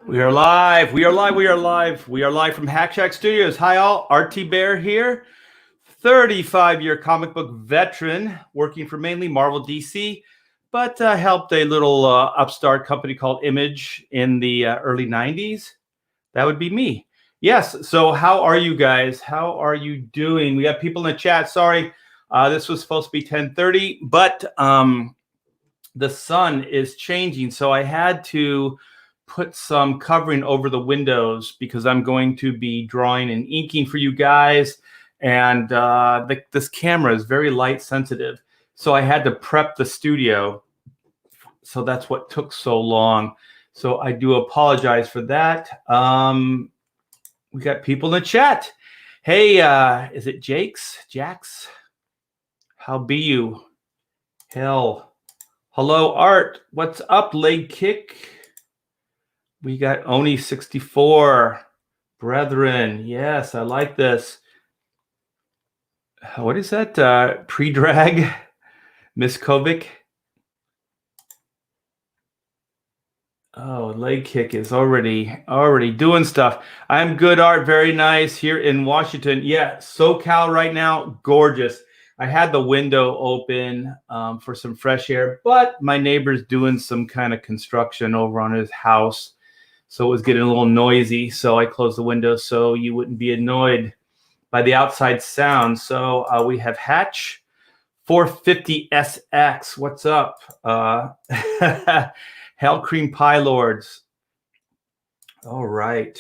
We are live. We are live. We are live. We are live from Hack Shack Studios. Hi, all. RT Bear here, 35-year comic book veteran, working for mainly Marvel DC, but helped a little upstart company called Image in the early 90s. That would be me. Yes. So how are you guys? How are you doing? We got people in the chat. Sorry, this was supposed to be 10:30, but the sun is changing. So I had to put some covering over the windows because I'm going to be drawing and inking for you guys. And this camera is very light sensitive. So I had to prep the studio. So that's what took so long. So I do apologize for that. We got people in the chat. Hey, is it Jax? How be you? Hell. Hello, Art. What's up, leg kick? We got Oni64. Brethren. Yes, I like this. What is that? Pre-drag? Miss Kovic? Oh, leg kick is already doing stuff. I'm good, Art. Very nice here in Washington. Yeah, SoCal right now, gorgeous. I had the window open for some fresh air, but my neighbor's doing some kind of construction over on his house. So it was getting a little noisy. So I closed the window so you wouldn't be annoyed by the outside sound. So we have Hatch 450SX. What's up? Hell Cream Pie Lords. All right.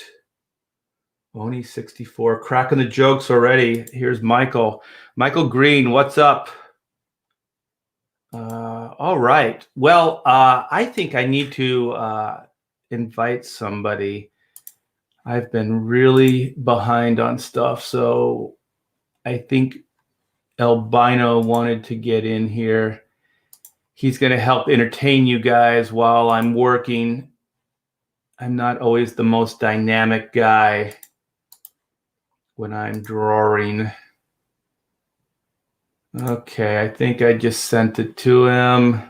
Oni 64. Cracking the jokes already. Here's Michael. Michael Green, what's up? All right. Well, I think I need to invite somebody. I've been really behind on stuff. So I think Albino wanted to get in here. He's going to help entertain you guys while I'm working. I'm not always the most dynamic guy when I'm drawing. Okay, I think I just sent it to him.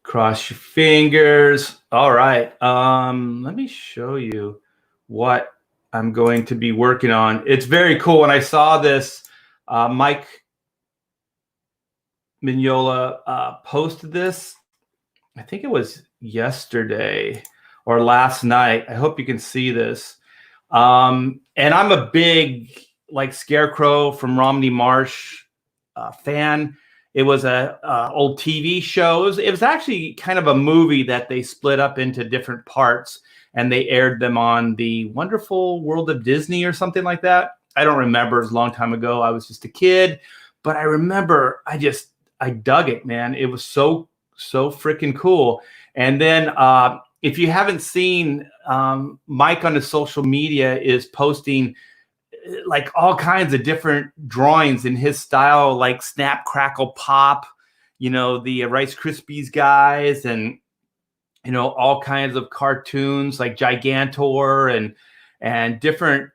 Cross your fingers. All right. Let me show you what I'm going to be working on. It's very cool. When I saw this, Mike Mignola posted this. I think it was yesterday or last night. I hope you can see this. And I'm a big Scarecrow from Romney Marsh fan. It was a old TV show. It was actually kind of a movie that they split up into different parts, and they aired them on the Wonderful World of Disney or something like that. I don't remember. It was a long time ago. I was just a kid, but I remember I dug it, man. It was so freaking cool. And then if you haven't seen, Mike on his social media is posting like all kinds of different drawings in his style, like Snap, Crackle, Pop, the Rice Krispies guys, and all kinds of cartoons like Gigantor and different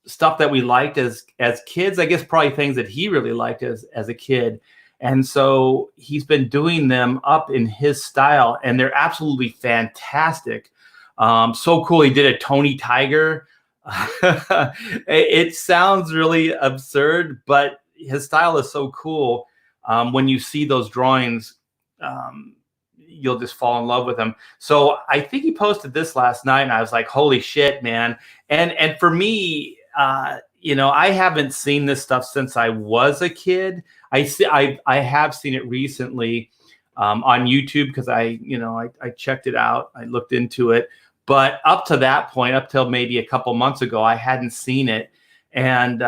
stuff that we liked as kids. I guess probably things that he really liked as a kid. And so he's been doing them up in his style, and they're absolutely fantastic. So cool. He did a Tony Tiger. It sounds really absurd, but his style is so cool. When you see those drawings, you'll just fall in love with him. So I think he posted this last night, and I was like, holy shit, man. And for me, I haven't seen this stuff since I was a kid. I have seen it recently on YouTube because I checked it out. I looked into it. But up to that point, up till maybe a couple months ago, I hadn't seen it. And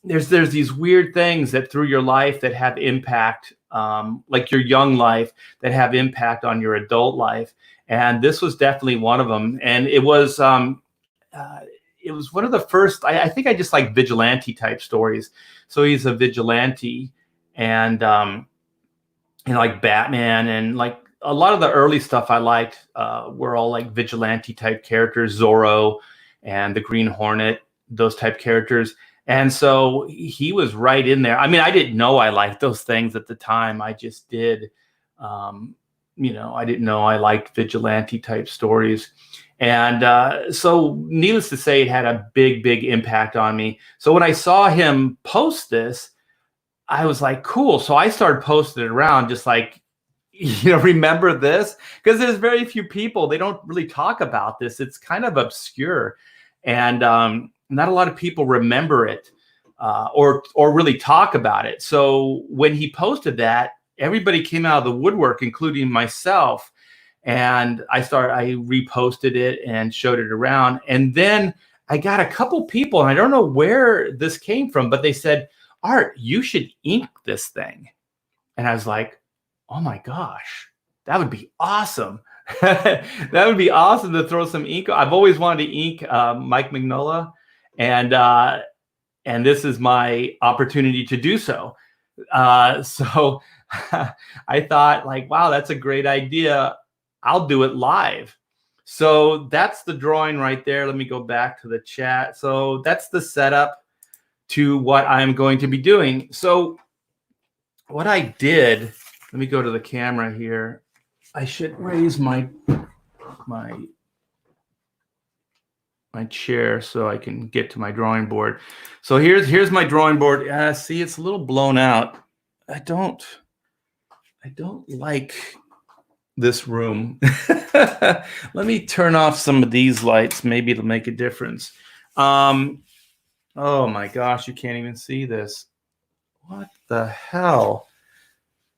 there's these weird things that through your life that have impact, like your young life, that have impact on your adult life. And this was definitely one of them. And it was one of the first. I think I just like vigilante type stories. So he's a vigilante, and like Batman, and like a lot of the early stuff I liked were all like vigilante type characters, Zorro and the Green Hornet, those type characters. And so he was right in there. I mean, I didn't know I liked those things at the time. I just did. I didn't know I liked vigilante type stories. And so needless to say, it had a big impact on me. So when I saw him post this, I was like, cool. So I started posting it around, just like, remember this? Because there's very few people, they don't really talk about this. It's kind of obscure. And not a lot of people remember it or really talk about it. So when he posted that, everybody came out of the woodwork, including myself. And I reposted it and showed it around. And then I got a couple people, and I don't know where this came from, but they said, Art, you should ink this thing. And I was like, oh my gosh, that would be awesome. That would be awesome to throw some ink. I've always wanted to ink Mike Mignola, and this is my opportunity to do so. So I thought, like, wow, that's a great idea. I'll do it live. So that's the drawing right there. Let me go back to the chat. So that's the setup to what I'm going to be doing. So what I did, let me go to the camera here. I should raise my chair so I can get to my drawing board. So here's my drawing board. See, it's a little blown out. I don't like this room. Let me turn off some of these lights. Maybe it'll make a difference. Oh my gosh, you can't even see this. What the hell?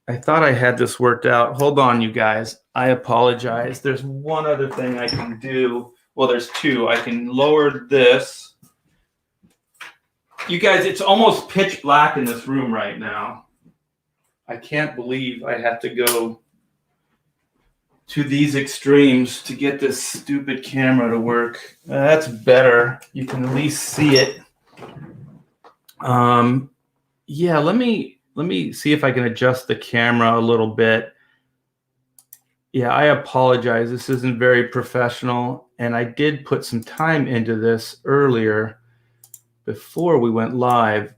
I thought I had this worked out. Hold on, you guys. I apologize. There's one other thing I can do. Well, there's two. I can lower this. You guys, it's almost pitch black in this room right now. I can't believe I have to go to these extremes to get this stupid camera to work. That's better. You can at least see it. Yeah, let me see if I can adjust the camera a little bit. Yeah, I apologize. This isn't very professional, and I did put some time into this earlier before we went live.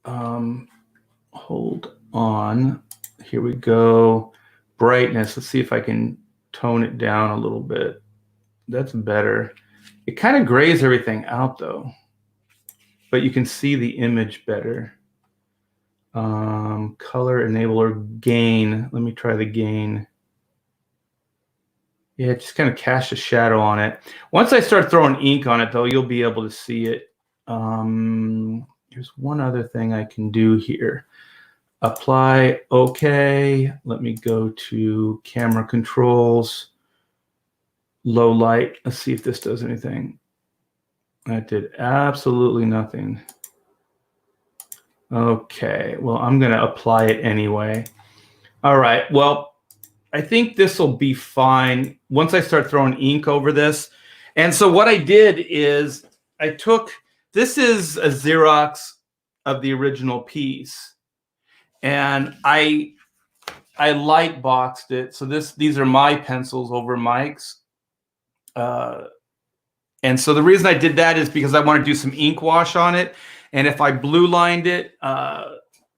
Hold on. Here we go. Brightness. Let's see if I can tone it down a little bit. That's better. It kind of grays everything out though, but you can see the image better. Color enabler gain. Let me try the gain. Yeah, just kind of cast a shadow on it. Once I start throwing ink on it though, you'll be able to see it. There's one other thing I can do here. Apply, okay. Let me go to camera controls, low light. Let's see if this does anything. That did absolutely nothing. Okay, well, I'm gonna apply it anyway. All right, well, I think this will be fine once I start throwing ink over this. And so what I did is I took, this is a Xerox of the original piece. And I light boxed it. So these are my pencils over Mike's. And so the reason I did that is because I want to do some ink wash on it. And if I blue lined it,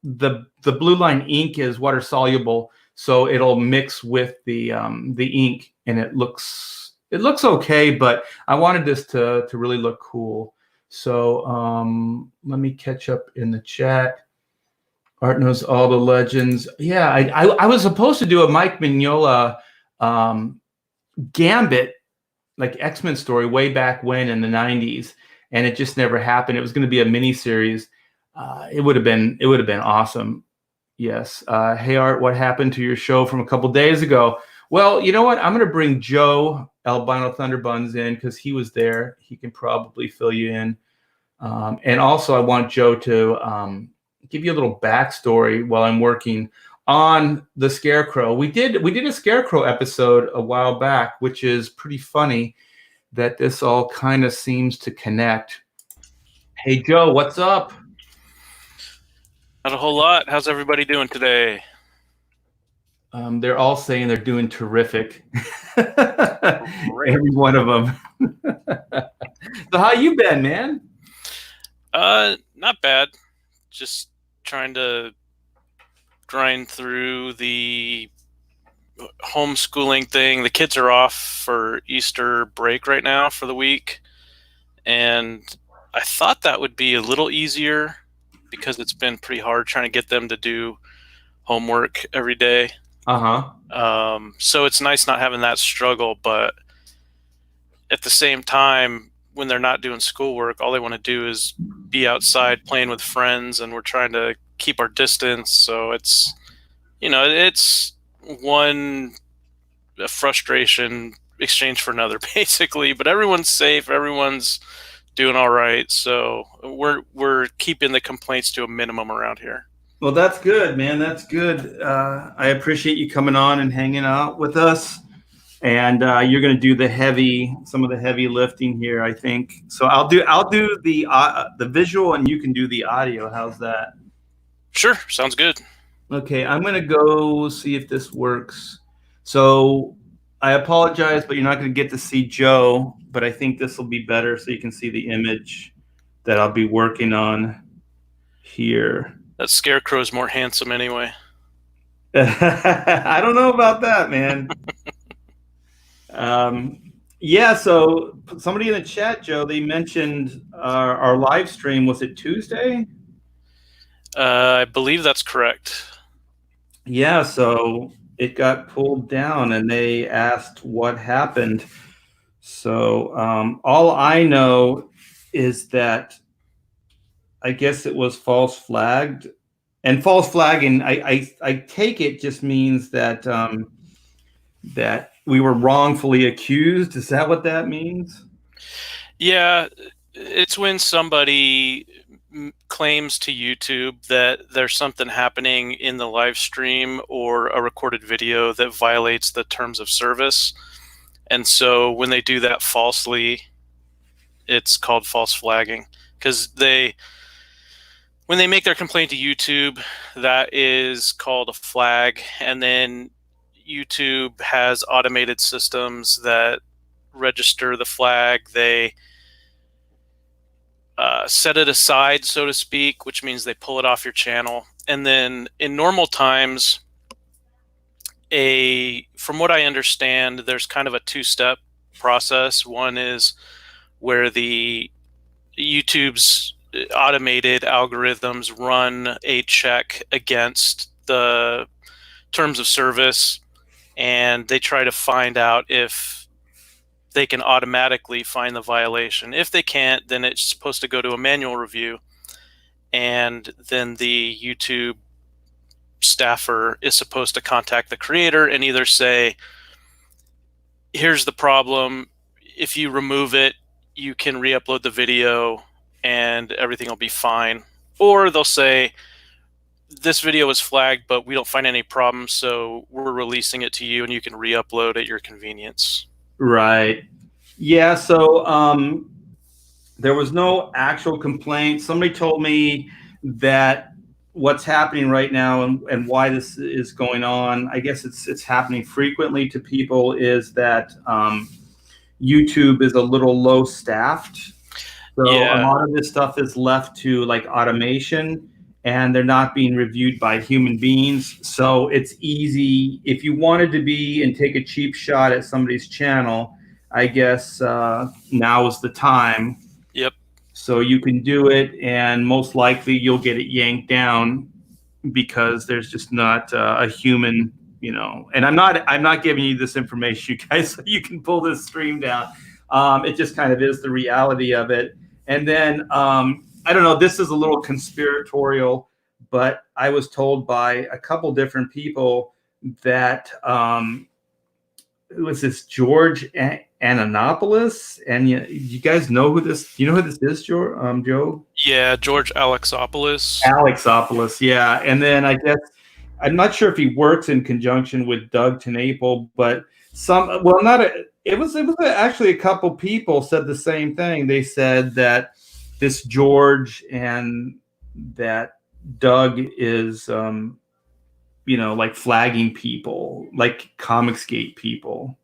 the blue line ink is water soluble, so it'll mix with the ink, and it looks okay. But I wanted this to really look cool. So let me catch up in the chat. Art knows all the legends. Yeah, I was supposed to do a Mike Mignola Gambit, like X-Men story way back when in the 90s, and it just never happened. It was going to be a mini series. It would have been awesome. Yes. Hey Art, what happened to your show from a couple days ago? Well, you know what? I'm going to bring Joe Albino Thunderbuns in because he was there. He can probably fill you in. And also I want Joe to give you a little backstory while I'm working on the Scarecrow. We did a Scarecrow episode a while back, which is pretty funny that this all kind of seems to connect. Hey Joe, what's up? Not a whole lot. How's everybody doing today? They're all saying they're doing terrific. Every one of them. So how you been, man? Not bad. Just trying to grind through the homeschooling thing. The kids are off for Easter break right now for the week, and I thought that would be a little easier because it's been pretty hard trying to get them to do homework every day. So it's nice not having that struggle, but at the same time, when they're not doing schoolwork, all they want to do is be outside playing with friends, and we're trying to keep our distance. So it's one frustration exchange for another, basically. But everyone's safe, everyone's doing all right. So we're keeping the complaints to a minimum around here. Well, that's good, man. That's good. I appreciate you coming on and hanging out with us. And you're going to do some of the heavy lifting here, I think. So I'll do the visual, and you can do the audio. How's that? Sure, sounds good. Okay, I'm going to go see if this works. So I apologize, but you're not going to get to see Joe. But I think this will be better, so you can see the image that I'll be working on here. That scarecrow's more handsome anyway. I don't know about that, man. Yeah, so somebody in the chat, Joe, they mentioned our live stream. Was it Tuesday? I believe that's correct. Yeah, so it got pulled down, and they asked what happened. So all I know is that I guess it was false flagged. And false flagging, I take it just means that that we were wrongfully accused. Is that what that means? Yeah, it's when somebody claims to YouTube that there's something happening in the live stream or a recorded video that violates the terms of service. And so when they do that falsely, it's called false flagging, because when they make their complaint to YouTube, that is called a flag. And then YouTube has automated systems that register the flag. They set it aside, so to speak, which means they pull it off your channel. And then in normal times, from what I understand, there's kind of a two-step process. One is where the YouTube's automated algorithms run a check against the terms of service, and they try to find out if they can automatically find the violation. If they can't, then it's supposed to go to a manual review, and then the YouTube staffer is supposed to contact the creator and either say, here's the problem, if you remove it, you can re-upload the video and everything will be fine. Or they'll say, this video was flagged, but we don't find any problems, so we're releasing it to you and you can re-upload at your convenience. Right. Yeah, so there was no actual complaint. Somebody told me that what's happening right now and why this is going on, I guess it's happening frequently to people, is that YouTube is a little low staffed. So Yeah. a lot of this stuff is left to like automation, and they're not being reviewed by human beings. So it's easy if you wanted to be and take a cheap shot at somebody's channel. I guess now is the time. Yep. So you can do it, and most likely you'll get it yanked down because there's just not a human, And I'm not giving you this information, you guys, so you can pull this stream down. It just kind of is the reality of it. And then I don't know. This is a little conspiratorial, but I was told by a couple different people that who was this George Ananopoulos, and you guys know who this? You know who this is, Joe? Yeah, George Alexopoulos. Alexopoulos, yeah. And then I guess I'm not sure if he works in conjunction with Doug TenNapel, but it was actually a couple people said the same thing. They said that this George and that Doug is like flagging people, like Comicsgate people.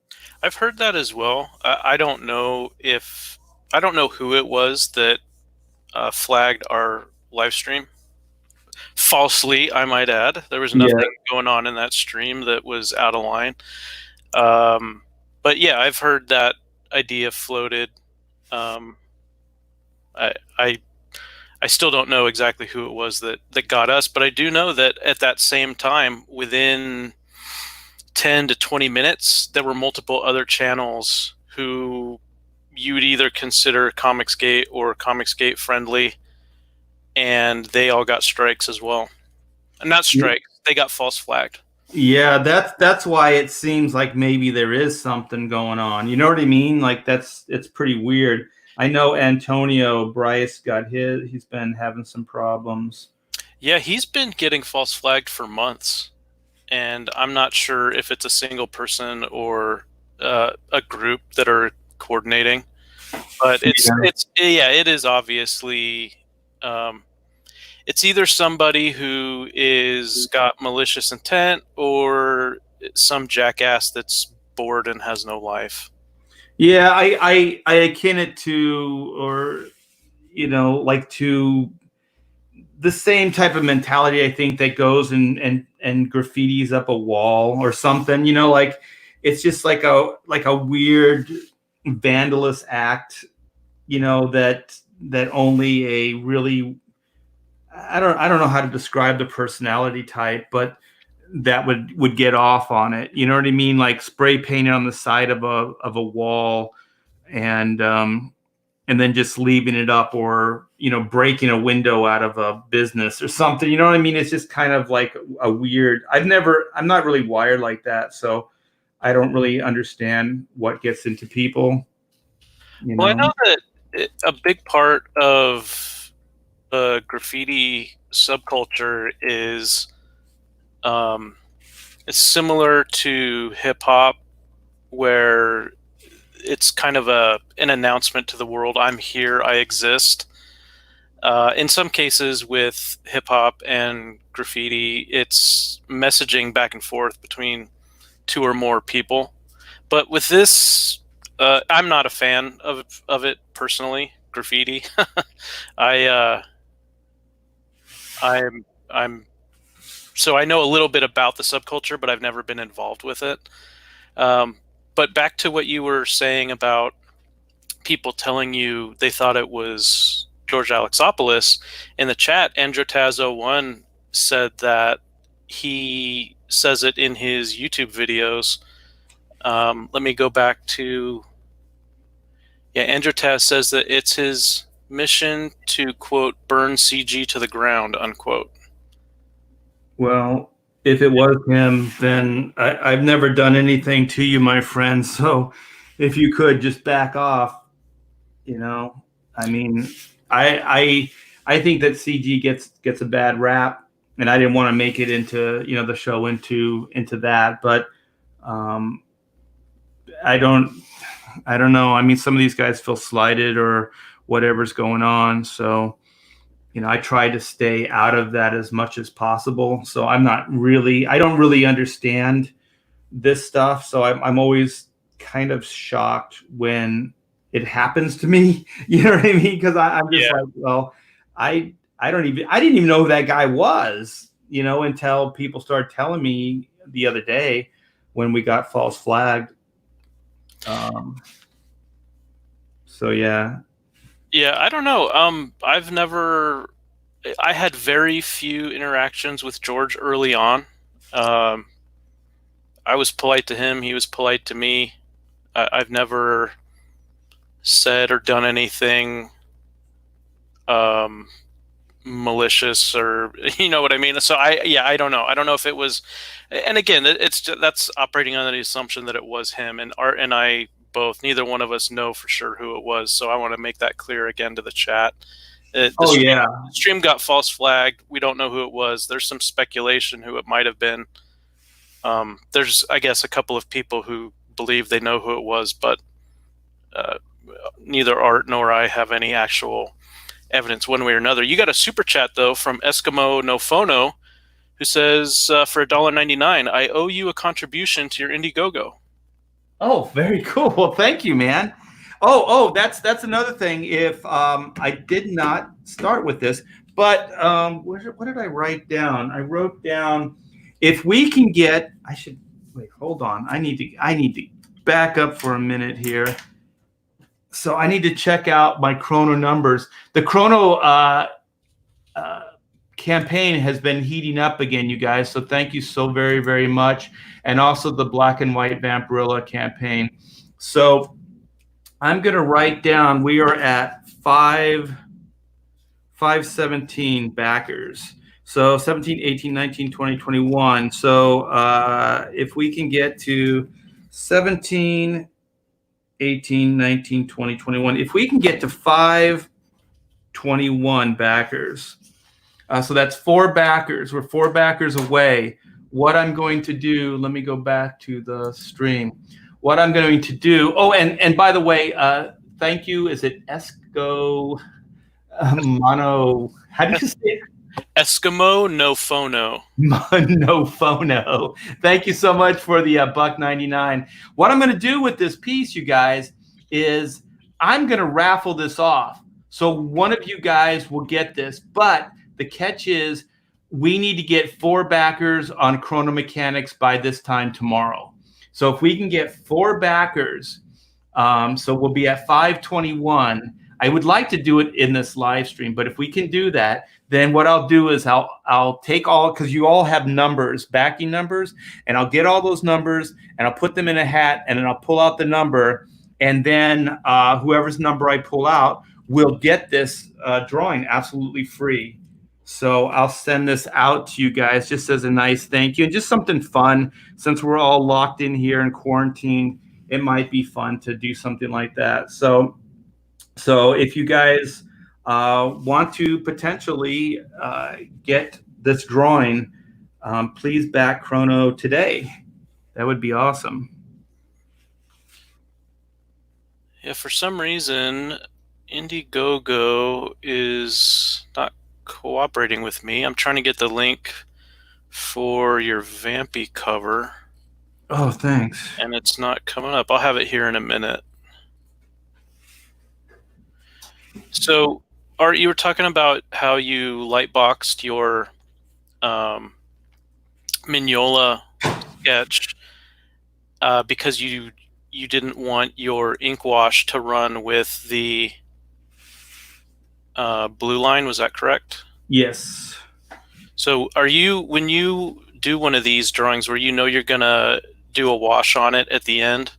I've heard that as well. I don't know who it was that flagged our live stream, falsely, I might add. There was Yeah. nothing going on in that stream that was out of line. But yeah, I've heard that idea floated. Um, I, I I still don't know exactly who it was that got us, but I do know that at that same time, within 10 to 20 minutes, there were multiple other channels who you would either consider Comicsgate or Comicsgate friendly, and they all got strikes as well. And not strikes, they got false flagged. Yeah, that's why it seems like maybe there is something going on. You know what I mean? Like it's pretty weird. I know Antonio Bryce got his. He's been having some problems. Yeah, he's been getting false flagged for months, and I'm not sure if it's a single person or a group that are coordinating. But Yeah. it is obviously um, it's either somebody who is got malicious intent or some jackass that's bored and has no life. Yeah, I akin it to, or like to the same type of mentality, I think, that goes and graffitis up a wall or something. Like it's just like a weird vandalous act. That only a really, I don't know how to describe the personality type, but that would get off on it. You know what I mean? Like spray painting on the side of a wall, and then just leaving it up, or breaking a window out of a business or something. You know what I mean? It's just kind of like a weird. I'm not really wired like that, so I don't really understand what gets into people. Well, I know that a big part of the graffiti subculture is it's similar to hip hop, where it's kind of an announcement to the world: I'm here, I exist. In some cases, with hip hop and graffiti, it's messaging back and forth between two or more people. But with this, I'm not a fan of it personally. Graffiti. I I'm so I know a little bit about the subculture, but I've never been involved with it. Um, but back to what you were saying about people telling you they thought it was George Alexopoulos in the chat. Androtaz01 said that he says it in his YouTube videos. Let me go back to. Yeah, Androtaz says that it's his mission to, quote, burn CG to the ground, unquote. Well, if it was him, then I've never done anything to you, my friend. So if you could just back off. I mean, I think that CG gets a bad rap, and I didn't want to make it into the show into that, but um, I don't know. I mean, some of these guys feel slighted or whatever's going on, so I try to stay out of that as much as possible. So I don't really understand this stuff, so I'm always kind of shocked when it happens to me. You know what I mean? Because I'm just like, well, I didn't even know who that guy was, until people started telling me the other day when we got false flagged. So yeah. Yeah, I don't know. I had very few interactions with George early on. I was polite to him. He was polite to me. I've never said or done anything malicious, or you know what I mean. So I don't know. I don't know if it was. And again, that's operating under the assumption that it was him. And Art and I both, neither one of us know for sure who it was. So I want to make that clear again to the chat. The stream got false flagged. We don't know who it was. There's some speculation who it might have been. There's, I guess, a couple of people who believe they know who it was, but neither Art nor I have any actual evidence one way or another. You got a super chat, though, from Eskimo No Phono, who says, for $1.99, I owe you a contribution to your Indiegogo. Oh, very cool. Well, thank you, man. Oh, that's another thing. If I did not start with this, But what did I write down? I wrote down if we can get. I should wait. Hold on. I need to back up for a minute here. So I need to check out my chrono numbers. The chrono campaign has been heating up again, you guys. So thank you so very, very much. And also the Black and White Vampirilla campaign. So I'm going to write down, we are at 517 backers. So 17, 18, 19, 20, 21. So if we can get to 17, 18, 19, 20, 21, if we can get to 521 backers, so that's 4 backers. We're 4 backers away. What I'm going to do, let me go back to the stream. What I'm going to do, oh, and by the way, thank you. Is it Esco Mono? How do you say it? Eskimo no phono. No phono. Thank you so much for the $1.99. What I'm going to do with this piece, you guys, is I'm going to raffle this off. So one of you guys will get this, but the catch is we need to get 4 backers on Chrono Mechanics by this time tomorrow. So if we can get 4 backers, so we'll be at 521. I would like to do it in this live stream, but if we can do that, then what I'll do is I'll take all, because you all have numbers, backing numbers, and I'll get all those numbers and I'll put them in a hat, and then I'll pull out the number, and then whoever's number I pull out will get this drawing absolutely free. So I'll send this out to you guys just as a nice thank you and just something fun. Since we're all locked in here in quarantine, it might be fun to do something like that. So if you guys want to potentially get this drawing, please back Chrono today. That would be awesome. Yeah, for some reason, Indiegogo is not cooperating with me. I'm trying to get the link for your Vampy cover. Oh, thanks. And it's not coming up. I'll have it here in a minute. So, Art, you were talking about how you lightboxed your Mignola sketch because you didn't want your ink wash to run with the blue line. Was that correct? Yes. So when you do one of these drawings where you know you're going to do a wash on it at the end,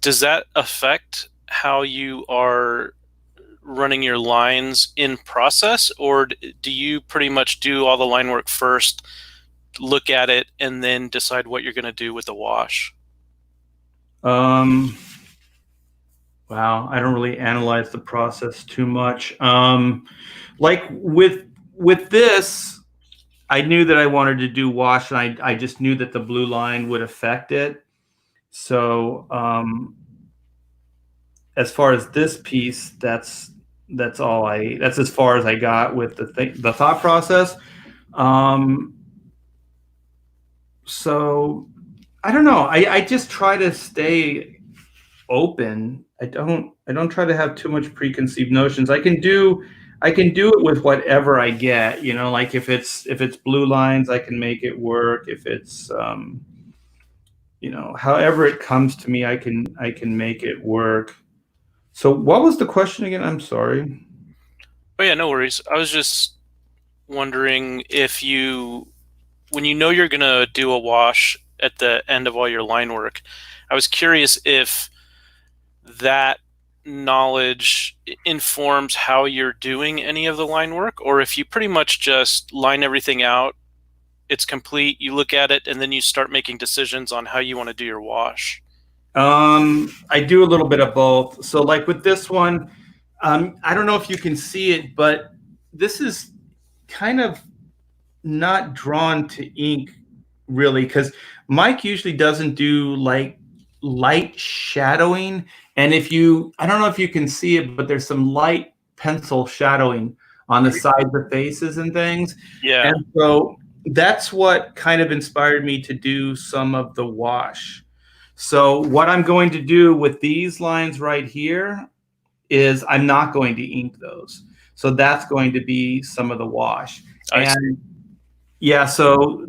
does that affect how you are running your lines in process, or do you pretty much do all the line work first, look at it, and then decide what you're going to do with the wash? Wow, I don't really analyze the process too much. Like with this, I knew that I wanted to do wash, and I just knew that the blue line would affect it. So as far as this piece, that's as far as I got with the thought process. So I don't know. I just try to stay open. I don't try to have too much preconceived notions. I can do it with whatever I get, you know, like if it's blue lines, I can make it work. If it's you know, however it comes to me, I can make it work. So what was the question again? I'm sorry. Oh yeah, no worries. I was just wondering if when you know you're going to do a wash at the end of all your line work, I was curious if that knowledge informs how you're doing any of the line work, or if you pretty much just line everything out, it's complete, you look at it, and then you start making decisions on how you want to do your wash. I do a little bit of both. So like with this one, I don't know if you can see it, but this is kind of not drawn to ink really, because Mike usually doesn't do like light shadowing. And I don't know if you can see it, but there's some light pencil shadowing on the sides of faces and things. Yeah. And so that's what kind of inspired me to do some of the wash. So what I'm going to do with these lines right here is I'm not going to ink those. So that's going to be some of the wash. I see. And yeah, so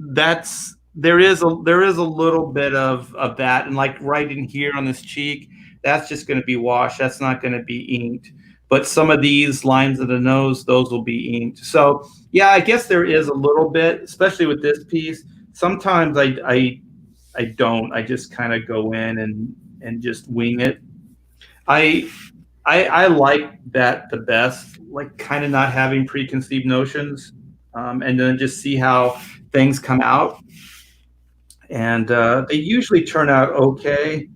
there is a little bit of that, and like right in here on this cheek, that's just going to be washed. That's not going to be inked. But some of these lines of the nose, those will be inked. So yeah, I guess there is a little bit, especially with this piece. Sometimes I don't. I just kind of go in and just wing it. I I like that the best, like kind of not having preconceived notions, and then just see how things come out. And they usually turn out okay.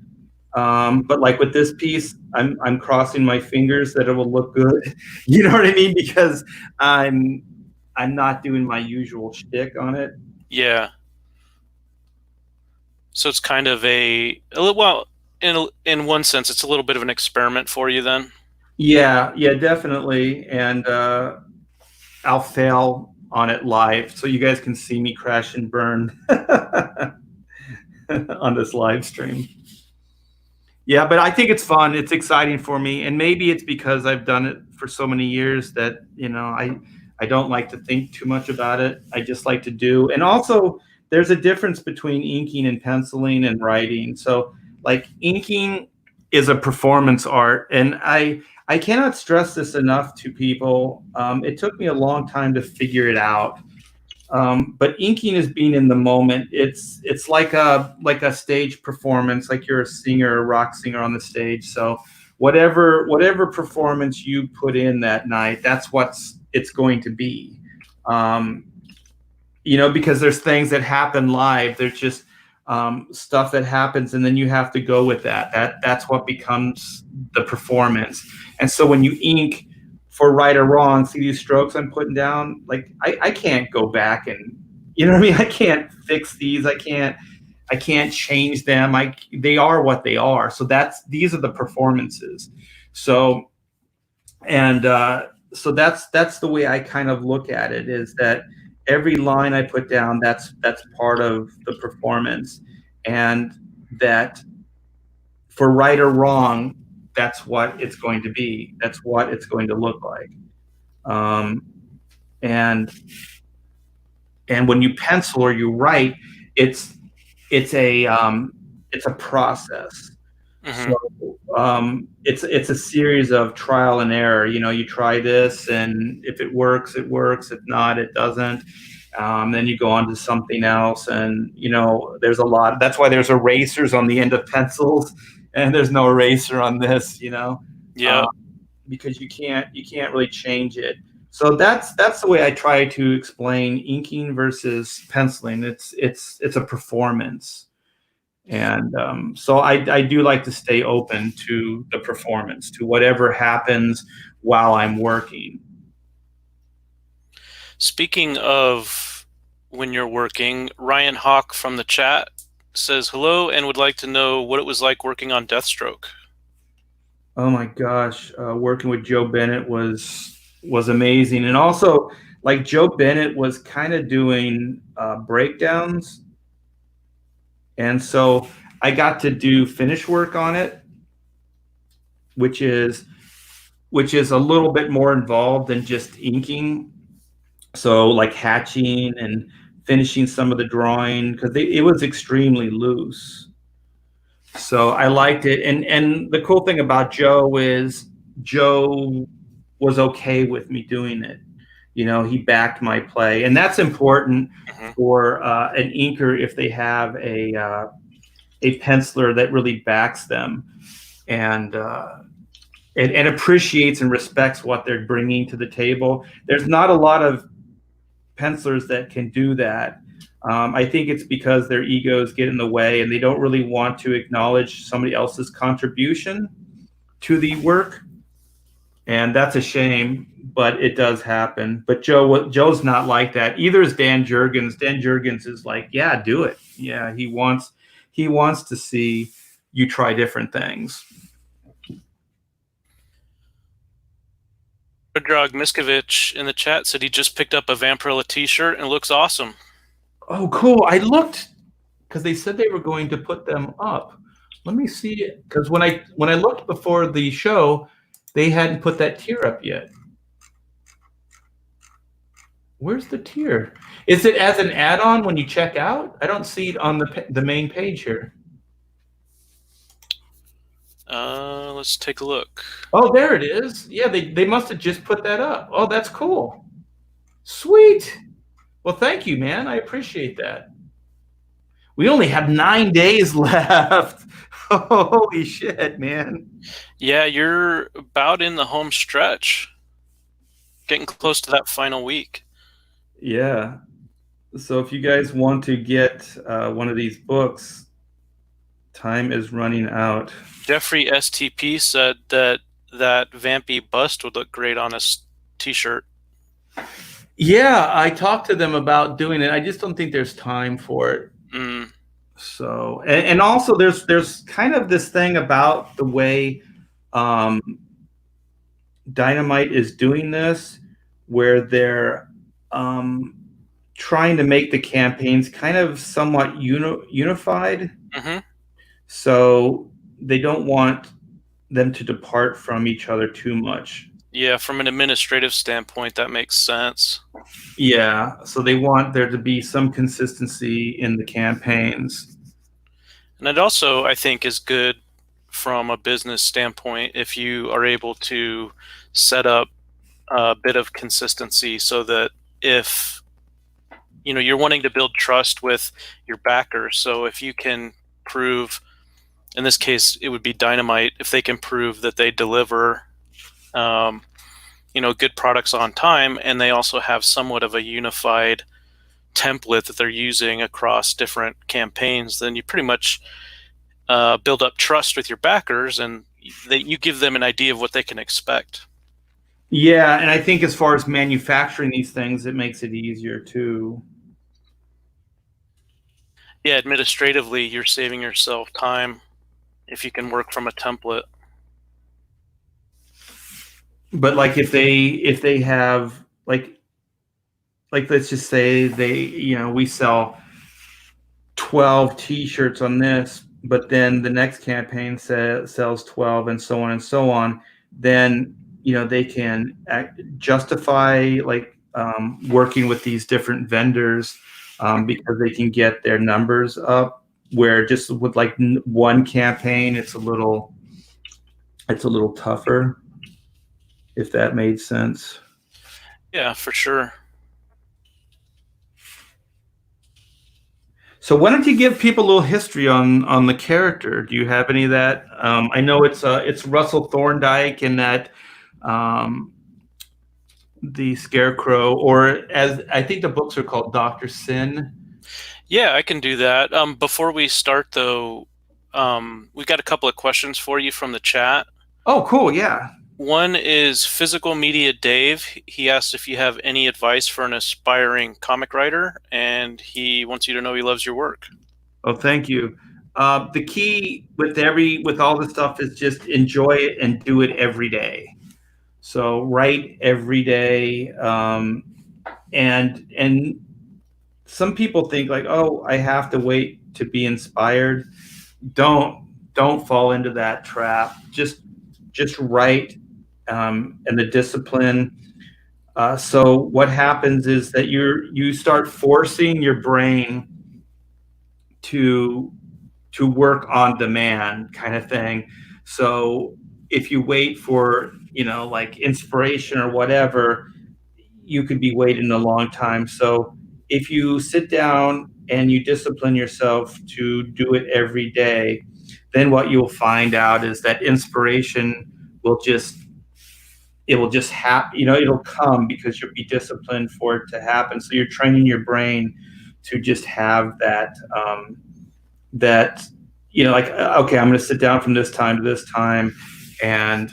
But like with this piece, I'm crossing my fingers that it will look good. You know what I mean? Because I'm I'm not doing my usual shtick on it. Yeah. So it's kind of well, in one sense, it's a little bit of an experiment for you then. Yeah, yeah, definitely. And I'll fail on it live, so you guys can see me crash and burn on this live stream. Yeah, but I think it's fun. It's exciting for me, and maybe it's because I've done it for so many years that I don't like to think too much about it. I just like to do. And also, there's a difference between inking and penciling and writing. So, like inking is a performance art, and I cannot stress this enough to people. It took me a long time to figure it out. But inking is being in the moment. It's like a stage performance, like you're a singer, a rock singer on the stage. So whatever performance you put in that night, that's what's it's going to be. Um, because there's things that happen live. There's just stuff that happens, and then you have to go with that. That's what becomes the performance. And so when you ink for right or wrong, see these strokes I'm putting down, like I can't go back and you know what I mean? I can't fix these. I can't change them. They are what they are. So these are the performances. So and so that's the way I kind of look at it, is that every line I put down, that's part of the performance, and that for right or wrong, that's what it's going to be. That's what it's going to look like. Um, and and when you pencil or you write, it's it's a um, it's a process. Hmm. So it's a series of trial and error. You try this, and if it works, it works. If not, it doesn't. Then you go on to something else, and there's a lot. That's why there's erasers on the end of pencils, and there's no eraser on this. Yeah. Um, because you can't really change it. So that's the way I try to explain inking versus penciling. It's a performance. And so I do like to stay open to the performance, to whatever happens while I'm working. Speaking of when you're working, Ryan Hawk from the chat says hello and would like to know what it was like working on Deathstroke. Oh my gosh, working with Joe Bennett was amazing, and also like Joe Bennett was kind of doing breakdowns, and so I got to do finish work on it, which is a little bit more involved than just inking. So like hatching and finishing some of the drawing, because it was extremely loose. So I liked it. And the cool thing about Joe is Joe was okay with me doing it. He backed my play, and that's important Hmm. for an inker if they have a penciler that really backs them and appreciates and respects what they're bringing to the table. There's not a lot of pencilers that can do that. I think it's because their egos get in the way and they don't really want to acknowledge somebody else's contribution to the work, and that's a shame. But it does happen. But Joe's not like that. Either is Dan Jurgens. Dan Jurgens is like, yeah, do it. Yeah, he wants to see you try different things. Predrag Miskovich in the chat said he just picked up a Vampirilla t-shirt and it looks awesome. Oh, cool. I looked because they said they were going to put them up. Let me see it, because when I looked before the show, they hadn't put that tier up yet. Where's the tier? Is it as an add-on when you check out? I don't see it on the main page here. Let's take a look. Oh, there it is. Yeah, they must have just put that up. Oh, that's cool. Sweet. Well, thank you, man. I appreciate that. We only have 9 days left. Holy shit, man. Yeah, you're about in the home stretch. Getting close to that final week. Yeah. So if you guys want to get one of these books, time is running out. Jeffrey STP said that vampy bust would look great on a t-shirt. Yeah, I talked to them about doing it. I just don't think there's time for it. Mm. So, and also there's kind of this thing about the way Dynamite is doing this, where they're trying to make the campaigns kind of somewhat unified. Mm-hmm. So they don't want them to depart from each other too much. Yeah, from an administrative standpoint, that makes sense. Yeah, so they want there to be some consistency in the campaigns. And it also, I think, is good from a business standpoint if you are able to set up a bit of consistency so that if you're wanting to build trust with your backers, so if you can prove, in this case it would be Dynamite, if they can prove that they deliver good products on time, and they also have somewhat of a unified template that they're using across different campaigns, then you pretty much build up trust with your backers, and you give them an idea of what they can expect. Yeah, and I think as far as manufacturing these things, it makes it easier too. Yeah, administratively, you're saving yourself time if you can work from a template. But like if they have like let's just say we sell 12 t-shirts on this, but then the next campaign sells 12 and so on and so on, then they can justify working with these different vendors because they can get their numbers up, where just with like one campaign it's a little tougher, if that made sense. Yeah, for sure. So why don't you give people a little history on the character? Do you have any of that? I know it's Russell Thorndike, and that the Scarecrow, or as I think the books are called, Dr. Sin. Yeah, I can do that. Before we start, though, we've got a couple of questions for you from the chat. Oh, cool. Yeah. One is Physical Media Dave. He asked if you have any advice for an aspiring comic writer, and he wants you to know he loves your work. Oh, thank you. The key with all this stuff is just enjoy it and do it every day. So write every day, and some people think like, oh, I have to wait to be inspired. Don't fall into that trap. Just write, and the discipline. So what happens is that you start forcing your brain to work on demand, kind of thing. So if you wait for like inspiration or whatever, you could be waiting a long time. So if you sit down and you discipline yourself to do it every day, then what you'll find out is that inspiration will just happen. It'll come because you'll be disciplined for it to happen. So you're training your brain to just have that like, okay, I'm going to sit down from this time to this time, and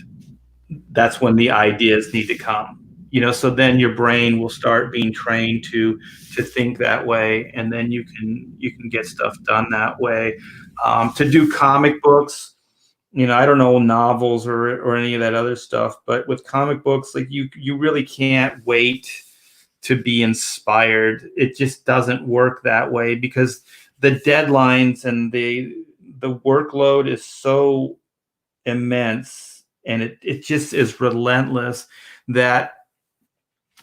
that's when the ideas need to come. So then your brain will start being trained to think that way, and then you can get stuff done that way. To do comic books, I don't know, novels or any of that other stuff, but with comic books, like you really can't wait to be inspired. It just doesn't work that way, because the deadlines and the workload is so immense, and it just is relentless, that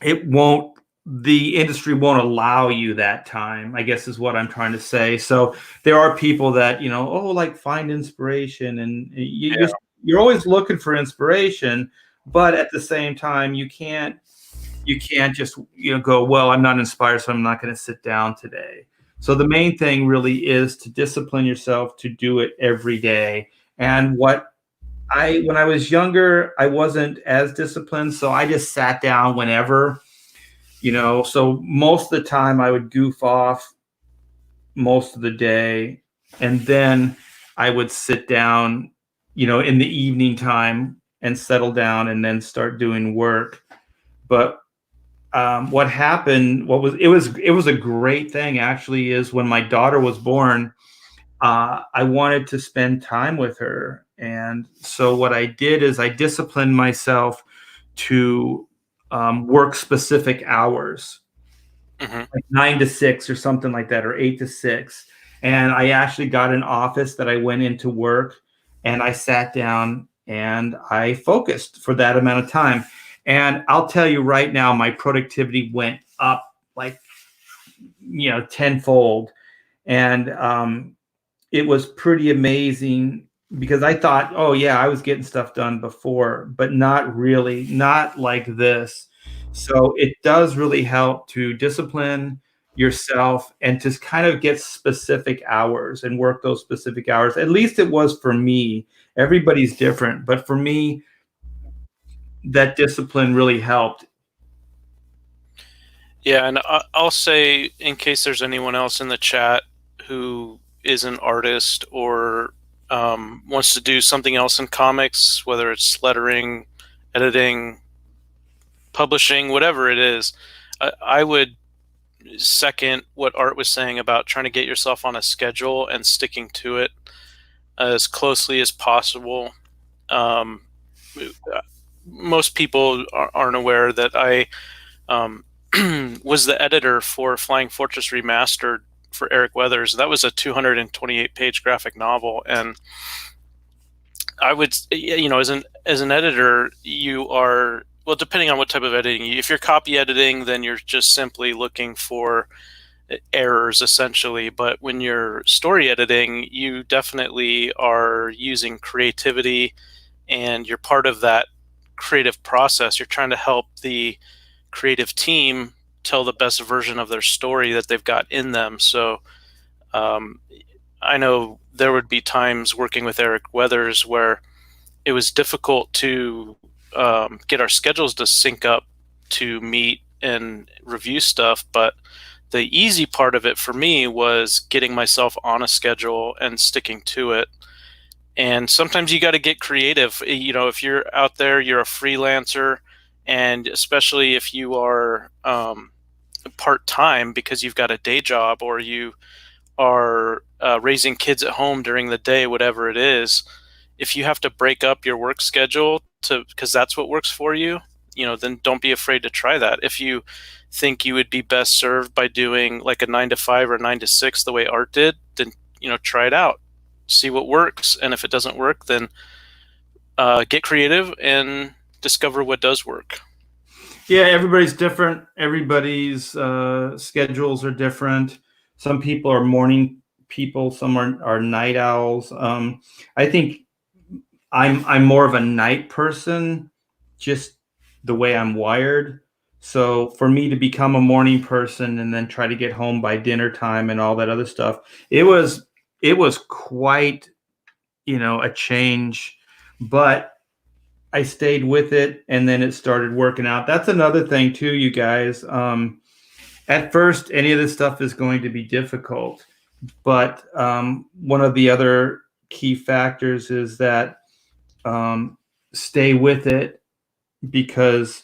it won't the industry won't allow you that time, I guess is what I'm trying to say. So there are people that, like find inspiration, and you're always looking for inspiration, but at the same time, you can't just, go, well, I'm not inspired, so I'm not going to sit down today. So the main thing really is to discipline yourself to do it every day. And when I was younger, I wasn't as disciplined, so I just sat down whenever. So most of the time I would goof off most of the day, and then I would sit down, in the evening time and settle down and then start doing work. But what happened, it was a great thing actually, is when my daughter was born, I wanted to spend time with her. And so what I did is I disciplined myself to work specific hours, like 9 to 6 or something like that, or 8 to 6. And I actually got an office that I went into work, and I sat down and I focused for that amount of time. And I'll tell you right now, my productivity went up like, tenfold. And it was pretty amazing, because I thought, oh yeah, I was getting stuff done before, but not really, not like this. So it does really help to discipline yourself and just kind of get specific hours and work those specific hours. At least it was for me. Everybody's different, but for me, that discipline really helped. Yeah, and I'll say, in case there's anyone else in the chat who is an artist or wants to do something else in comics, whether it's lettering, editing, publishing, whatever it is, I would second what Art was saying about trying to get yourself on a schedule and sticking to it as closely as possible. Most people aren't aware that I was the editor for Flying Fortress Remastered for Eric Weathers. That was a 228-page graphic novel, and I would, as an editor, you are, well, depending on what type of editing. If you're copy editing, then you're just simply looking for errors, essentially. But when you're story editing, you definitely are using creativity, and you're part of that creative process. You're trying to help the creative team tell the best version of their story that they've got in them. So I know there would be times working with Eric Weathers where it was difficult to get our schedules to sync up to meet and review stuff. But the easy part of it for me was getting myself on a schedule and sticking to it. And sometimes you got to get creative. If you're out there, you're a freelancer, and especially if you are part-time because you've got a day job, or you are raising kids at home during the day, whatever it is, if you have to break up your work schedule because that's what works for you, then don't be afraid to try that. If you think you would be best served by doing like a 9 to 5 or 9 to 6 the way Art did, then try it out, see what works, and if it doesn't work, then get creative and discover what does work. Yeah, everybody's different. Everybody's schedules are different. Some people are morning people. Some are night owls. I think I'm more of a night person, just the way I'm wired. So for me to become a morning person and then try to get home by dinner time and all that other stuff, it was quite, a change. But I stayed with it, and then it started working out. That's another thing too, you guys. At first, any of this stuff is going to be difficult, but one of the other key factors is that stay with it, because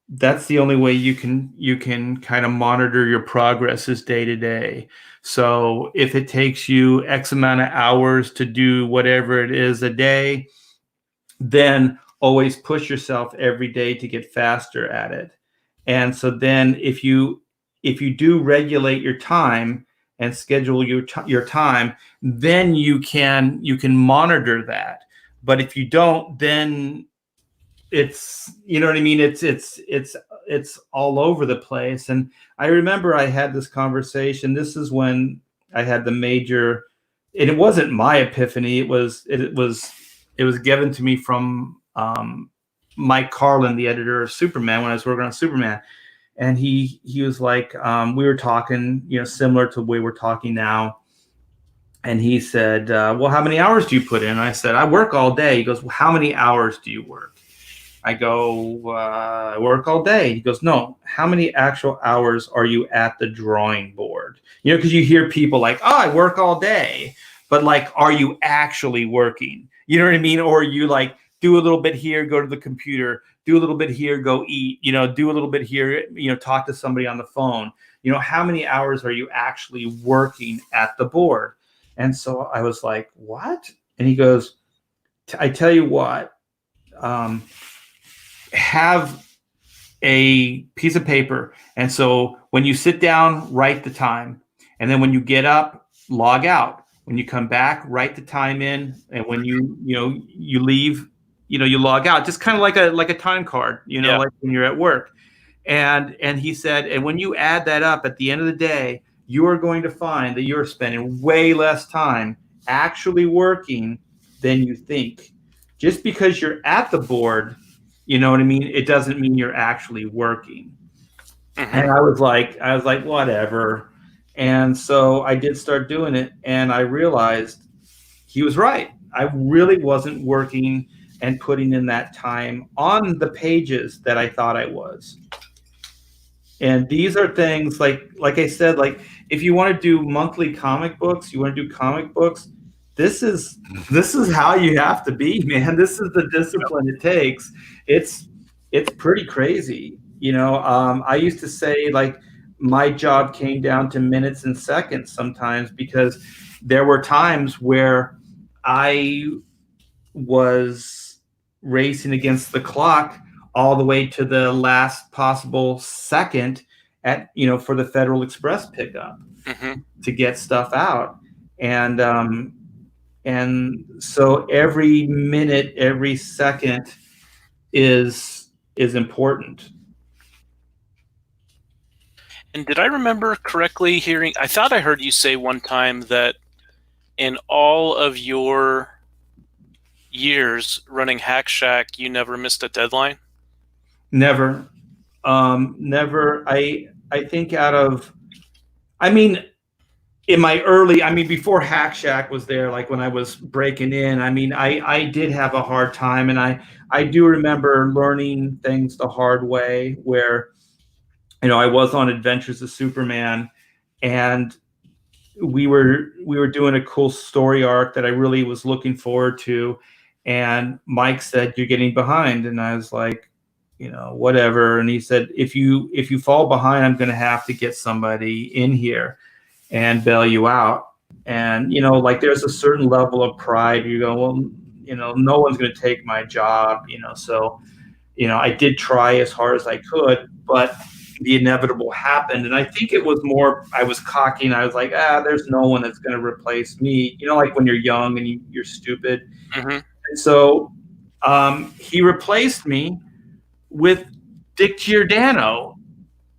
that's the only way you can kind of monitor your progress is day to day. So if it takes you X amount of hours to do whatever it is a day, then always push yourself every day to get faster at it. And so then if you do regulate your time and schedule your time, then you can monitor that. But if you don't, then it's, you know what I mean? It's it's all over the place. And I remember I had this conversation. This is when I had the major, and it wasn't my epiphany. It was given to me from Mike Carlin, the editor of Superman, when I was working on Superman. And he was like, we were talking, similar to the way we're talking now. And he said, well, how many hours do you put in? And I said, I work all day. He goes, well, how many hours do you work? I go, I work all day. He goes, no, how many actual hours are you at the drawing board? Because you hear people like, oh, I work all day. But like, are you actually working? You know what I mean? Or you like do a little bit here, go to the computer, do a little bit here, go eat, do a little bit here, talk to somebody on the phone. How many hours are you actually working at the board? And so I was like, what? And he goes, I tell you what, have a piece of paper. And so when you sit down, write the time. And then when you get up, log out. When you come back, write the time in. And when you leave, you log out, just kind of like a time card, Yeah. like when you're at work. And he said, and when you add that up at the end of the day, you are going to find that you're spending way less time actually working than you think. Just because you're at the board, you know what I mean? It doesn't mean you're actually working. Mm-hmm. And I was like, whatever. And so I did start doing it, and I realized he was right. I really wasn't working and putting in that time on the pages that I thought I was. And these are things like I said, like if you want to do monthly comic books, you want to do comic books, this is how you have to be, man. This is the discipline it takes. It's pretty crazy. I used to say like my job came down to minutes and seconds sometimes, because there were times where I was racing against the clock all the way to the last possible second at for the Federal Express pickup to get stuff out. And so every minute, every second is important. And did I remember correctly hearing, I thought I heard you say one time that in all of your years running Hack Shack, you never missed a deadline? Never. Never. I think in my early, before Hack Shack was there, like when I was breaking in, I did have a hard time. And I do remember learning things the hard way where, I was on Adventures of Superman, and we were doing a cool story arc that I really was looking forward to. And Mike said, you're getting behind. And I was like, whatever. And he said, if you fall behind, I'm going to have to get somebody in here and bail you out. And, like there's a certain level of pride. You go, well, no one's going to take my job, so, I did try as hard as I could, but the inevitable happened. And I think it was more, I was cocky and I was like, there's no one that's going to replace me. Like when you're young and you're stupid. Mm-hmm. And so he replaced me with Dick Giordano.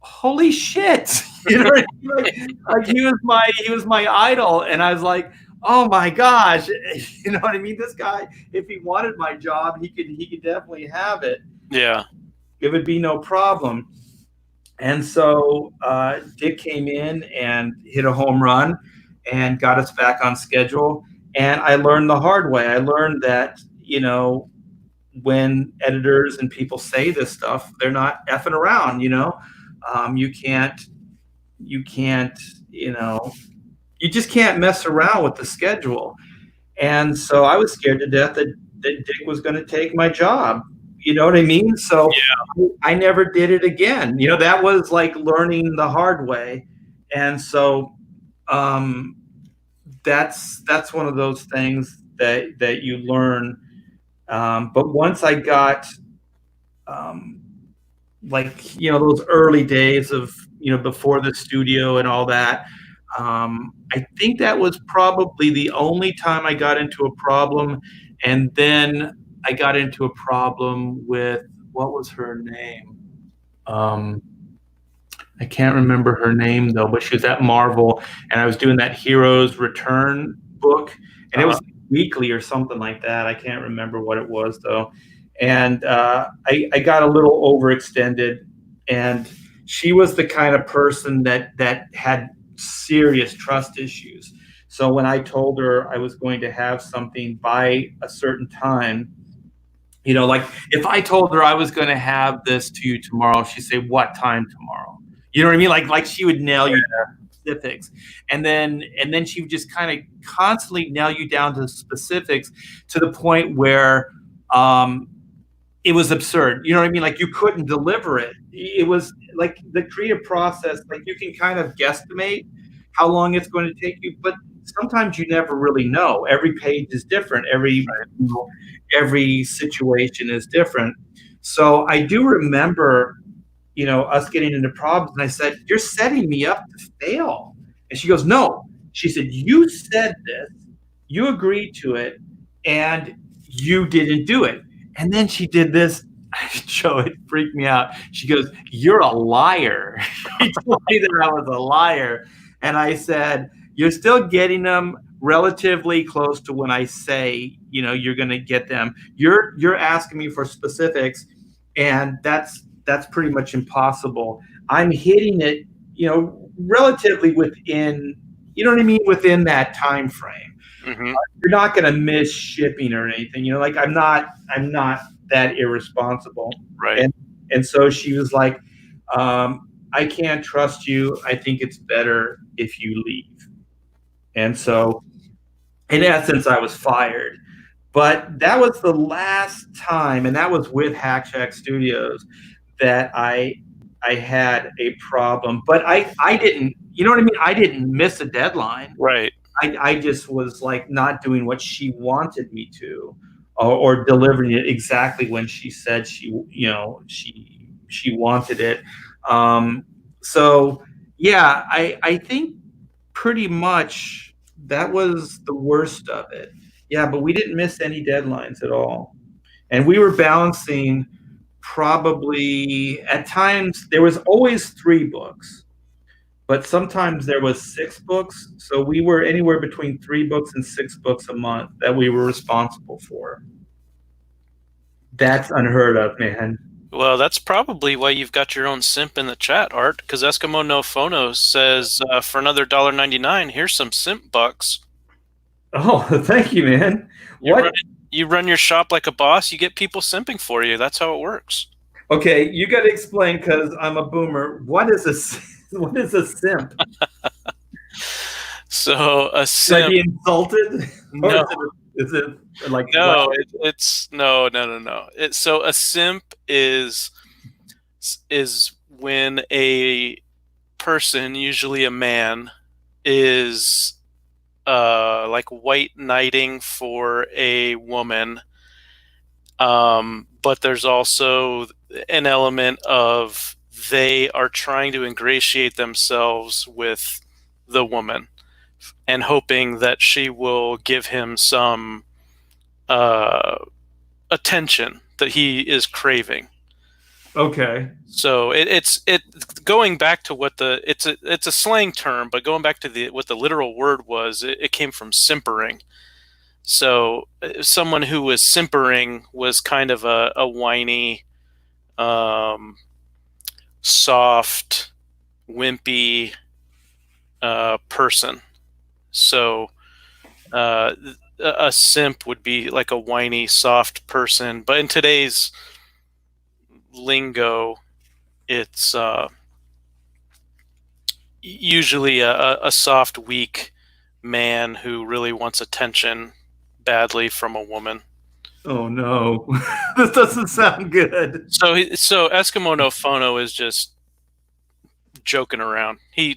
Holy shit. Like, he was my idol. And I was like, oh my gosh. You know what I mean? This guy, if he wanted my job, he could definitely have it. Yeah. It would be no problem. And so Dick came in and hit a home run and got us back on schedule. And I learned the hard way. I learned that, when editors and people say this stuff, they're not effing around, you can't, you just can't mess around with the schedule. And so I was scared to death that Dick was going to take my job. You know what I mean? So yeah. I never did it again. That was like learning the hard way. And so that's one of those things that you learn. But once I got those early days of, before the studio and all that, I think that was probably the only time I got into a problem. And then I got into a problem with, what was her name? Um, I can't remember her name though, but she was at Marvel, and I was doing that Heroes Return book, and it Uh-huh. was weekly or something like that. I can't remember what it was though, and I got a little overextended, and she was the kind of person that had serious trust issues. So when I told her I was going to have something by a certain time, like if I told her I was going to have this to you tomorrow, she'd say, "What time tomorrow?" You know what I mean? Like she would nail you down to specifics, and then she would just kind of constantly nail you down to specifics to the point where um, it was absurd. You know what I mean? Like you couldn't deliver it. It was like the creative process. Like you can kind of guesstimate how long it's going to take you, but sometimes you never really know. Every page is different. Every situation is different. So I do remember, us getting into problems, and I said, "You're setting me up to fail." And she goes, "No." She said, "You said this, you agreed to it, and you didn't do it." And then she did this. Joe, it freaked me out. She goes, "You're a liar." She told me that I was a liar. And I said, "You're still getting them relatively close to when I say, you're going to get them. You're asking me for specifics, and that's pretty much impossible. I'm hitting it, relatively within, you know what I mean, within that time frame. Hmm. You're not going to miss shipping or anything. Like I'm not that irresponsible." Right. And so she was like, "I can't trust you. I think it's better if you leave." And so, in essence, I was fired. But that was the last time, and that was with Hack Shack Studios, that I had a problem. But I didn't, you know what I mean? I didn't miss a deadline. Right. I just was like not doing what she wanted me to, or delivering it exactly when she said she wanted it. Um, so yeah, I think pretty much that was the worst of it. Yeah, but we didn't miss any deadlines at all, and we were balancing. Probably at times there was always 3 books, but sometimes there was 6 books. So we were anywhere between 3 books and 6 books a month that we were responsible for. That's unheard of, man. Well, that's probably why you've got your own simp in the chat, Art, because Eskimo No Phono says for another $1.99, here's some simp bucks. Oh, thank you, man. What? You run your shop like a boss, you get people simping for you. That's how it works. Okay, you got to explain because I'm a boomer. What is a what is a simp? So a Should I simp, be insulted, or no, is it like no, it's no, no, no, no. So a simp is when a person, usually a man, is like white knighting for a woman. But there's also an element of they are trying to ingratiate themselves with the woman and hoping that she will give him some uh, attention that he is craving. Okay. So it's going back to what it's a slang term, but going back to what the literal word was, it came from simpering. So someone who was simpering was kind of a whiny, soft, wimpy person. So a simp would be like a whiny, soft person. But in today's lingo, it's usually a soft, weak man who really wants attention badly from a woman. Oh no, this doesn't sound good. So Eskimo no Phono is just joking around. He's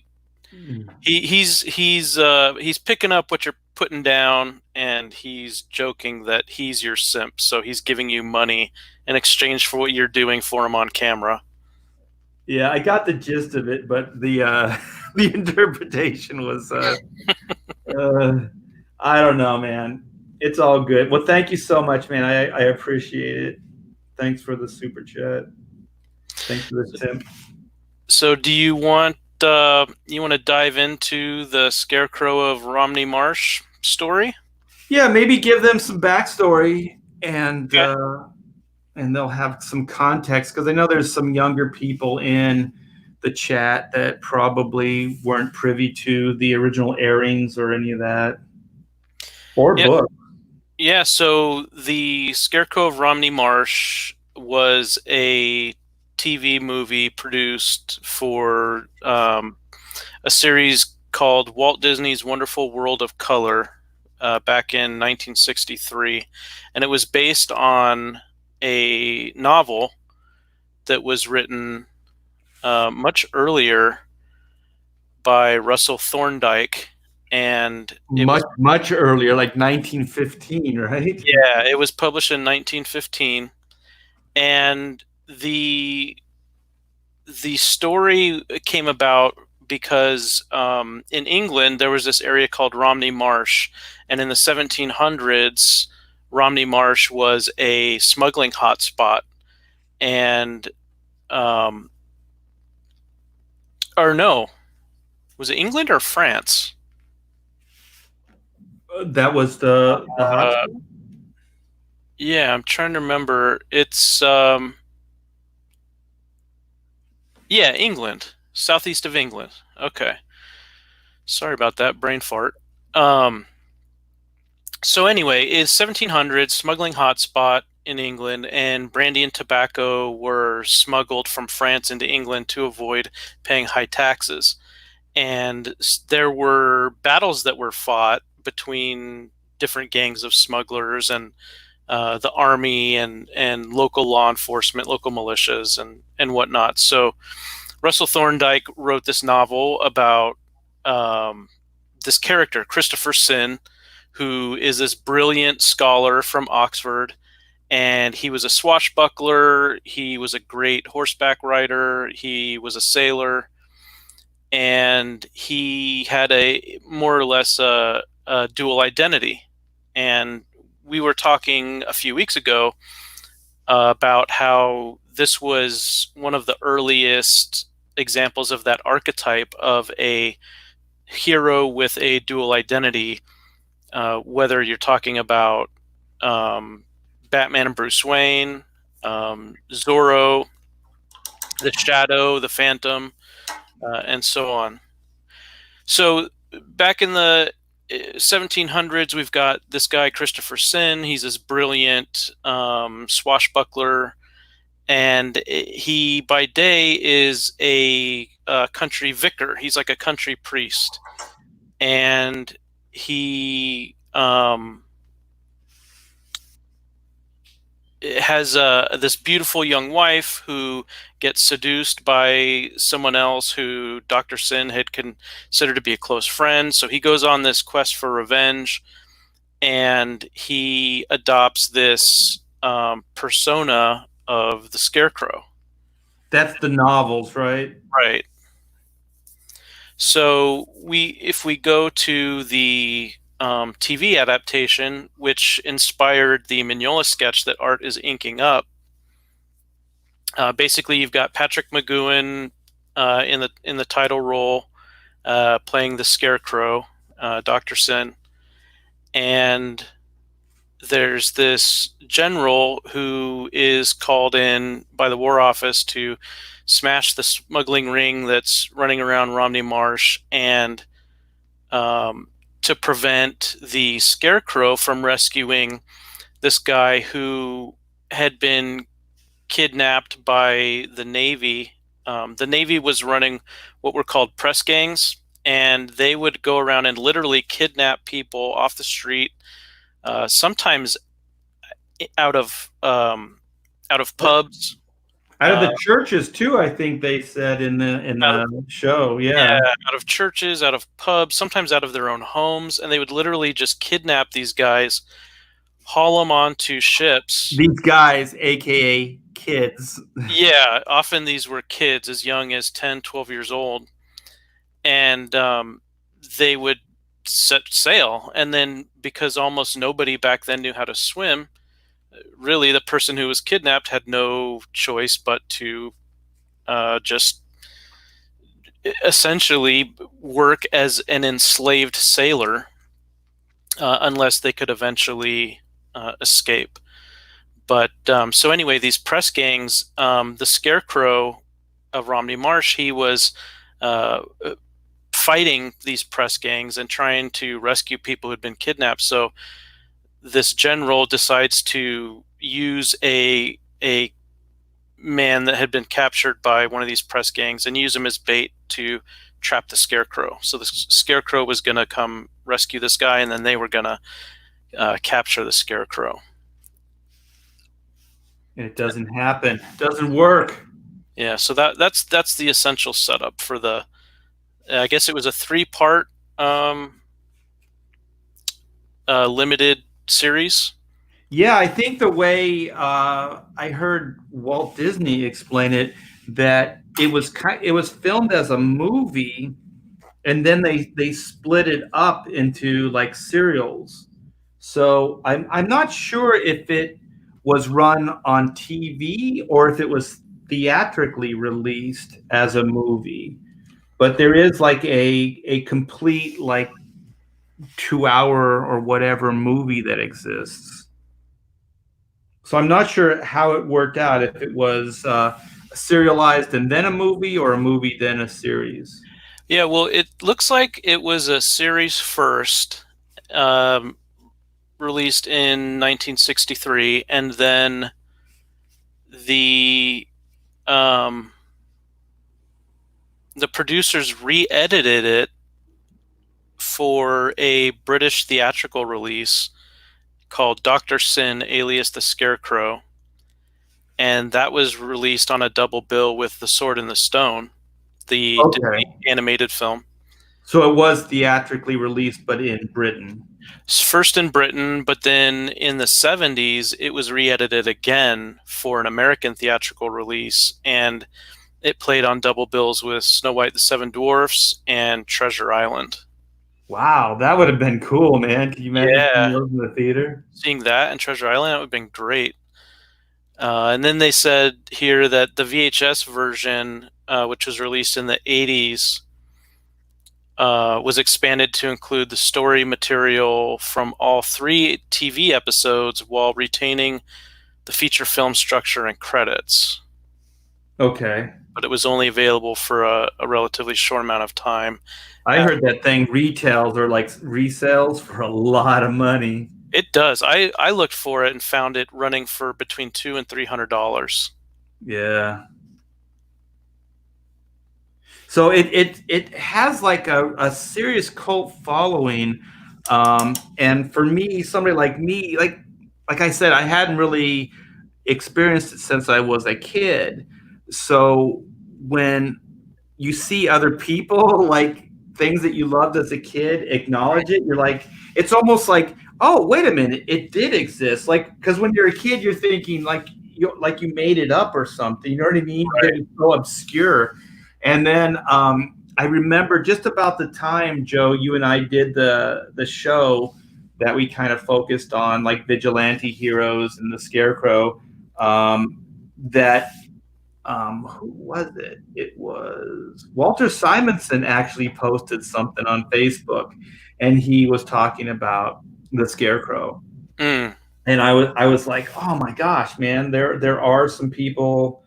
picking up what you're putting down, and he's joking that he's your simp. So he's giving you money in exchange for what you're doing for him on camera. Yeah, I got the gist of it, but the the interpretation was I don't know, man. It's all good. Well, thank you so much, man. I appreciate it. Thanks for the super chat. Thanks for this, Tim. So, do you want to dive into the Scarecrow of Romney Marsh story? Yeah, maybe give them some backstory Okay. and they'll have some context because I know there's some younger people in the chat that probably weren't privy to the original airings or any of that or Yeah, book. yeah. So, the Scarecrow of Romney Marsh was a TV movie produced for a series called Walt Disney's Wonderful World of Color back in 1963, and it was based on a novel that was written much earlier by Russell Thorndike, and it was Much earlier, like 1915, right? yeah, it was published in 1915, and the story came about because in England there was this area called Romney Marsh, and in the 1700s, Romney Marsh was a smuggling hotspot, and um, or no, was it England or France? That was the hot Uh, spot. yeah, I'm trying to remember. It's yeah, England, southeast of England. Okay, sorry about that brain fart. Um, So anyway, is 1700s smuggling hotspot in England, and brandy and tobacco were smuggled from France into England to avoid paying high taxes. And there were battles that were fought between different gangs of smugglers and the army and local law enforcement, local militias, and whatnot. So Russell Thorndike wrote this novel about um, this character, Christopher Sin, who is this brilliant scholar from Oxford. And he was a swashbuckler. He was a great horseback rider. He was a sailor. And he had a more or less a dual identity. And we were talking a few weeks ago about how this was one of the earliest examples of that archetype of a hero with a dual identity, whether you're talking about um, Batman and Bruce Wayne, Zorro, the Shadow, the Phantom, and so on. So back in the 1700s, we've got this guy Christopher Sin. He's this brilliant swashbuckler, and he by day is a country vicar. He's like a country priest, and he has this beautiful young wife who gets seduced by someone else who Dr. Sin had considered to be a close friend. So he goes on this quest for revenge, and he adopts this persona of the Scarecrow. That's the novels, right? Right. So if we go to the TV adaptation, which inspired the Mignola sketch that Art is inking up, basically you've got Patrick McGowan in the title role, playing the Scarecrow, Dr. Sin, and there's this general who is called in by the War Office to smash the smuggling ring that's running around Romney Marsh, and to prevent the Scarecrow from rescuing this guy who had been kidnapped by the Navy. The Navy was running what were called press gangs, and they would go around and literally kidnap people off the street, sometimes out of pubs, Out of uh, the churches too, I think they said in out of the show. yeah, Yeah. out of churches, out of pubs, sometimes out of their own homes, and they would literally just kidnap these guys, haul them onto ships. These guys, aka kids. Yeah, often these were kids as young as 10, 12 years old, and they would set sail. And then, because almost nobody back then knew how to swim, really the person who was kidnapped had no choice but to just essentially work as an enslaved sailor unless they could eventually escape. But so anyway, these press gangs, the Scarecrow of Romney Marsh, he was uh, fighting these press gangs and trying to rescue people who'd been kidnapped. So this general decides to use a man that had been captured by one of these press gangs and use him as bait to trap the Scarecrow. So the Scarecrow was going to come rescue this guy, and then they were going to capture the Scarecrow. And it doesn't happen. It doesn't work. Yeah, so that's the essential setup for the. I guess it was a 3-part limited series. Yeah, I think the way I heard Walt Disney explain it, that it was filmed as a movie, and then they split it up into like serials. So I'm not sure if it was run on TV or if it was theatrically released as a movie. But there is like a complete like 2 hour or whatever movie that exists. So I'm not sure how it worked out, if it was serialized and then a movie, or a movie then a series. Yeah, well, it looks like it was a series first, um, released in 1963, and then the um, the producers re-edited it for a British theatrical release called Dr. Sin, alias the Scarecrow, and that was released on a double bill with The Sword and the Stone, the Disney Okay. animated film. So it was theatrically released, but in Britain. First in Britain, but then in the 70s, it was re-edited again for an American theatrical release, and it played on double bills with Snow White, the Seven Dwarfs, and Treasure Island. Wow, that would have been cool, man. Can you imagine seeing Yeah, those in the theater? seeing that and Treasure Island, that would have been great. And then they said here that the VHS version, which was released in the 80s, was expanded to include the story material from all 3 TV episodes while retaining the feature film structure and credits. Okay. But it was only available for a relatively short amount of time. I heard that thing retails or like resales for a lot of money. It does. I looked for it and found it running for between $200 and $300. Yeah. So it has like a serious cult following. And for me, somebody like me, like I said, I hadn't really experienced it since I was a kid. So when you see other people like things that you loved as a kid acknowledge it, you're like, it's almost like, oh, wait a minute, it did exist. Like, because when you're a kid, you're thinking like you made it up or something. You know what I mean? Right. It's so obscure. And then I remember just about the time, Joe, you and I did the show that we kind of focused on like vigilante heroes and the Scarecrow. That who was it? It was Walter Simonson actually posted something on Facebook, and he was talking about the Scarecrow. Mm. And I was like, oh my gosh, man, there are some people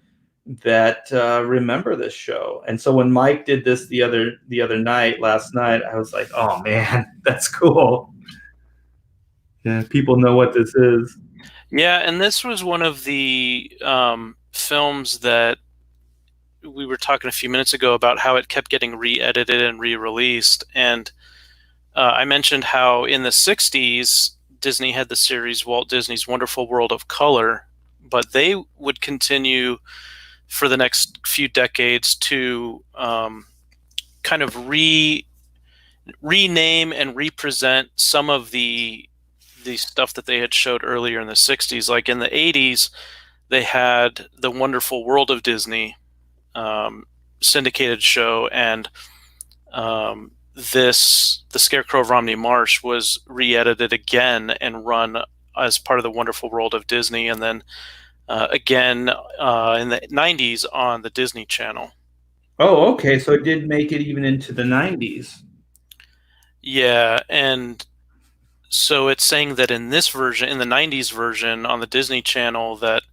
that remember this show. And so when Mike did this the other night, last night, I was like, oh man, that's cool. Yeah, people know what this is. Yeah, and this was one of the films that we were talking a few minutes ago about how it kept getting re-edited and re-released. And I mentioned how in the 60s, Disney had the series Walt Disney's Wonderful World of Color, but they would continue for the next few decades to kind of rename and represent some of the stuff that they had showed earlier in the 60s. Like in the 80s, they had The Wonderful World of Disney syndicated show, and the Scarecrow of Romney Marsh was re-edited again and run as part of The Wonderful World of Disney. And then again in the 90s on the Disney Channel. Oh, okay. So it did make it even into the 90s. Yeah, and so it's saying that in this version, in the 90s version on the Disney Channel, that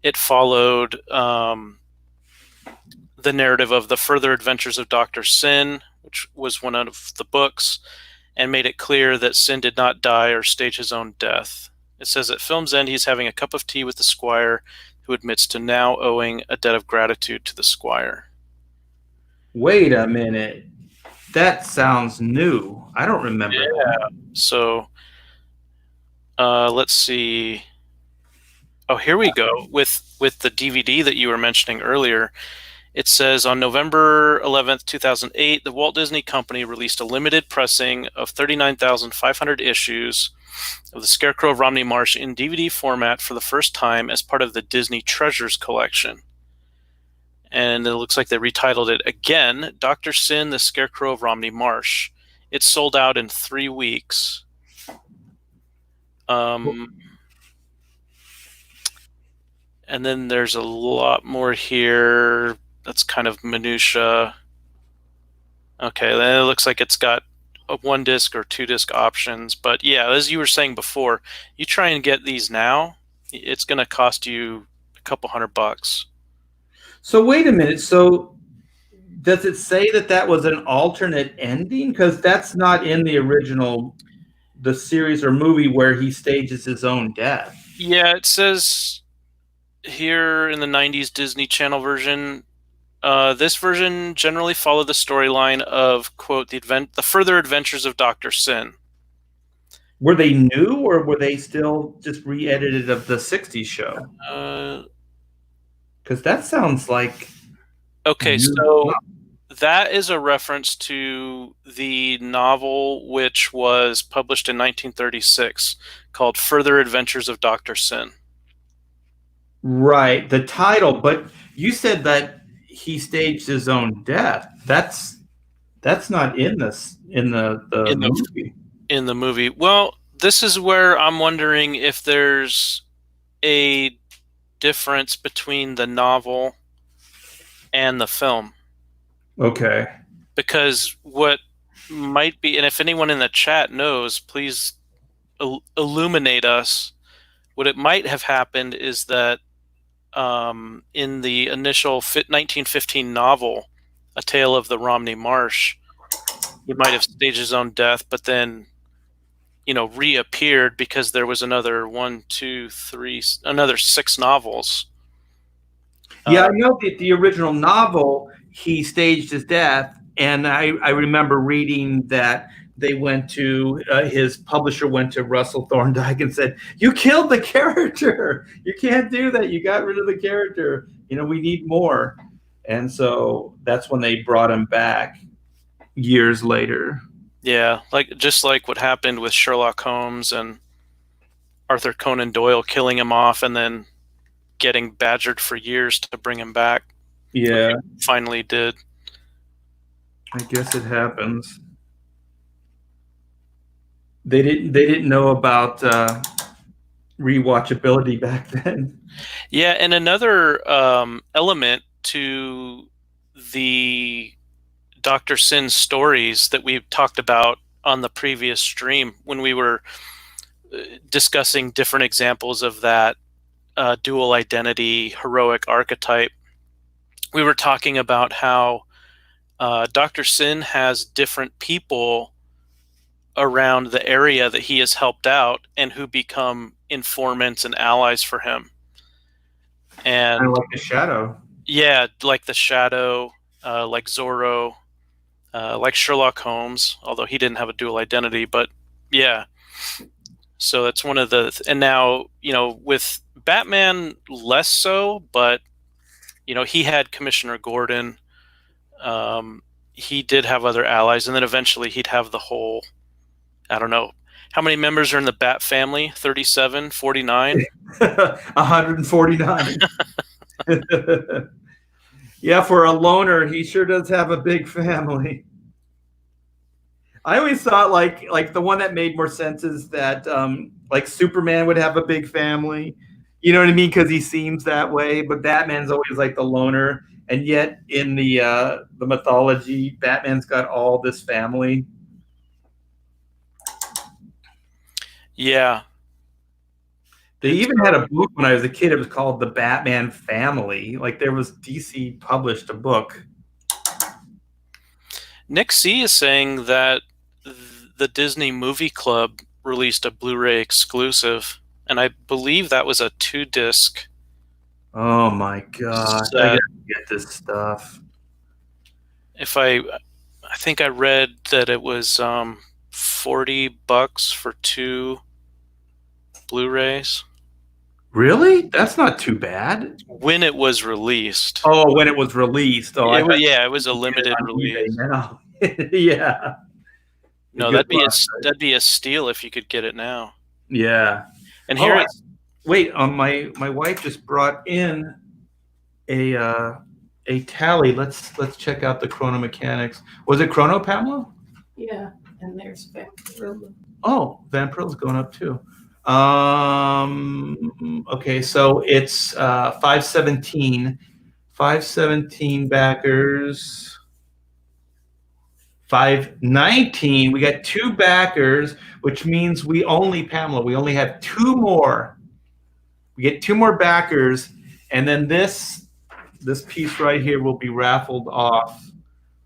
it followed the narrative of the further adventures of Dr. Sin, which was one of the books, and made it clear that Sin did not die or stage his own death. It says at film's end, he's having a cup of tea with the squire, who admits to now owing a debt of gratitude to the squire. Wait a minute. That sounds new. I don't remember that. So let's see. Oh, here we go with the DVD that you were mentioning earlier. It says on November 11th, 2008, the Walt Disney Company released a limited pressing of 39,500 issues of The Scarecrow of Romney Marsh in DVD format for the first time as part of the Disney Treasures collection. And it looks like they retitled it again, Dr. Sin, The Scarecrow of Romney Marsh. It sold out in 3 weeks. And then there's a lot more here. That's kind of minutia. Okay, then it looks like it's got a 1-disc or 2-disc options. But yeah, as you were saying before, you try and get these now, it's going to cost you a couple $100. So wait a minute. So does it say that that was an alternate ending? Because that's not in the original, the series or movie where he stages his own death. Yeah, it says here in the 90s Disney Channel version, this version generally followed the storyline of, quote, the further adventures of Dr. Sin. Were they new or were they still just re-edited of the 60s show? Because that sounds like... Okay, so that is a reference to the novel which was published in 1936 called Further Adventures of Dr. Sin. Right, the title, but you said that he staged his own death. That's not in this in the movie. In the movie. Well, this is where I'm wondering if there's a difference between the novel and the film. Okay. Because what might be, and if anyone in the chat knows, please illuminate us. What it might have happened is that in the initial 1915 novel, A Tale of the Romney Marsh, he might have staged his own death, but then, reappeared because there was another another 6 novels. Yeah, I know that the original novel, he staged his death, and I remember reading that they went to his publisher went to Russell Thorndike and said, "You killed the character. You can't do that. You got rid of the character. We need more." And so that's when they brought him back years later. Yeah, just like what happened with Sherlock Holmes and Arthur Conan Doyle, killing him off and then getting badgered for years to bring him back. Yeah, finally did. I guess it happens. They didn't know about rewatchability back then. Yeah, and another element to the Dr. Sin stories that we talked about on the previous stream when we were discussing different examples of that dual identity heroic archetype, we were talking about how Dr. Sin has different people around the area that he has helped out and who become informants and allies for him. And kind of like the Shadow. Yeah, like the Shadow, like Zorro, like Sherlock Holmes, although he didn't have a dual identity, but yeah. So that's one of the, and now, with Batman less so, but, he had Commissioner Gordon. He did have other allies, and then eventually he'd have the whole, I don't know, how many members are in the Bat family? 37, 49? 149. Yeah, for a loner, he sure does have a big family. I always thought like the one that made more sense is that like Superman would have a big family. You know what I mean? Because he seems that way, but Batman's always like the loner, and yet in the mythology, Batman's got all this family. Yeah, They it's even had a book when I was a kid. It was called The Batman Family. Like there was DC published a book. Nick C is saying that the Disney Movie Club released a Blu-ray exclusive, and I believe that was a 2-disc Oh my gosh, I set. gotta get this stuff. If I think I read that it was $40 for 2 Blu-rays Really? That's not too bad. when it was released. Oh, when it was released. Oh, I thought It was a you could get it limited on eBay release. now. Yeah, the No, good that'd be a steal if you could get it now. Yeah. And Oh, here it's wait. My wife just brought in a tally. Let's check out the chrono mechanics. Was it chrono, Pamela? Yeah, and there's Vampirilla. Oh, Vampirilla's going up too. Okay, so it's 517. 517 backers. 519. We got 2 backers, which means we only have 2 more. We get 2 more backers, and then this piece right here will be raffled off.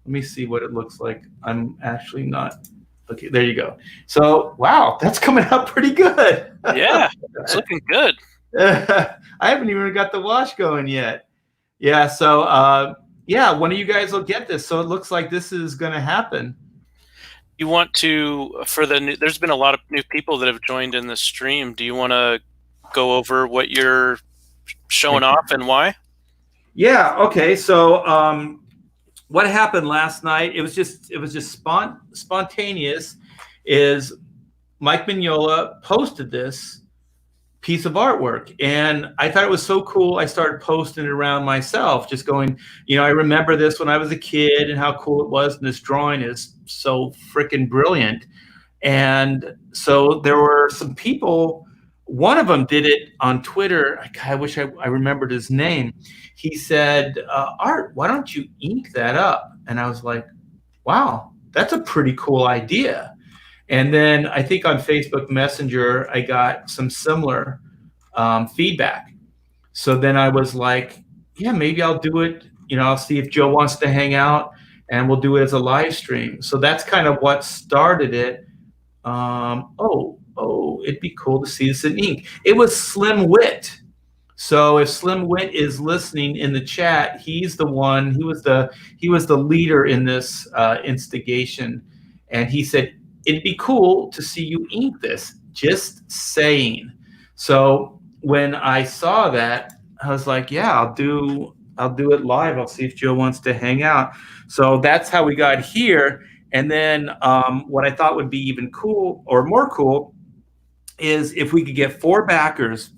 Let me see what it looks like. I'm actually not. Okay, there you go. So, wow, that's coming out pretty good. yeah, it's looking good. I haven't even got the wash going yet. Yeah, so yeah, one of you guys will get this. So it looks like this is going to happen. You want to there's been a lot of new people that have joined in the stream. Do you want to go over what you're showing off and why? Yeah, okay. So what happened last night? It was just spontaneous. Is Mike Mignola posted this piece of artwork, and I thought it was so cool. I started posting it around myself, just going, I remember this when I was a kid and how cool it was, and this drawing is so freaking brilliant. And so there were some people. One of them did it on Twitter. I wish I remembered his name. He said, Art, why don't you ink that up? And I was like, wow, that's a pretty cool idea. And then I think on Facebook Messenger, I got some similar feedback. So then I was like, yeah, maybe I'll do it. I'll see if Joe wants to hang out, and we'll do it as a live stream. So that's kind of what started it. It'd be cool to see this in ink. It was Slim Wit. So if Slim Wit is listening in the chat, he's the one. He was the leader in this instigation, and he said it'd be cool to see you ink this. Just saying. So when I saw that, I was like, yeah, I'll do it live. I'll see if Joe wants to hang out. So that's how we got here. And then what I thought would be even cool or more cool is if we could get 4 backers,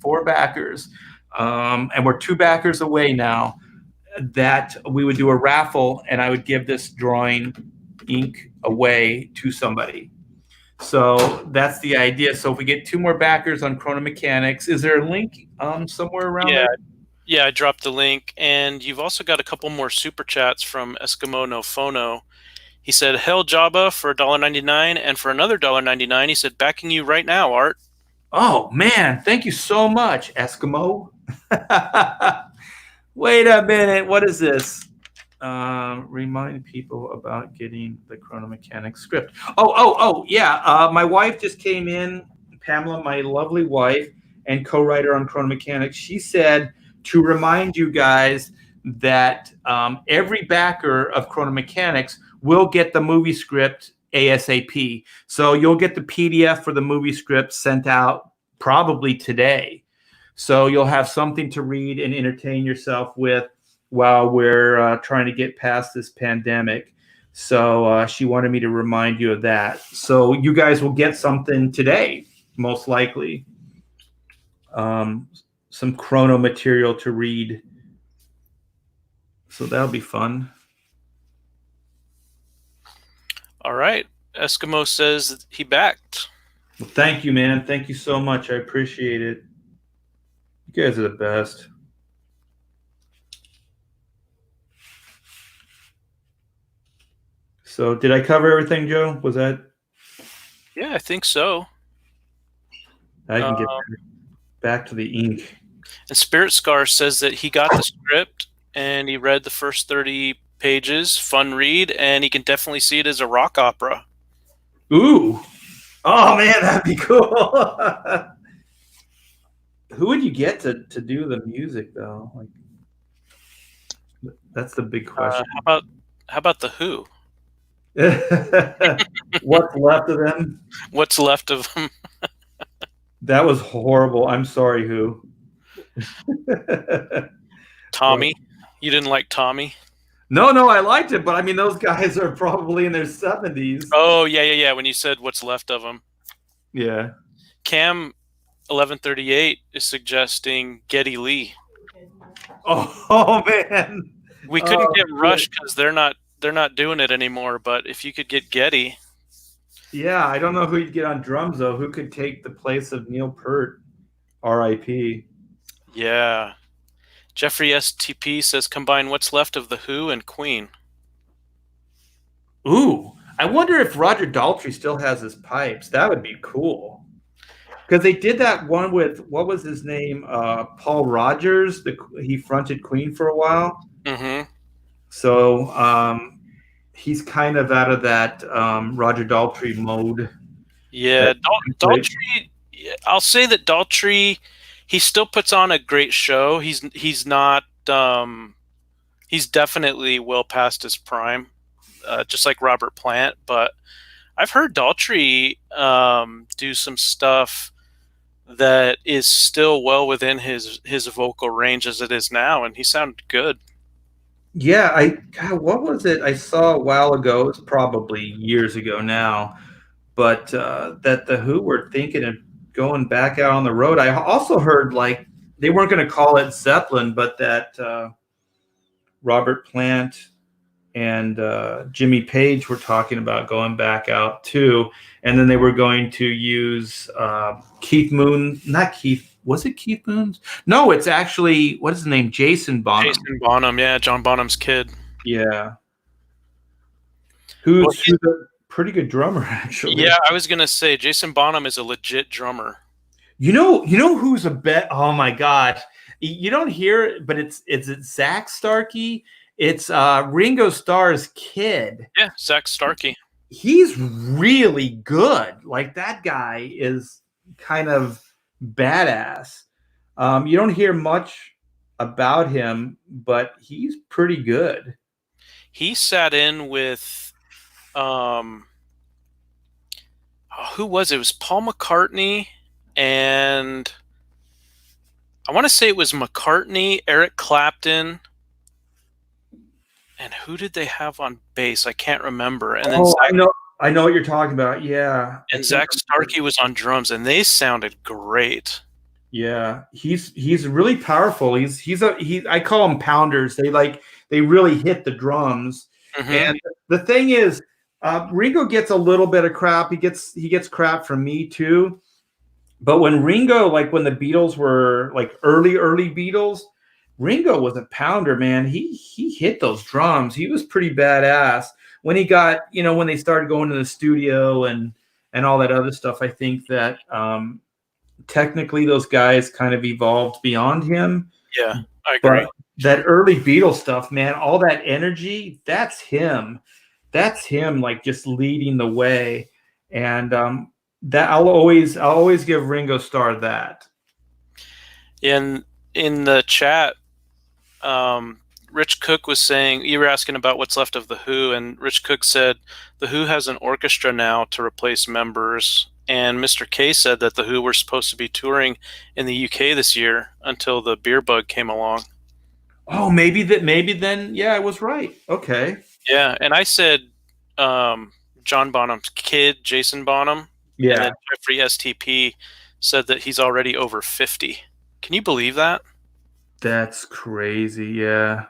and we're 2 backers away now, that we would do a raffle, and I would give this drawing ink away to somebody. So that's the idea. So if we get 2 more backers on Chrono Mechanics, is there a link somewhere around there? Yeah, I dropped the link, and you've also got a couple more super chats from Eskimo No Phono. He said, "Hell Jabba for $1.99, and for another $1.99, he said, backing you right now, Art." Oh man, thank you so much, Eskimo. Wait a minute, what is this? Remind people about getting the Chrono Mechanics script. Yeah. My wife just came in, Pamela, my lovely wife and co-writer on Chrono Mechanics. She said to remind you guys that every backer of Chrono Mechanics will get the movie script ASAP. So you'll get the PDF for the movie script sent out probably today. So you'll have something to read and entertain yourself with while we're trying to get past this pandemic. So she wanted me to remind you of that. So you guys will get something today, most likely. Some chrono material to read. So that'll be fun. All right. Eskimo says he backed. Well, thank you, man. Thank you so much. I appreciate it. You guys are the best. So did I cover everything, Joe? Was that? Yeah, I think so. I can get back to the ink. And Spirit Scar says that he got the script and he read the first 30 pages, fun read, and he can definitely see it as a rock opera. Ooh. Oh man, that'd be cool. Who would you get to do the music though? Like, that's the big question. How about the Who? What's left of them? What's left of them? That was horrible. I'm sorry, Who. Tommy? You didn't like Tommy? No, I liked it, but I mean, those guys are probably in their 70s. Oh, yeah. When you said what's left of them. Yeah. Cam 1138 is suggesting Geddy Lee. Oh man. We couldn't get Rush because they're not doing it anymore, but if you could get Geddy. Yeah, I don't know who you'd get on drums though. Who could take the place of Neil Peart? R.I.P. Yeah. Jeffrey STP says combine what's left of the Who and Queen. Ooh, I wonder if Roger Daltrey still has his pipes. That would be cool. Because they did that one with, what was his name? Paul Rogers. He fronted Queen for a while. Mm-hmm. So he's kind of out of that Roger Daltrey mode. Yeah, Daltrey. I'll say that Daltrey, he still puts on a great show. He's not. He's definitely well past his prime, just like Robert Plant. But I've heard Daltrey do some stuff that is still well within his vocal range as it is now, and he sounded good. Yeah, what was it I saw a while ago? It's probably years ago now, but that the Who were thinking of going back out on the road. I also heard like they weren't going to call it Zeppelin, but that Robert Plant and Jimmy Page were talking about going back out too, and then they were going to use Keith Moon. Not Keith. Was it Keith Moon's? No, it's actually, what is his name? Jason Bonham. Jason Bonham, yeah, John Bonham's kid. Yeah. Who's a pretty good drummer, actually. Yeah, I was gonna say Jason Bonham is a legit drummer. You know who's a bet? Oh my God. You don't hear it, but it's Zach Starkey. It's Ringo Starr's kid. Yeah, Zach Starkey. He's really good. Like, that guy is kind of badass. You don't hear much about him, but he's pretty good. He sat in with who was it? It was Paul McCartney, and I want to say it was McCartney, Eric Clapton, and who did they have on bass? I can't remember. And then I know what you're talking about. Yeah. And Zach Starkey was on drums, and they sounded great. Yeah, he's really powerful. I call them pounders. They really hit the drums. Mm-hmm. And the thing is, Ringo gets a little bit of crap. He gets crap from me too. But when Ringo, like when the Beatles were like early Beatles, Ringo was a pounder, man. He hit those drums. He was pretty badass. When he got, when they started going to the studio and all that other stuff, I think that technically those guys kind of evolved beyond him. Yeah, I agree. But that early Beatles stuff, man, all that energy, that's him. That's him, like, just leading the way. And that I'll always give Ringo Starr that. In the chat, Rich Cook was saying, you were asking about what's left of the Who, and Rich Cook said the Who has an orchestra now to replace members. And Mr. K said that the Who were supposed to be touring in the UK this year until the beer bug came along. Oh, maybe then, yeah, I was right. Okay. Yeah, and I said John Bonham's kid, Jason Bonham. Yeah. And then Jeffrey STP said that he's already over 50. Can you believe that? That's crazy, yeah.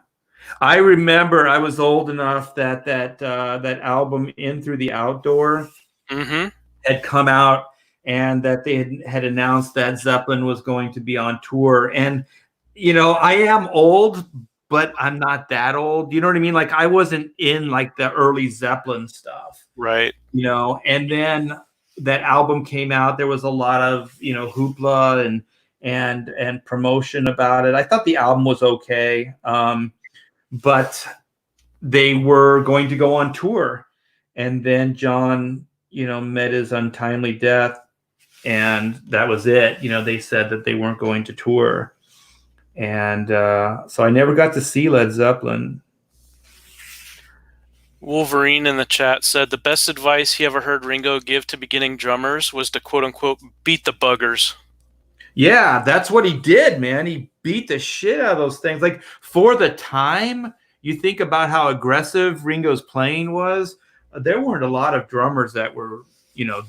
I remember I was old enough that album In Through the Outdoor mm-hmm. had come out, and that they had announced that Zeppelin was going to be on tour. And I am old, but I'm not that old. You know what I mean? Like I wasn't in like the early Zeppelin stuff, Right. and then that album came out. There was a lot of, hoopla and promotion about it. I thought the album was okay. But they were going to go on tour, and then John, met his untimely death, and that was it. They said that they weren't going to tour. And so I never got to see Led Zeppelin. Wolverine in the chat said the best advice he ever heard Ringo give to beginning drummers was to quote unquote beat the buggers. Yeah, that's what he did, man. He beat the shit out of those things. Like for the time, you think about how aggressive Ringo's playing was. There weren't a lot of drummers that were,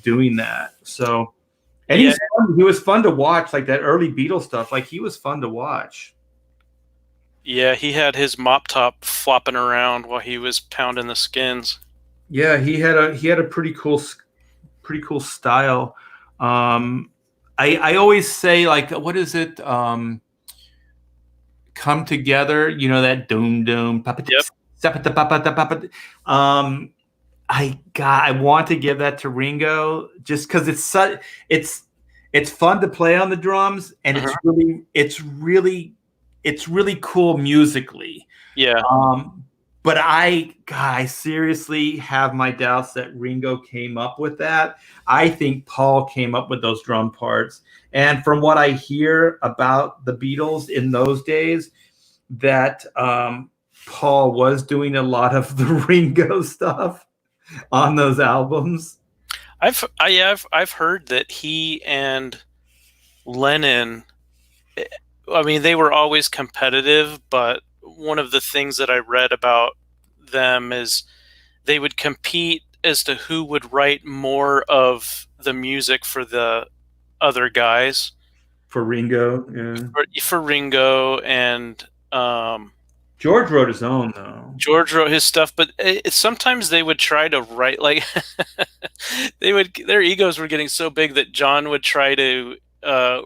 doing that. So, and Yeah. he was fun to watch, like that early Beatles stuff. Like he was fun to watch. Yeah, he had his mop top flopping around while he was pounding the skins. Yeah, he had a pretty cool style. I always say, like, what is it? Come Together, that doom doom. Yep. I want to give that to Ringo just because it's fun to play on the drums, and it's really cool musically. Yeah. But I seriously have my doubts that Ringo came up with that. I think Paul came up with those drum parts. And from what I hear about the Beatles in those days, that Paul was doing a lot of the Ringo stuff on those albums. I've heard that he and Lennon, I mean, they were always competitive, but one of the things that I read about them is they would compete as to who would write more of the music for the other guys. For Ringo, yeah. For Ringo, and George wrote his own, though. George wrote his stuff, but sometimes they would try to write, like, their egos were getting so big that John would try to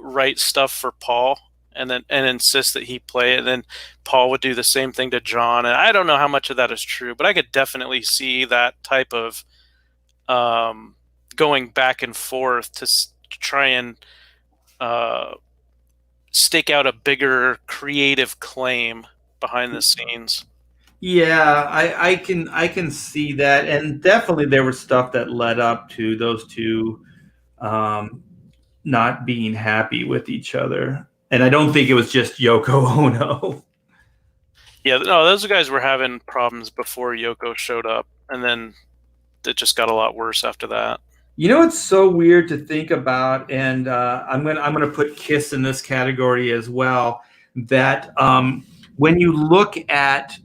write stuff for Paul and insist that he play it. And then Paul would do the same thing to John. And I don't know how much of that is true, but I could definitely see that type of going back and forth to try and stake out a bigger creative claim behind the scenes. Yeah, I can see that, and definitely there was stuff that led up to those two not being happy with each other. And I don't think it was just Yoko Ono. Yeah, no, those guys were having problems before Yoko showed up, and then it just got a lot worse after that. It's so weird to think about, and I'm gonna put Kiss in this category as well. That when you look at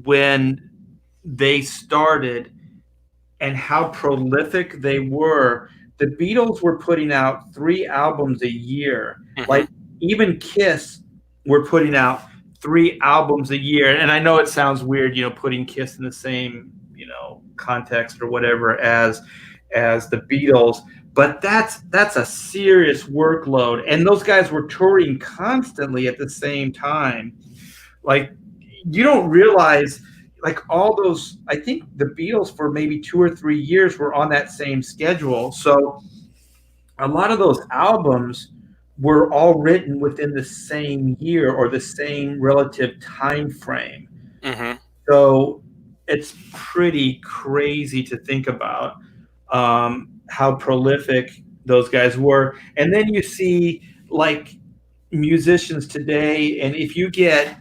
when they started and how prolific they were, the Beatles were putting out 3 albums a year. Mm-hmm. Like even Kiss were putting out 3 albums a year. And I know it sounds weird, putting Kiss in the same, context or whatever as the Beatles, but that's a serious workload. And those guys were touring constantly at the same time. Like, you don't realize, like, all those, I think the Beatles for maybe 2 or 3 years were on that same schedule. So a lot of those albums were all written within the same year or the same relative time frame. Mm-hmm. So it's pretty crazy to think about how prolific those guys were. And then you see, like, musicians today, and if you get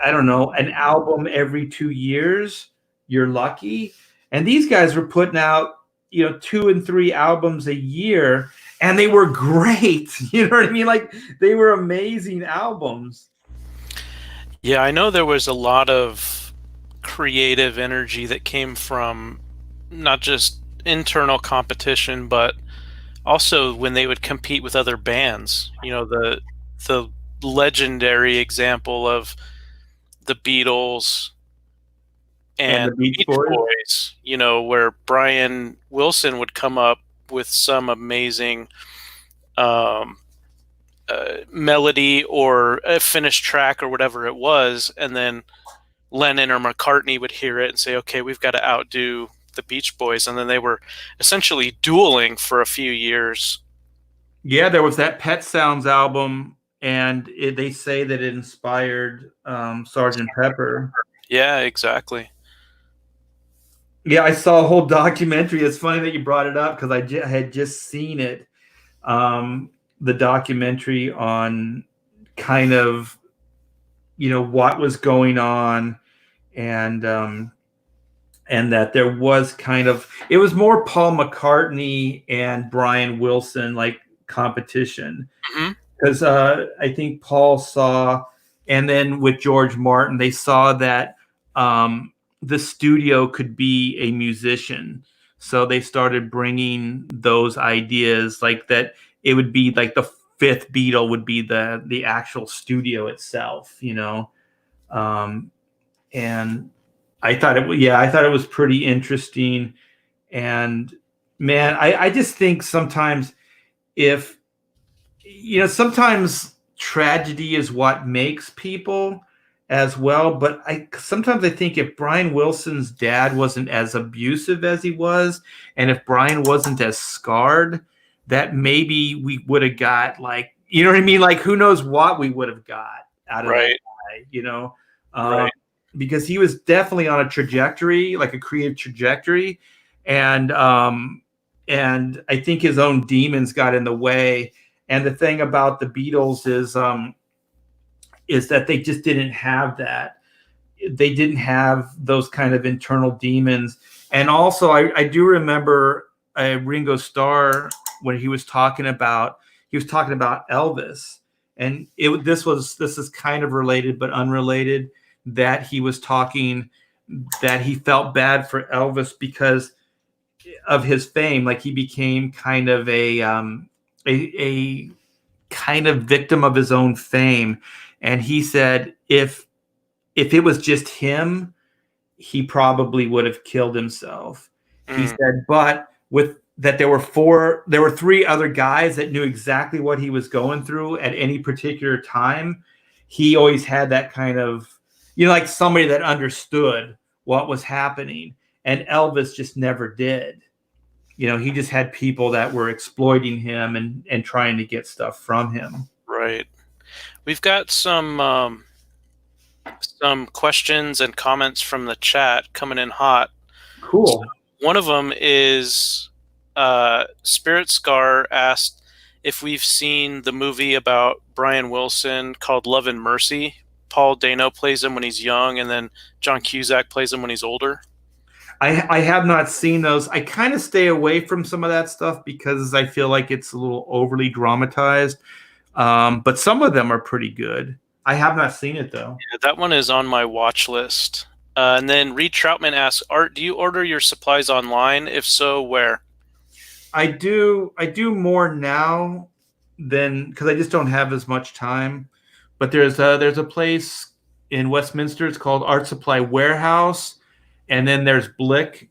I don't know, an album every 2 years, you're lucky. And these guys were putting out 2 and 3 albums a year, and they were great. You know what I mean? Like, they were amazing albums. Yeah, I know there was a lot of creative energy that came from not just internal competition, but also when they would compete with other bands. The legendary example of the Beatles and the Beach Boys. Where Brian Wilson would come up up with some amazing melody or a finished track or whatever it was, and then Lennon or McCartney would hear it and say, okay, we've got to outdo the Beach Boys. And then they were essentially dueling for a few years. Yeah, there was that Pet Sounds album, and they say that it inspired Sgt. Pepper. Yeah, exactly. Yeah, I saw a whole documentary. It's funny that you brought it up because I had just seen it. The documentary on kind of, what was going on, and that there was it was more Paul McCartney and Brian Wilson like competition, because I think Paul saw, and then with George Martin, they saw that the studio could be a musician. So they started bringing those ideas, like that it would be like the fifth Beatle would be the actual studio itself, and I thought it was pretty interesting. And man, I just think sometimes if, sometimes tragedy is what makes people as well. But sometimes I think if Brian Wilson's dad wasn't as abusive as he was, and if Brian wasn't as scarred, that maybe we would have got, like, you know what I mean? Like, who knows what we would have got out of that guy, Right. because he was definitely on a trajectory, like a creative trajectory. And I think his own demons got in the way. And the thing about the Beatles is that they just didn't have that. They didn't have those kind of internal demons. And also, I do remember Ringo Starr when he was talking about Elvis, and this is kind of related but unrelated. That he was talking that he felt bad for Elvis because of his fame. Like, he became kind of a kind of victim of his own fame. And he said if it was just him, he probably would have killed himself. He said, but with that, there were three other guys that knew exactly what he was going through at any particular time. He always had that kind of, like somebody that understood what was happening. And Elvis just never did. He just had people that were exploiting him and trying to get stuff from him. Right. We've got some questions and comments from the chat coming in hot. Cool. So one of them is Spirit Scar asked if we've seen the movie about Brian Wilson called Love and Mercy. Paul Dano plays him when he's young, and then John Cusack plays him when he's older. I have not seen those. I kind of stay away from some of that stuff because I feel like it's a little overly dramatized. But some of them are pretty good. I have not seen it, though. Yeah, that one is on my watch list. And then Reed Troutman asks, Art, do you order your supplies online? If so, where? I do more now because I just don't have as much time. But there's a place in Westminster. It's called Art Supply Warehouse. And then there's Blick.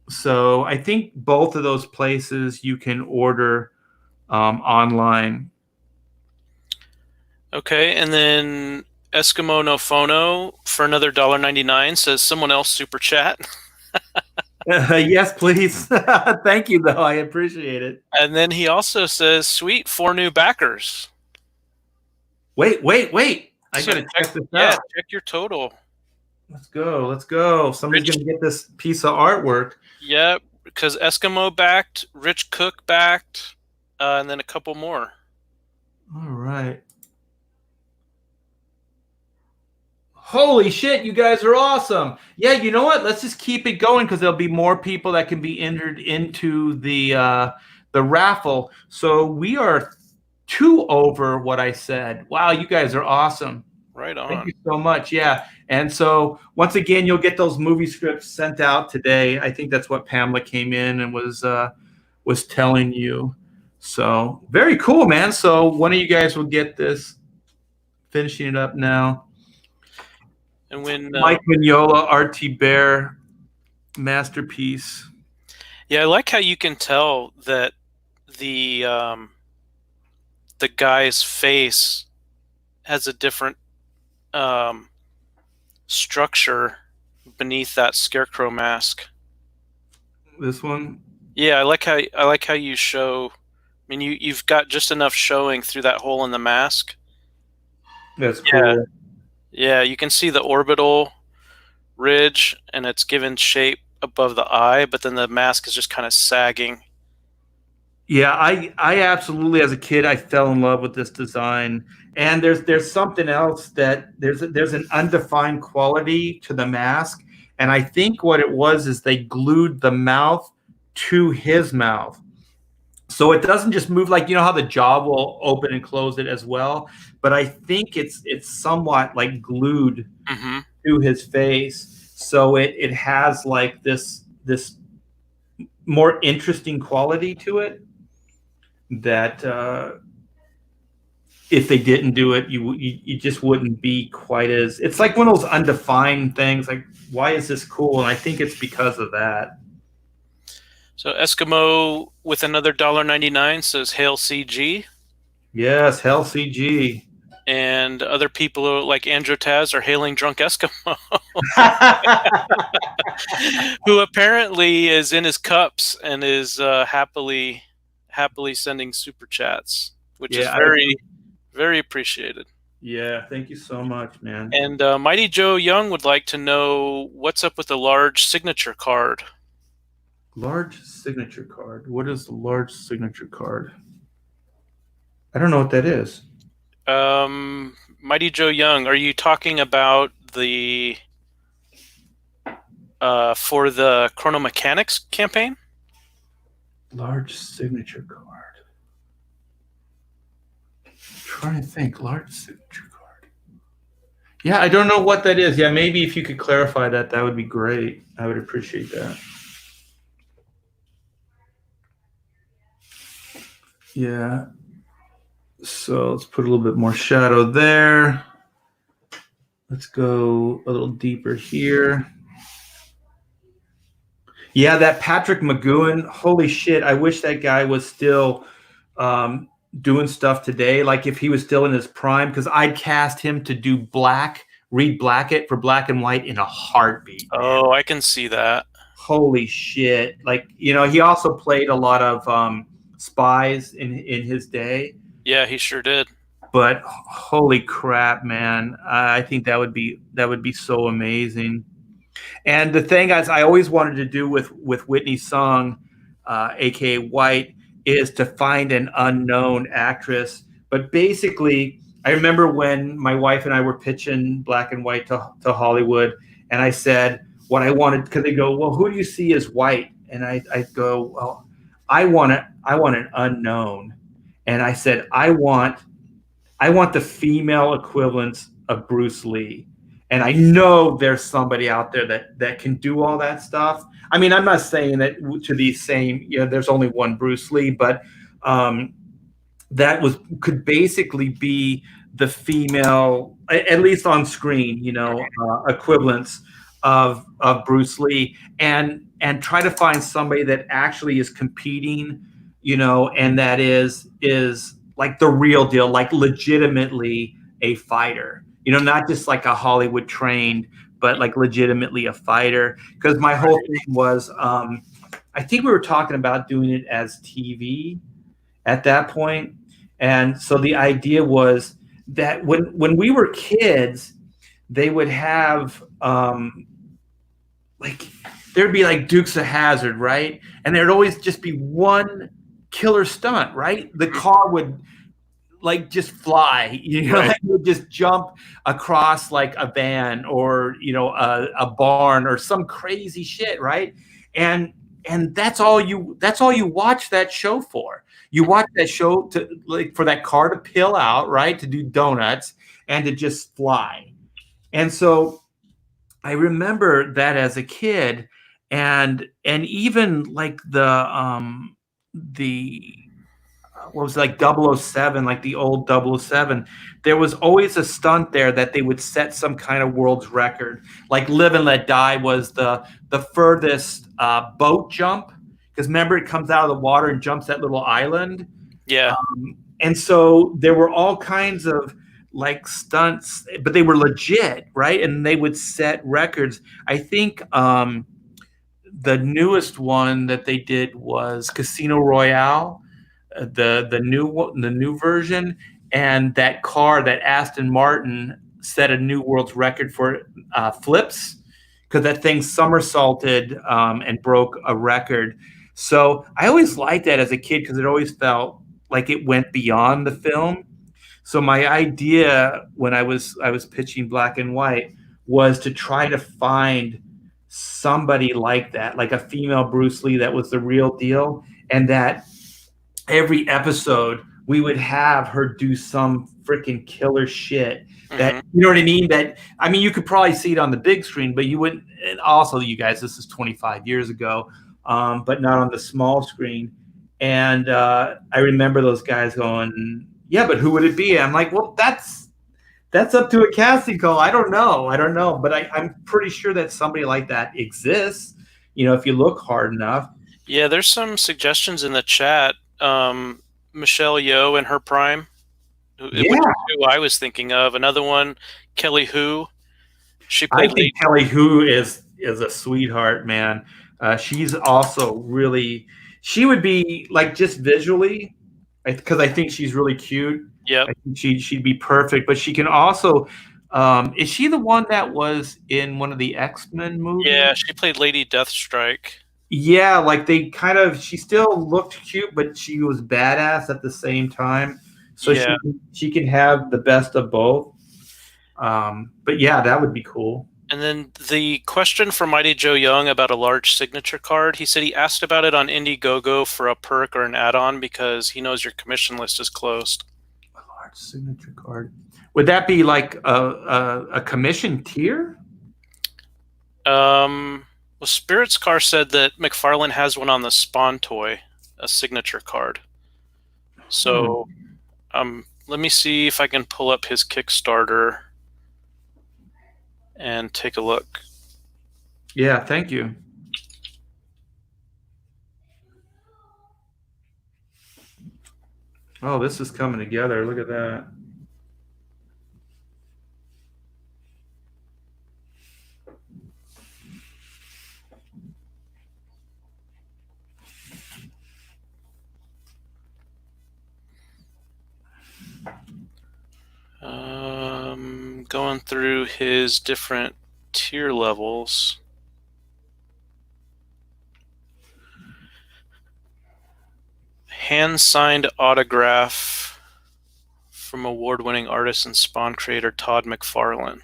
So I think both of those places you can order online. Okay, and then Eskimo No Phono for another $1.99 says someone else super chat. Yes, please. Thank you, though. I appreciate it. And then he also says, sweet, 4 new backers. Wait. I got to check this out. Check your total. Let's go. Somebody's going to get this piece of artwork. Yeah, because Eskimo backed, Rich Cook backed, and then a couple more. All right. Holy shit, you guys are awesome. Yeah, you know what? Let's just keep it going because there'll be more people that can be entered into the raffle. So we are 2 over what I said. Wow, you guys are awesome. Right on. Thank you so much. Yeah. And so once again, you'll get those movie scripts sent out today. I think that's what Pamela came in and was telling you. So very cool, man. So one of you guys will get this. Finishing it up now. And when Mike Mignola, RT Bear, masterpiece. Yeah, I like how you can tell that the guy's face has a different structure beneath that scarecrow mask. This one? Yeah, I like how you show. I mean, you've got just enough showing through that hole in the mask. That's cool. Yeah, you can see the orbital ridge, and it's given shape above the eye, but then the mask is just kind of sagging. Yeah, I absolutely, as a kid, I fell in love with this design. And there's something else that there's an undefined quality to the mask. And I think what it was is they glued the mouth to his mouth. So it doesn't just move, like, you know how the jaw will open and close it as well, but I think it's somewhat like glued Mm-hmm. to his face. So it has like this more interesting quality to it that if they didn't do it, you just wouldn't be quite as. It's like one of those undefined things. Like, why is this cool? And I think it's because of that. So Eskimo with another $1.99 says "Hail CG," Yes, hell CG. and other people like Androtaz are hailing Drunk Eskimo, who apparently is in his cups and is happily sending super chats, which is very appreciated. Yeah, thank you so much, man. And Mighty Joe Young would like to know what's up with the large signature card. Large signature card. What is the large signature card? I don't know what that is. Mighty Joe Young, are you talking about the for the Chrono Mechanics campaign? Large signature card. I'm trying to think. Large signature card. Yeah, I don't know what that is. Yeah, maybe if you could clarify that, that would be great. I would appreciate that. Yeah. So let's put a little bit more shadow there. Let's go a little deeper here. Yeah, that Patrick McGowan, holy shit. I wish that guy was still doing stuff today. Like if he was still in his prime, because I'd cast him to do Reed Blackett for Black and White in a heartbeat. Oh, man. I can see that. Holy shit. Like, you know, he also played a lot of spies in his day. Yeah, he sure did. But holy crap, man. I think that would be so amazing. And the thing, guys, I always wanted to do with Whitney Song, aka White, is to find an unknown actress. But basically, I remember when my wife and I were pitching Black and White to Hollywood, and I said what I wanted, because they go, well, who do you see as White? And I go, well, I want an unknown. And I said, I want the female equivalents of Bruce Lee. And I know there's somebody out there that can do all that stuff. I mean, I'm not saying that to the same, you know, there's only one Bruce Lee, but that could basically be the female, at least on screen, you know, equivalents of Bruce Lee, and try to find somebody that actually is competing, you know, and that is like the real deal, like legitimately a fighter. You know, not just like a Hollywood trained, but like legitimately a fighter. Because my whole thing was, I think we were talking about doing it as TV at that point. And so the idea was that when we were kids, they would have like, there'd be like Dukes of Hazzard, right? And there'd always just be one killer stunt, right? The car would like just fly, you know, like would just jump across like a van or, you know, a barn or some crazy shit, right? And that's all you watch that show for. You watch that show to, like, for that car to peel out, right, to do donuts and to just fly. And so I remember that as a kid, and even like the what was it, like 007, like the old 007, there was always a stunt there that they would set some kind of world's record. Like Live and Let Die was the furthest boat jump, because remember it comes out of the water and jumps that little island. Yeah. And so there were all kinds of like stunts, but they were legit, right? And they would set records. I think the newest one that they did was Casino Royale, the new version, and that car, that Aston Martin, set a new world's record for flips because that thing somersaulted and broke a record. So I always liked that as a kid because it always felt like it went beyond the film. So my idea when I was pitching Black and White was to try to find somebody like that, like a female Bruce Lee that was the real deal, and that every episode we would have her do some freaking killer shit that, you know what I mean? That, I mean, you could probably see it on the big screen, but you wouldn't. And also, you guys, this is 25 years ago, but not on the small screen. And I remember those guys going, "Yeah, but who would it be?" I'm like, "Well, that's up to a casting call. I don't know, but I'm pretty sure that somebody like that exists. You know, if you look hard enough." Yeah, there's some suggestions in the chat. Michelle Yeoh in her prime, which is who I was thinking of. Another one, Kelly Hu. I think Kelly Hu is a sweetheart, man. She's also really. She would be like just visually, because I think she's really cute. Yeah, I think she'd be perfect. But she can also. Is she the one that was in one of the X-Men movies? Yeah, she played Lady Deathstrike. Yeah, like she still looked cute, but she was badass at the same time. So Yeah. she can have the best of both. But yeah, that would be cool. And then the question from Mighty Joe Young about a large signature card, he said he asked about it on Indiegogo for a perk or an add-on because he knows your commission list is closed. A large signature card. Would that be like a commission tier? Well, Spirit's Car said that McFarlane has one on the Spawn toy, a signature card. So, let me see if I can pull up his Kickstarter and take a look. Yeah, thank you. Oh, this is coming together. Look at that. Going through his different tier levels. Hand-signed autograph from award-winning artist and Spawn creator Todd McFarlane.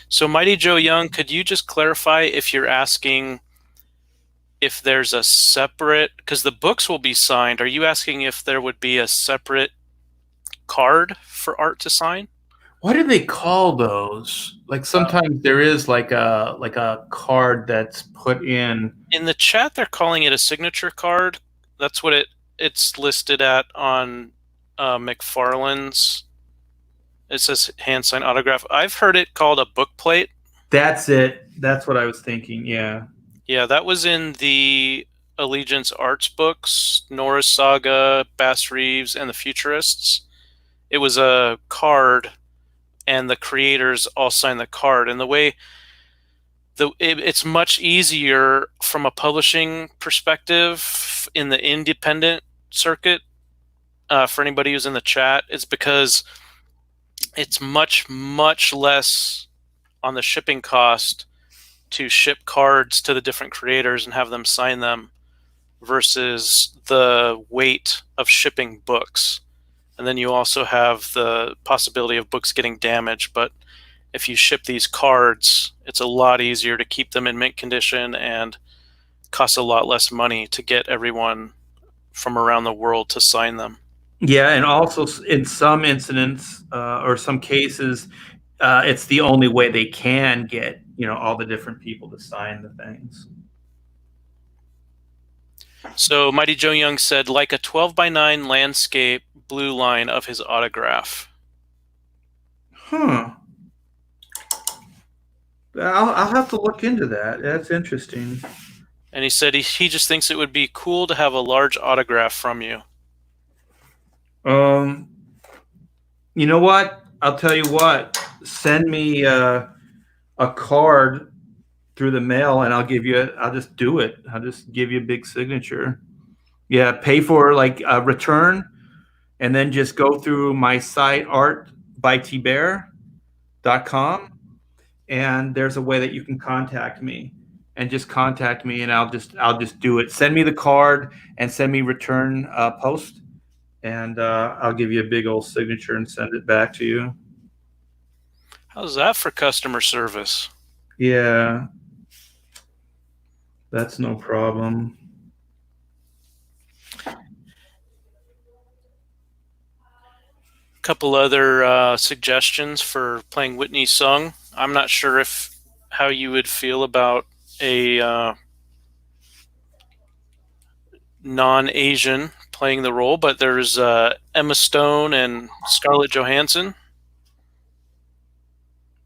So Mighty Joe Young, could you just clarify if you're asking if there's a separate, because the books will be signed, are you asking if there would be a separate card for art to sign? What do they call those? Like sometimes there is like a card that's put in. In the chat, they're calling it a signature card. That's what it's listed at on McFarlane's. It says hand signed autograph. I've heard it called a book plate. That's it. That's what I was thinking. Yeah. Yeah, that was in the Allegiance Arts books, Norris Saga, Bass Reeves, and the Futurists. It was a card, and the creators all signed the card. And the way it's much easier from a publishing perspective in the independent circuit for anybody who's in the chat, it's because it's much, much less on the shipping cost to ship cards to the different creators and have them sign them versus the weight of shipping books. And then you also have the possibility of books getting damaged. But if you ship these cards, it's a lot easier to keep them in mint condition and costs a lot less money to get everyone from around the world to sign them. Yeah, and also in some incidents or some cases, it's the only way they can get, all the different people to sign the things. So Mighty Joe Young said, like a 12x9 landscape blue line of his autograph. I'll have to look into that. That's interesting. And he said he just thinks it would be cool to have a large autograph from you. You know what? I'll tell you what. Send me a card through the mail, and I'll just do it. I'll just give you a big signature. Yeah, pay for like a return, and then just go through my site artbytbear.com, and there's a way that you can contact me, and just contact me, and I'll just do it. Send me the card and send me return post, and I'll give you a big old signature and send it back to you. How's that for customer service? Yeah, that's no problem. A couple other suggestions for playing Whitney Sung. I'm not sure how you would feel about a non-Asian playing the role, but there's Emma Stone and Scarlett Johansson.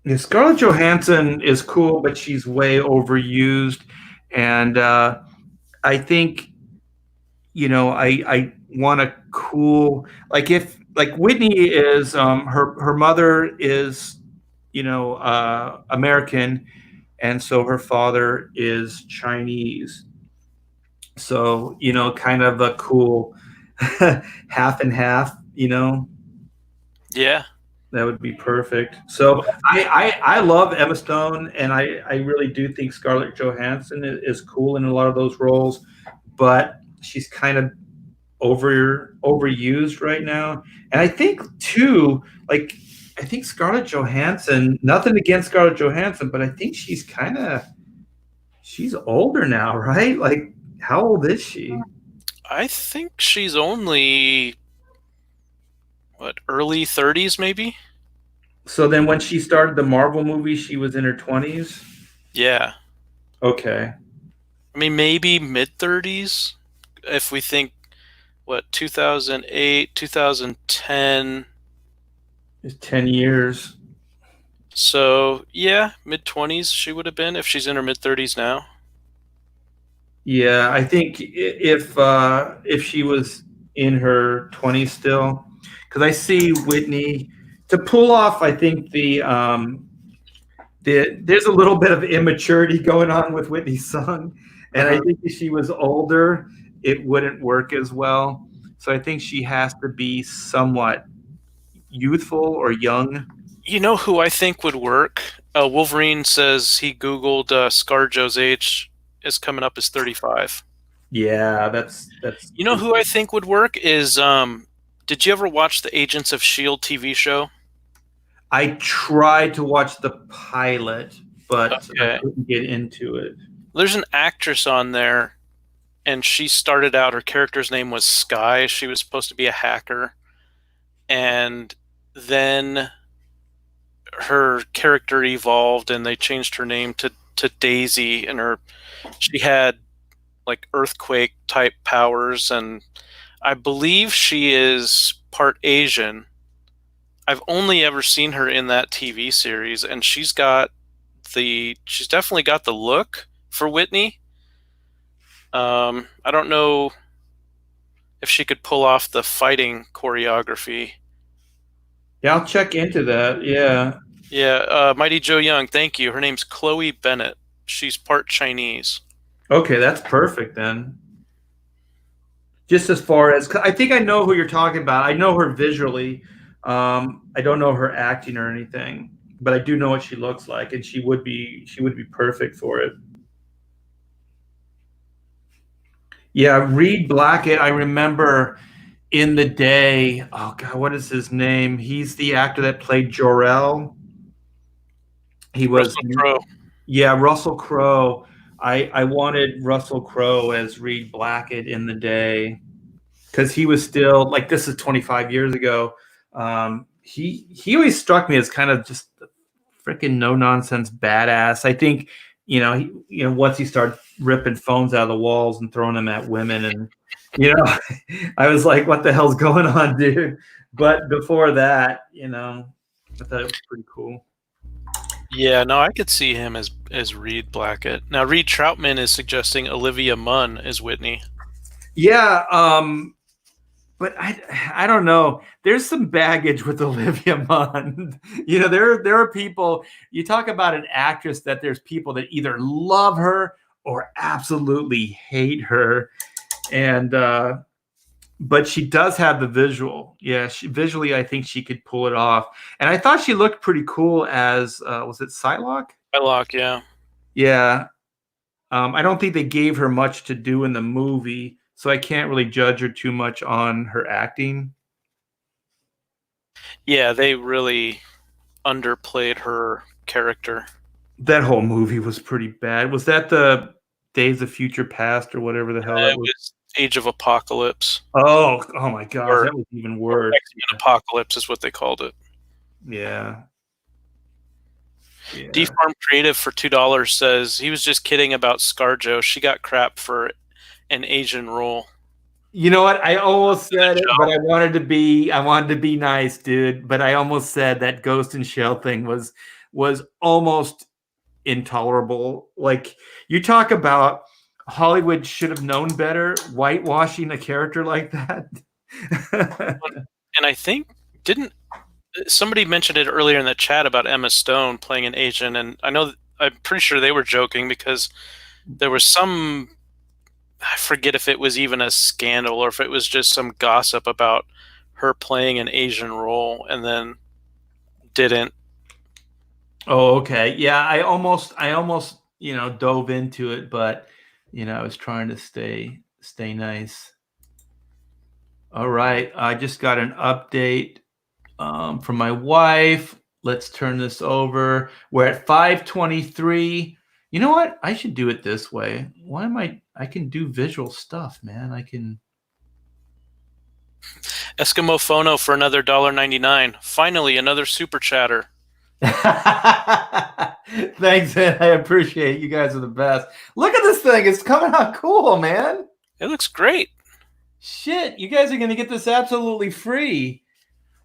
Yeah, Scarlett Johansson is cool, but she's way overused, and I think I want a cool, like, if like Whitney is her mother is American, and so her father is Chinese, so kind of a cool half and half. Yeah. That would be perfect. So I love Emma Stone, and I really do think Scarlett Johansson is cool in a lot of those roles, but she's kind of overused right now. And I think too, like, I think Scarlett Johansson, nothing against Scarlett Johansson, but I think she's older now, right? Like, how old is she? I think she's only early 30s maybe. So then when she started the Marvel movie, she was in her 20s? Yeah. Okay. I mean, maybe mid 30s if we think 2008, 2010. It's 10 years. So, yeah, mid 20s she would have been if she's in her mid 30s now. Yeah, I think if she was in her 20s still, because I see Whitney to pull off. I think there's a little bit of immaturity going on with Whitney Sung, and I think if she was older, it wouldn't work as well. So I think she has to be somewhat youthful or young. You know who I think would work? Wolverine says he Googled ScarJo's age is coming up as 35. Yeah, that's. You know who I think would work is did you ever watch the Agents of S.H.I.E.L.D. TV show? I tried to watch the pilot, but Okay. I couldn't get into it. There's an actress on there, and she started out, her character's name was Sky. She was supposed to be a hacker. And then her character evolved, and they changed her name to Daisy, and she had like earthquake type powers, and I believe she is part Asian. I've only ever seen her in that TV series, and she's definitely got the look for Whitney. I don't know if she could pull off the fighting choreography. Yeah, I'll check into that. Yeah. Yeah, Mighty Joe Young, thank you. Her name's Chloe Bennett. She's part Chinese. Okay, that's perfect then. Just as far as, I think I know who you're talking about. I know her visually. I don't know her acting or anything, but I do know what she looks like, and she would be perfect for it. Yeah, Reed Blackett. I remember in the day. Oh God, what is his name? He's the actor that played Jor-El. He was Russell Crowe. Yeah, Russell Crowe. I wanted Russell Crowe as Reed Blackett in the day, because he was still, like, this is 25 years ago. He always struck me as kind of just freaking no nonsense badass. I think once he started ripping phones out of the walls and throwing them at women, and I was like, what the hell's going on, dude? But before that, I thought it was pretty cool. Yeah, no, I could see him as Reed Blackett. Now, Reed Troutman is suggesting Olivia Munn is Whitney. Yeah, but I don't know. There's some baggage with Olivia Munn. There are people. You talk about an actress that there's people that either love her or absolutely hate her, and but she does have the visual. Yeah, visually, I think she could pull it off. And I thought she looked pretty cool as was it Psylocke? Psylocke, yeah. Yeah. I don't think they gave her much to do in the movie, so I can't really judge her too much on her acting. Yeah, they really underplayed her character. That whole movie was pretty bad. Was that the Days of Future Past or whatever the hell that It was? was Age of Apocalypse. Oh my gosh, Or- that was even Or worse. X-Men Apocalypse is what they called it. Yeah. Yeah. D-Farm Creative for $2 says he was just kidding about ScarJo. She got crap for an Asian role. You know what? I almost said it, but I wanted to be nice, dude. But I almost said that Ghost in Shell thing was almost intolerable. Like, you talk about Hollywood should have known better, whitewashing a character like that. And I think somebody mentioned it earlier in the chat about Emma Stone playing an Asian, and I'm pretty sure they were joking because there was some, I forget if it was even a scandal or if it was just some gossip about her playing an Asian role and then didn't. Oh, okay. Yeah, I almost dove into it, but I was trying to stay nice. All right, I just got an update from my wife. Let's turn this over. We're at 5:23. You know what? I should do it this way. Why am I can do visual stuff, man. I can. Eskimo Phono for another $1.99. Finally, another super chatter. Thanks, man. I appreciate it. You guys are the best. Look at this thing. It's coming out cool, man. It looks great. Shit, you guys are going to get this absolutely free.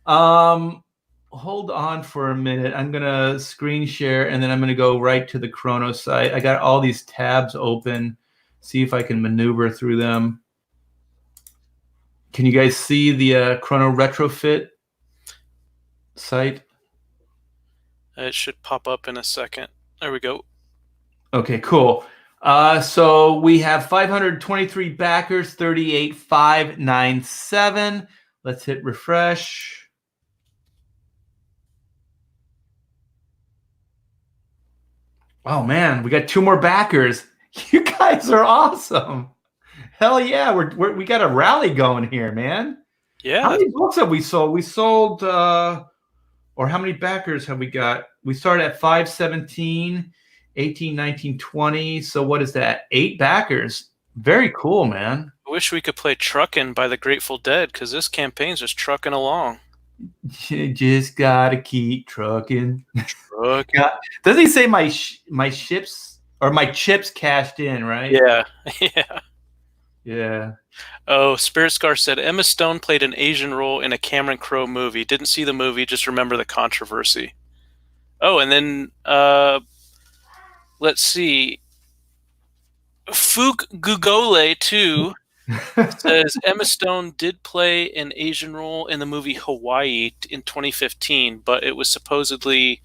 Hold on for a minute. I'm going to screen share, and then I'm going to go right to the Chrono site. I got all these tabs open. See if I can maneuver through them. Can you guys see the Chrono Retrofit site? It should pop up in a second. There we go. Okay, cool. So we have 523 backers, 38,597. Let's hit refresh. Oh man, we got 2 more backers. You guys are awesome. Hell yeah, we got a rally going here, man. Yeah. How many books have we sold? We sold or how many backers have we got? We started at 517, 18, 19, 20. So what is that? 8 backers. Very cool, man. I wish we could play Truckin' by the Grateful Dead because this campaign's just trucking along. You just gotta keep trucking. Trucking. Doesn't he say my ships or my chips cashed in, right? Yeah. Yeah. Yeah. Oh, Spirit Scar said Emma Stone played an Asian role in a Cameron Crowe movie. Didn't see the movie, just remember the controversy. Oh, and then let's see. Fook Gugole 2 says Emma Stone did play an Asian role in the movie Hawaii in 2015, but it was supposedly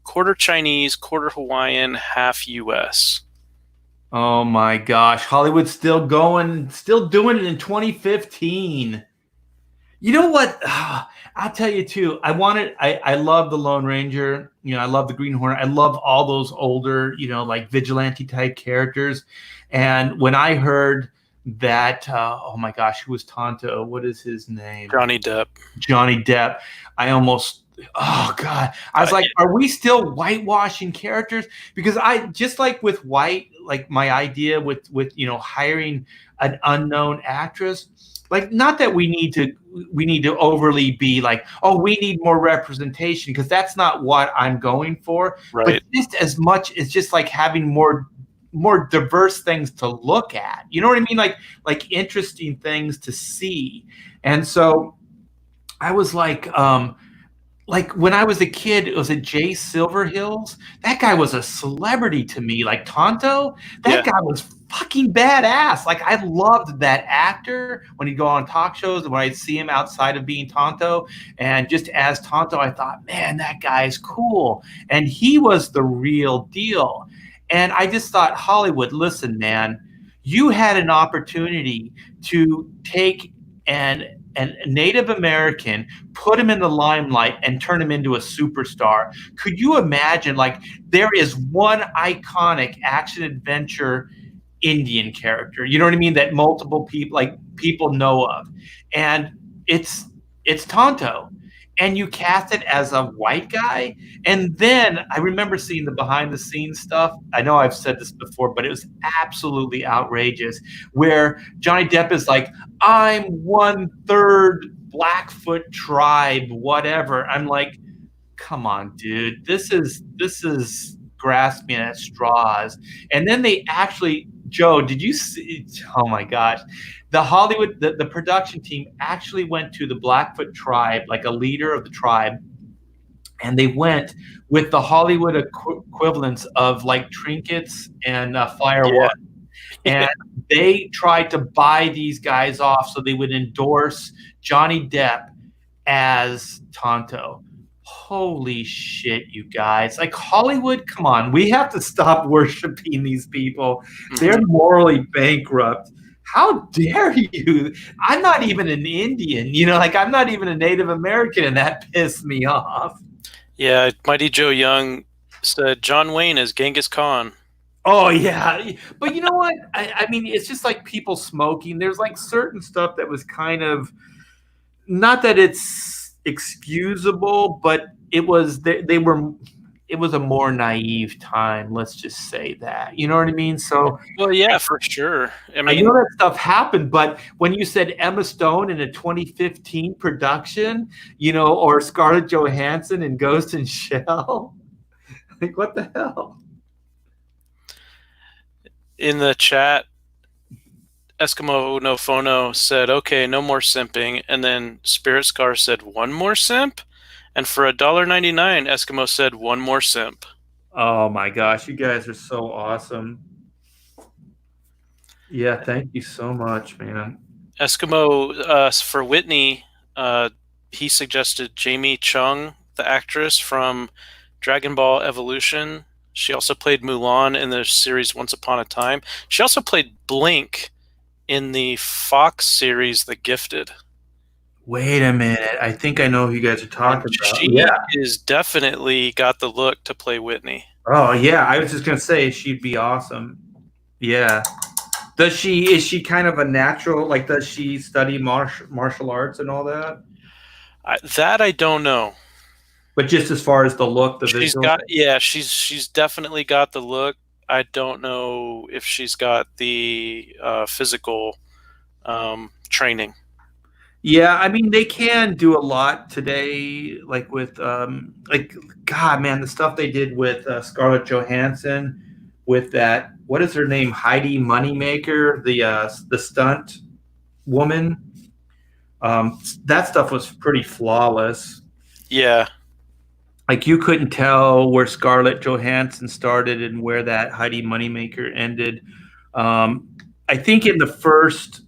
quarter Chinese, quarter Hawaiian, half U.S. Oh my gosh, Hollywood's still going, still doing it in 2015. You know what? I'll tell you too. I love the Lone Ranger. I love the Green Hornet. I love all those older, like vigilante type characters. And when I heard that, oh my gosh, who was Tonto? What is his name? Johnny Depp. Johnny Depp. I almost, oh God. I was like, are we still whitewashing characters? Because I, just like with White, like my idea with hiring an unknown actress, like, not that we need to overly be like, oh, we need more representation, because that's not what I'm going for. Right. But just as much as just like having more diverse things to look at. You know what I mean? Like interesting things to see. And so I was like, like when I was a kid, it was at Jay Silverhills. That guy was a celebrity to me. Like Tonto, Yeah. that guy was fucking badass. Like I loved that actor when he'd go on talk shows and when I'd see him outside of being Tonto. And just as Tonto, I thought, man, that guy's cool. And he was the real deal. And I just thought, Hollywood, listen, man, you had an opportunity to take an Native American, put him in the limelight, and turn him into a superstar. Could you imagine? Like, there is one iconic action adventure Indian character, you know what I mean, that multiple people know of, and it's Tonto, and you cast it as a white guy. And then I remember seeing the behind the scenes stuff. I know I've said this before, but it was absolutely outrageous, where Johnny Depp is like, I'm 1/3 Blackfoot tribe, whatever. I'm like, come on, dude, this is grasping at straws. And then they actually, Joe, did you see? Oh my gosh, the production team actually went to the Blackfoot tribe, like a leader of the tribe, and they went with the Hollywood equivalents of like trinkets and Yeah. fireworks, and they tried to buy these guys off so they would endorse Johnny Depp as Tonto. Holy shit, you guys. Like Hollywood, come on. We have to stop worshiping these people. They're Mhm. morally bankrupt. How dare you? I'm not even an Indian, like I'm not even a Native American, and that pissed me off. Yeah. Mighty Joe Young said John Wayne is Genghis Khan. Oh yeah, but you know what? I mean, it's just like people smoking. There's like certain stuff that was kind of, not that it's excusable, but it was they were it was a more naive time. Let's just say that. You know what I mean? So Well, yeah, for sure. I I mean, know that stuff happened, but when you said Emma Stone in a 2015 production, or Scarlett Johansson in Ghost in Shell, like what the hell? in the chat, Eskimo No Phono said, "Okay, no more simping," and then Spirit Scar said, "One more simp," and for $1.99, Eskimo said, "One more simp." Oh my gosh, you guys are so awesome. Yeah, thank you so much, man. Eskimo for Whitney, he suggested Jamie Chung, the actress from Dragon Ball Evolution. She also played Mulan in the series Once Upon a Time. She also played Blink in the Fox series The Gifted. Wait a minute. I think I know who you guys are And talking about. she Yeah. is definitely got the look to play Whitney. Oh yeah, I was just gonna say she'd be awesome. Yeah. Is she kind of a natural? Like, does she study martial arts and all that? That I don't know. But just as far as the look, the She's visual. got, yeah, she's definitely got the look. I don't know if she's got the physical training. Yeah, I mean they can do a lot today, like with like God, man, the stuff they did with Scarlett Johansson, with that, what is her name, Heidi Moneymaker, the stunt woman. That stuff was pretty flawless. Yeah. Like you couldn't tell where Scarlett Johansson started and where that Heidi Moneymaker ended. I think in the first,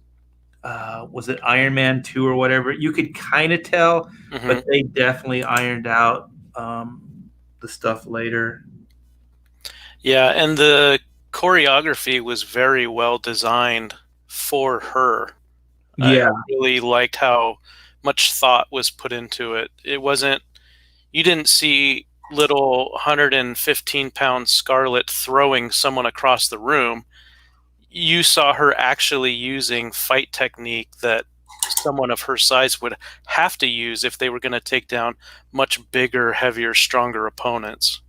was it Iron Man 2 or whatever, you could kind of tell, Mm-hmm. but they definitely ironed out the stuff later. Yeah, and the choreography was very well designed for her. Yeah. I really liked how much thought was put into it. It wasn't, you didn't see little 115-pound Scarlett throwing someone across the room. You saw her actually using fight technique that someone of her size would have to use if they were going to take down much bigger, heavier, stronger opponents.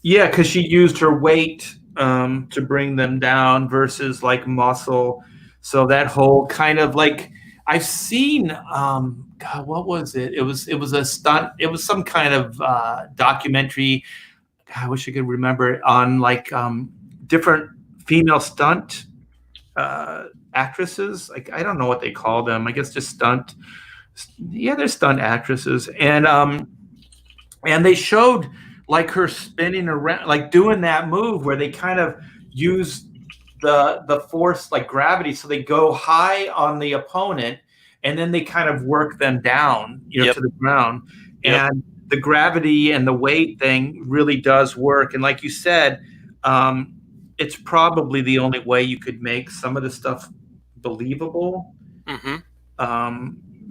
Yeah, because she used her weight to bring them down versus like muscle. So that whole kind of like, I've seen, God, what was it? It was a stunt. It was some kind of documentary. God, I wish I could remember it, on like different female stunt actresses. Like I don't know what they call them. I guess just stunt. Yeah, they're stunt actresses, and And they showed like her spinning around, like doing that move where they kind of use the force like gravity, so they go high on the opponent and then they kind of work them down, Yep. to the ground. Yep. And the gravity and the weight thing really does work. And like you said, it's probably the only way you could make some of the stuff believable. Mm-hmm.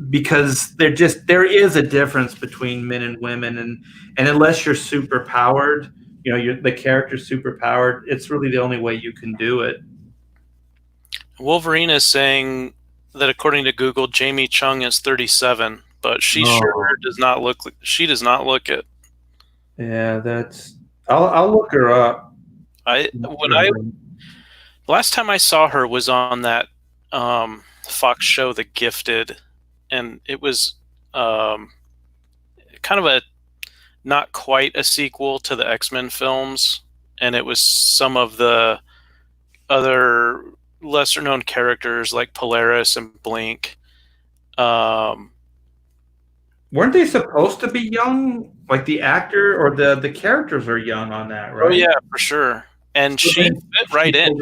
Because there is a difference between men and women, and unless you're super powered, the character's super powered, it's really the only way you can do it. Wolverine is saying that according to Google, Jamie Chung is 37, but she sure does not look. She does not look it. Yeah, I'll look her up. Last time I saw her was on that Fox show, The Gifted, and it was kind of a not quite a sequel to the X-Men films, and it was some of the other lesser known characters like Polaris and Blink. Weren't they supposed to be young? Like the actor or the characters are young on that, right? Oh yeah, for sure. And so she fit right in.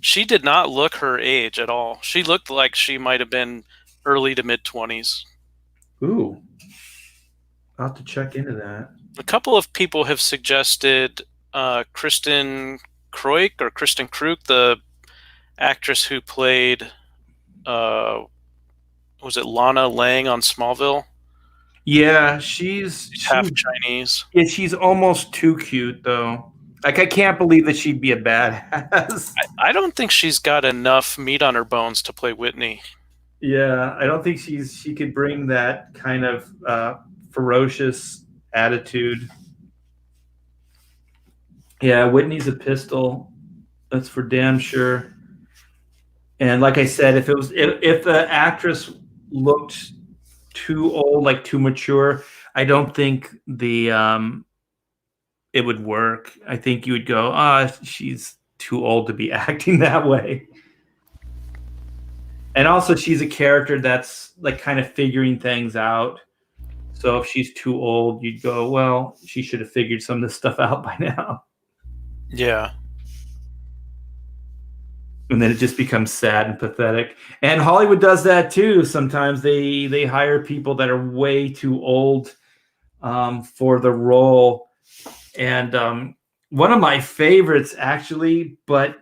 She did not look her age at all. She looked like she might have been early to mid-20s. Ooh. I'll have to check into that. A couple of people have suggested Kristen Kruk, the actress who played, was it Lana Lang on Smallville? Yeah, she's half Chinese. Yeah, she's almost too cute, though. Like, I can't believe that she'd be a badass. I don't think she's got enough meat on her bones to play Whitney. Yeah, I don't think she could bring that kind of ferocious attitude. Yeah, Whitney's a pistol. That's for damn sure. And like I said, if the actress looked too old, like too mature, I don't think it would work. I think you would go, she's too old to be acting that way. And also, she's a character that's like kind of figuring things out. So if she's too old, you'd go, well, she should have figured some of this stuff out by now. Yeah. And then it just becomes sad and pathetic. And Hollywood does that too. Sometimes they hire people that are way too old for the role. And one of my favorites, actually, but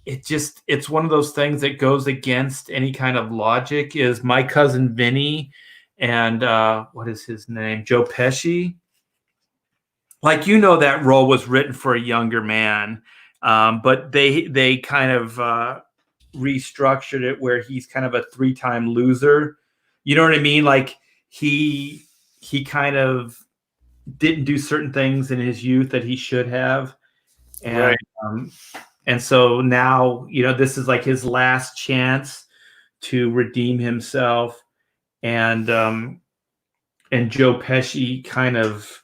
it's one of those things that goes against any kind of logic, is My Cousin Vinny and what is his name? Joe Pesci. Like, that role was written for a younger man, but they kind of restructured it where he's kind of a 3-time loser. You know what I mean? Like he kind of didn't do certain things in his youth that he should have, and right. And so now, this is like his last chance to redeem himself, and Joe Pesci kind of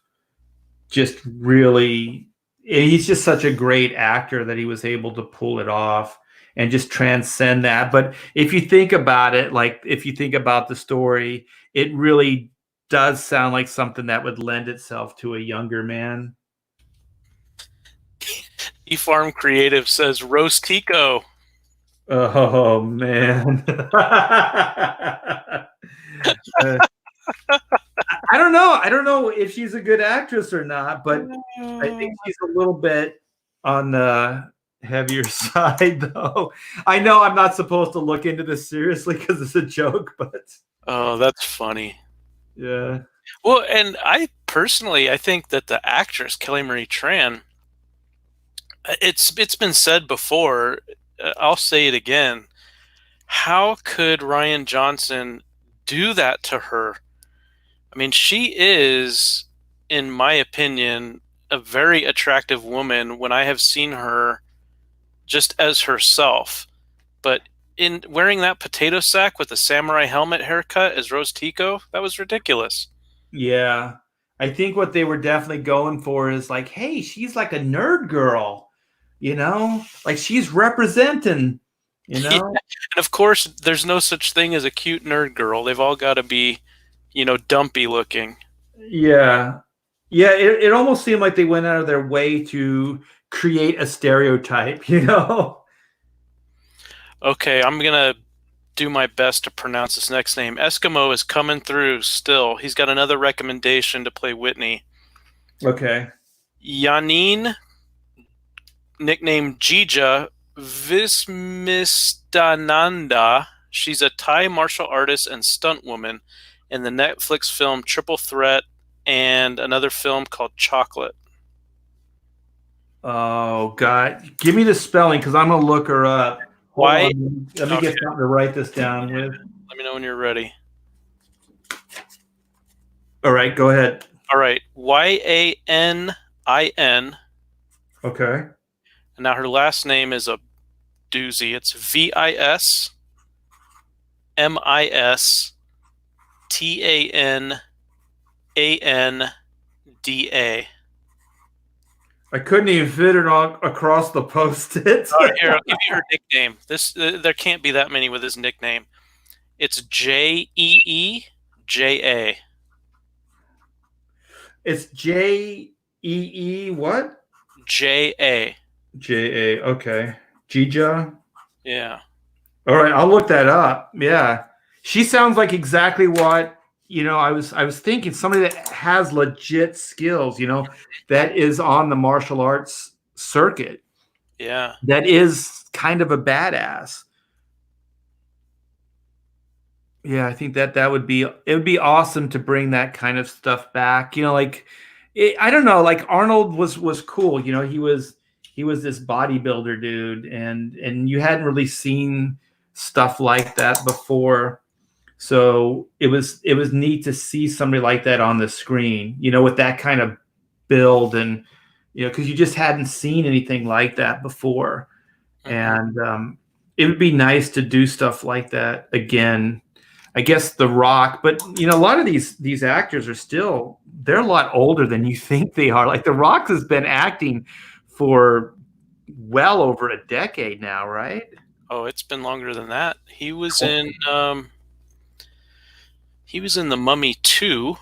just really, he's just such a great actor that he was able to pull it off and just transcend that. But if you think about it, like if you think about the story, it really does sound like something that would lend itself to a younger man. eFarm Creative says roast Kiko. Oh man. I don't know. I don't know if she's a good actress or not, but I think she's a little bit on the heavier side, though. I know I'm not supposed to look into this seriously because it's a joke, but oh, that's funny. Yeah. Well, and I think that the actress Kelly Marie Tran, it's been said before, I'll say it again. How could Rian Johnson do that to her? I mean, she is, in my opinion, a very attractive woman when I have seen her just as herself. But in wearing that potato sack with the samurai helmet haircut as Rose Tico, that was ridiculous. Yeah. I think what they were definitely going for is like, hey, she's like a nerd girl, like she's representing, Yeah. And of course, there's no such thing as a cute nerd girl. They've all got to be, dumpy looking. Yeah. Yeah, it almost seemed like they went out of their way to create a stereotype, you know? Okay, I'm gonna do my best to pronounce this next name. Eskimo is coming through still. He's got another recommendation to play Whitney. Okay. Janine, nicknamed Jija Vismistananda. She's a Thai martial artist and stunt woman in the Netflix film Triple Threat and another film called Chocolate. Oh God, give me the spelling because I'm gonna look her up. Hold Why? on, let me Okay, get something to write this down with. let me know when you're ready. All right, go ahead. All right, Yanin. Okay. And now her last name is a doozy. It's Vismistanda. I couldn't even fit it on across the post-it. All right, here, I'll give you her nickname. There can't be that many with his nickname. It's Jeeja. It's Jee what? Ja. Ja. Okay. Jija. Yeah. All right, I'll look that up. Yeah, she sounds like exactly what I was thinking. Somebody that has legit skills. That is on the martial arts circuit. Yeah. That is kind of a badass. Yeah, I think that would be awesome to bring that kind of stuff back. I don't know, like Arnold was cool. He was this bodybuilder dude, and you hadn't really seen stuff like that before. So it was neat to see somebody like that on the screen, with that kind of build and because you just hadn't seen anything like that before. And it would be nice to do stuff like that again. I guess The Rock, but a lot of these actors they're a lot older than you think they are. Like The Rock has been acting for well over a decade now, right? Oh, it's been longer than that. He was in The Mummy 2.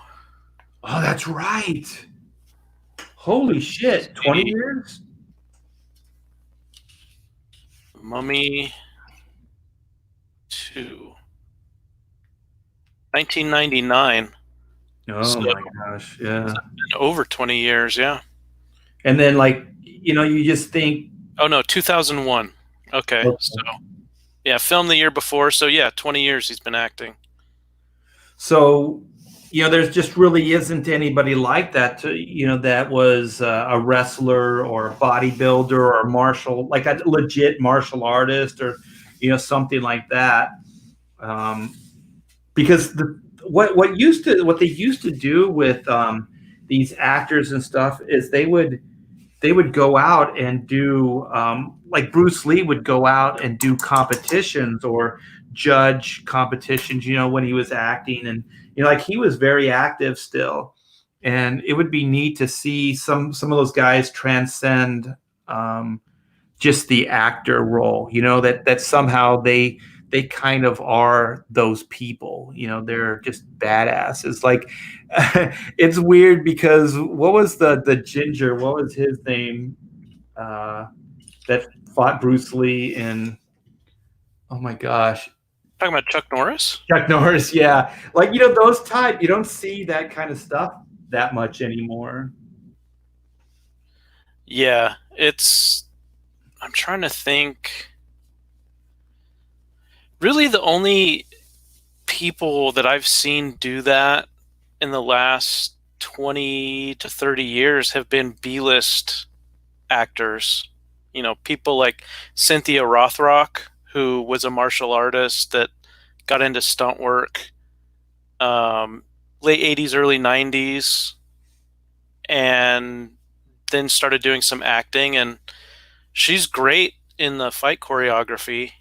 Oh, that's right. Holy shit, 20 years? Mummy 2. 1999. Oh So my gosh, yeah. over 20 years, yeah. And then you just think, Oh no, 2001. Okay. So yeah, filmed the year before. So yeah, 20 years he's been acting. so there's just really isn't anybody like that that was a wrestler or a bodybuilder or like a legit martial artist or something like that. Because what they used to do with these actors and stuff is they would go out and do like Bruce Lee would go out and do competitions or judge competitions, when he was acting. And like he was very active still. And it would be neat to see some of those guys transcend just the actor role, that somehow they kind of are those people, they're just badasses. Like it's weird because what was the ginger, what was his name, that fought Bruce Lee in, oh my gosh, Talking about Chuck Norris? Chuck Norris. Yeah, like those type, you don't see that kind of stuff that much anymore. Yeah, I'm trying to think. Really, the only people that I've seen do that in the last 20 to 30 years have been B-list actors. People like Cynthia Rothrock, who was a martial artist that got into stunt work late 80s, early 90s, and then started doing some acting. And she's great in the fight choreography,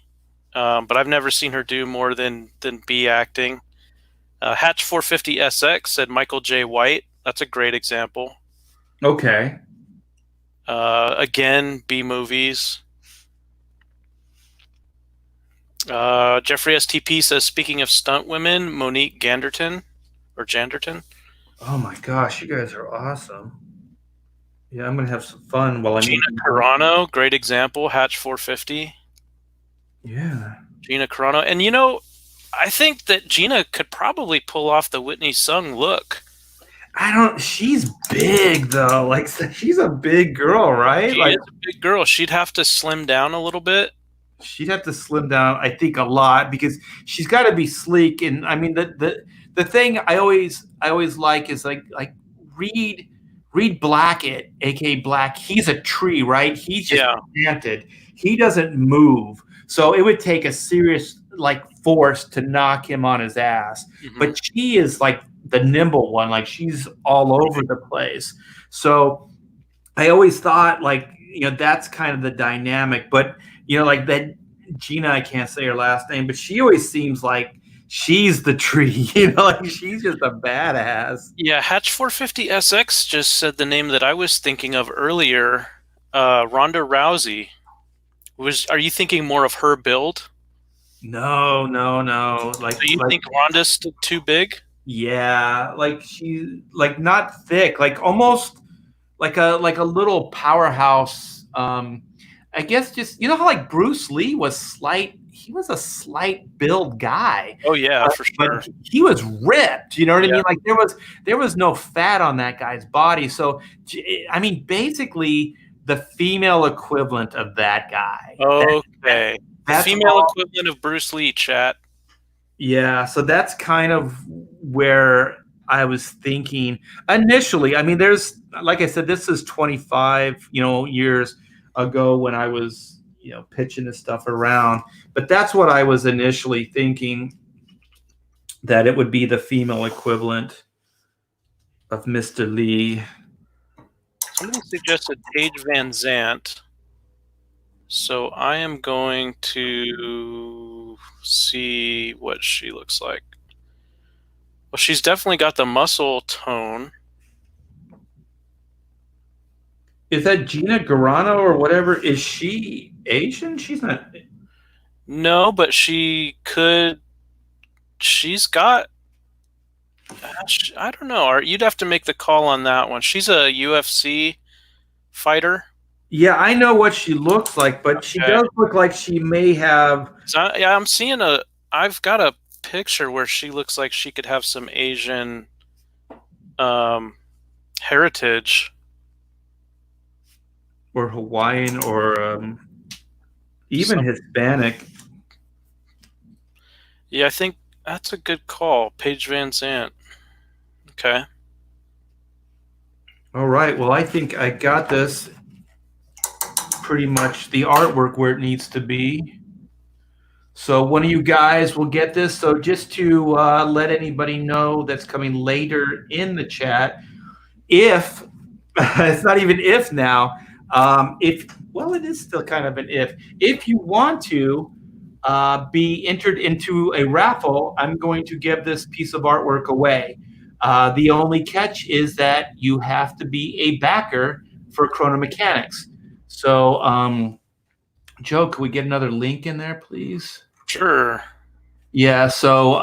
but I've never seen her do more than B acting. Hatch 450 SX said Michael J. White. That's a great example. Okay. Again, B movies. Jeffrey STP says, speaking of stunt women, Monique Ganderton or Janderton. Oh my gosh, you guys are awesome. Yeah, I'm gonna have some fun while I'm Gina eating. Carano, great example. Hatch 450. Yeah. Gina Carano, and I think that Gina could probably pull off the Whitney Sung look. She's big though. Like she's a big girl, right? She Like is a big girl. She'd have to slim down a little bit. she'd have to slim down, I think, a lot because she's got to be sleek. And I mean, the thing I always like is like Reed Reed Blackett, aka Black. He's a tree, right? He's just Yeah. planted. He doesn't move. So it would take a serious like force to knock him on his ass. Mhm. But she is like the nimble one. Like she's all over the place. So I always thought like that's kind of the dynamic, but like that Gina, I can't say her last name, but she always seems like she's the tree, like she's just a badass. Yeah, Hatch 450 SX just said the name that I was thinking of earlier. Ronda Rousey. Are you thinking more of her build? No, no, no. So you think Ronda's too big? Yeah, like she like not thick, like almost like a little powerhouse. I guess just how like Bruce Lee was slight. He was a slight build guy. Oh yeah, for sure. But he was ripped. You know what I Yeah. mean? Like there was no fat on that guy's body. So I mean, basically the female equivalent of that guy. Okay. That's Female all. equivalent of Bruce Lee, chat. Yeah, so that's kind of where I was thinking initially. I mean, there's like I said, this is 25, years ago when I was, pitching this stuff around. But that's what I was initially thinking, that it would be the female equivalent of Mr. Lee. Somebody suggested Paige Van Zant. So I am going to see what she looks like. Well, she's definitely got the muscle tone. Is that Gina Garano or whatever? Is she Asian? She's not. No, but she could. She's got. I don't know. You'd have to make the call on that one. She's a UFC fighter. Yeah, I know what she looks like, but she does look like she may have. So, yeah, I'm seeing I've got a picture where she looks like she could have some Asian heritage. Or Hawaiian, or even Hispanic. Yeah, I think that's a good call. Paige Van Zant. Okay. All right. Well, I think I got this pretty much the artwork where it needs to be. So one of you guys will get this. So just to let anybody know that's coming later in the chat, if it's not even if now, it is still kind of an if you want to be entered into a raffle, I'm going to give this piece of artwork away. The only catch is that you have to be a backer for Chrono Mechanics. So, Joe, can we get another link in there, please? Sure. Yeah. So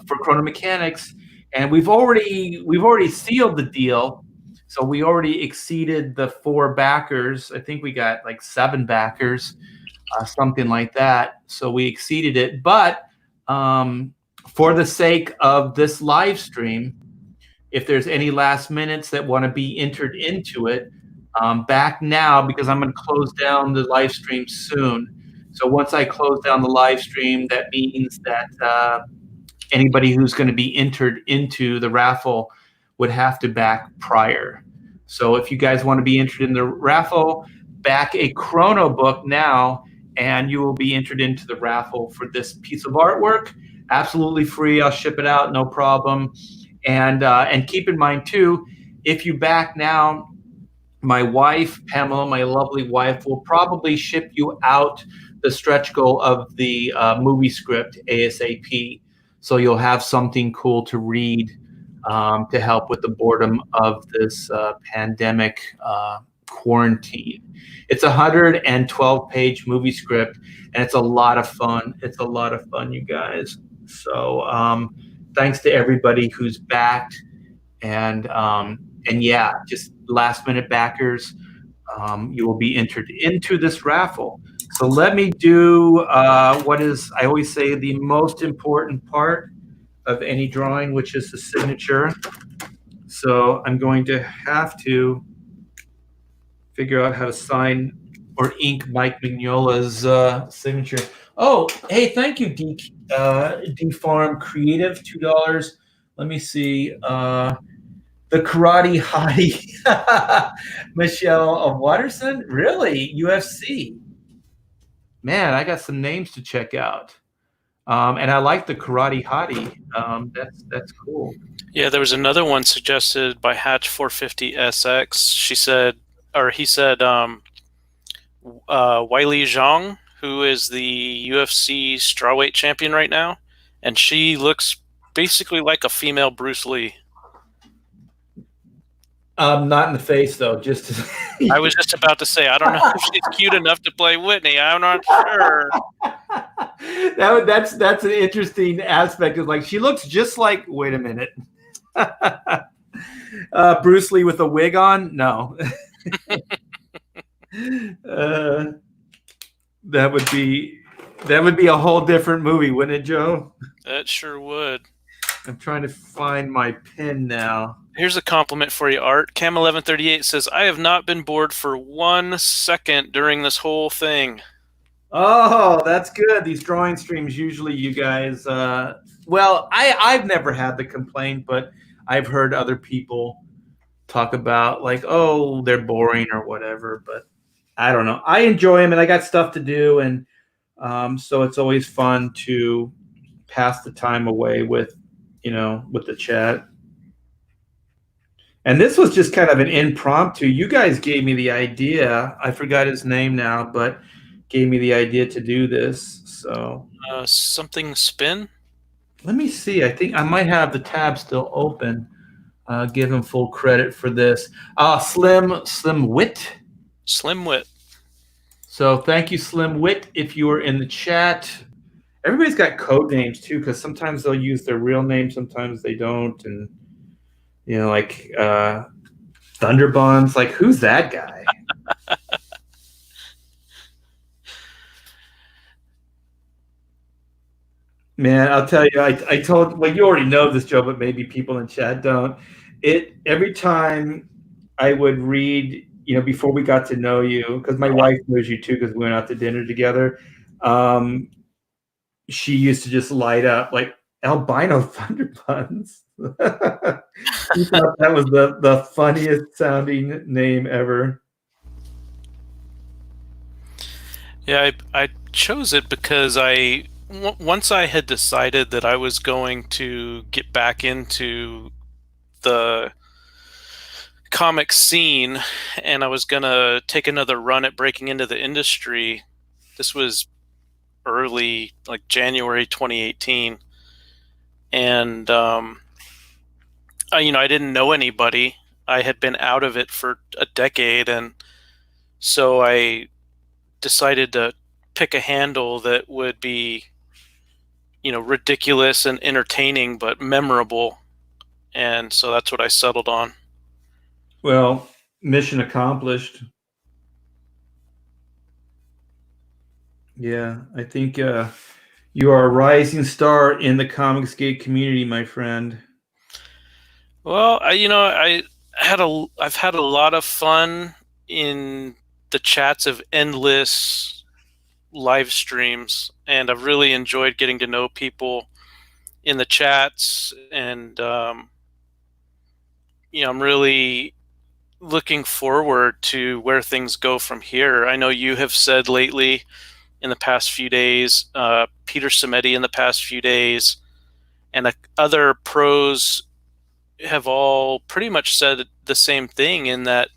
for Chrono Mechanics, and we've already sealed the deal. So we already exceeded the 4 backers. I think we got like 7 backers, something like that. So we exceeded it. But for the sake of this live stream, if there's any last minutes that want to be entered into it, back now, because I'm going to close down the live stream soon. So once I close down the live stream, that means that anybody who's going to be entered into the raffle would have to back prior. So if you guys want to be entered in the raffle, back a Chrono book now, and you will be entered into the raffle for this piece of artwork. Absolutely free. I'll ship it out, no problem. And keep in mind too, if you back now, my wife, Pamela, my lovely wife, will probably ship you out the stretch goal of the movie script ASAP. So you'll have something cool to read to help with the boredom of this pandemic quarantine. It's a 112-page movie script, and it's a lot of fun. It's a lot of fun, you guys. So thanks to everybody who's backed. And yeah, just last minute backers, you will be entered into this raffle. So let me do what is, I always say, the most important part of any drawing, which is the signature. So I'm going to have to figure out how to sign or ink Mike Mignola's signature. Oh, hey, thank you, D Farm Creative, $2. Let me see. The Karate Hottie, Michelle Watterson, really? UFC. Man, I got some names to check out. And I like the Karate Hottie. That's cool. Yeah, there was another one suggested by Hatch 450SX. She said, or he said, Weili Zhang, who is the UFC strawweight champion right now, and she looks basically like a female Bruce Lee. Not in the face though. Just I was just about to say, I don't know if she's cute enough to play Whitney. I'm not sure. That's an interesting aspect. Of like she looks just like. Wait a minute. Bruce Lee with a wig on? No. That would be a whole different movie, wouldn't it, Joe? That sure would. I'm trying to find my pin now. Here's a compliment for you, Art. Cam1138 says, I have not been bored for 1 second during this whole thing. Oh, that's good. These drawing streams, usually you guys, well, I've never had the complaint, but I've heard other people talk about like, oh, they're boring or whatever, but I don't know. I enjoy them and I got stuff to do. And so it's always fun to pass the time away with, with the chat. And this was just kind of an impromptu. You guys gave me the idea. I forgot his name now, but gave me the idea to do this. So something spin. Let me see. I think I might have the tab still open. Give him full credit for this. Slim Wit. Slim Wit. So thank you, Slim Wit. If you were in the chat, everybody's got code names too, because sometimes they'll use their real name, sometimes they don't, and like Thunderbuns. Like, who's that guy? Man, I'll tell you, I told, well, you already know this, Joe, but maybe people in chat don't. Every time I would read, before we got to know you, because my wife knows you too, because we went out to dinner together. She used to just light up like albino Thunderbuns. She thought that was the funniest sounding name ever. Yeah, I chose it because once I had decided that I was going to get back into the comic scene and I was going to take another run at breaking into the industry. This was early, like January 2018. And, I didn't know anybody. I had been out of it for a decade. And so I decided to pick a handle that would be, ridiculous and entertaining, but memorable. And so that's what I settled on. Well, mission accomplished. Yeah, I think you are a rising star in the Comicsgate community, my friend. Well, I've had a lot of fun in the chats of endless live streams, and I've really enjoyed getting to know people in the chats, and I'm really looking forward to where things go from here. I know you have said lately in the past few days, Peter Samedi in the past few days, and other pros have all pretty much said the same thing, in that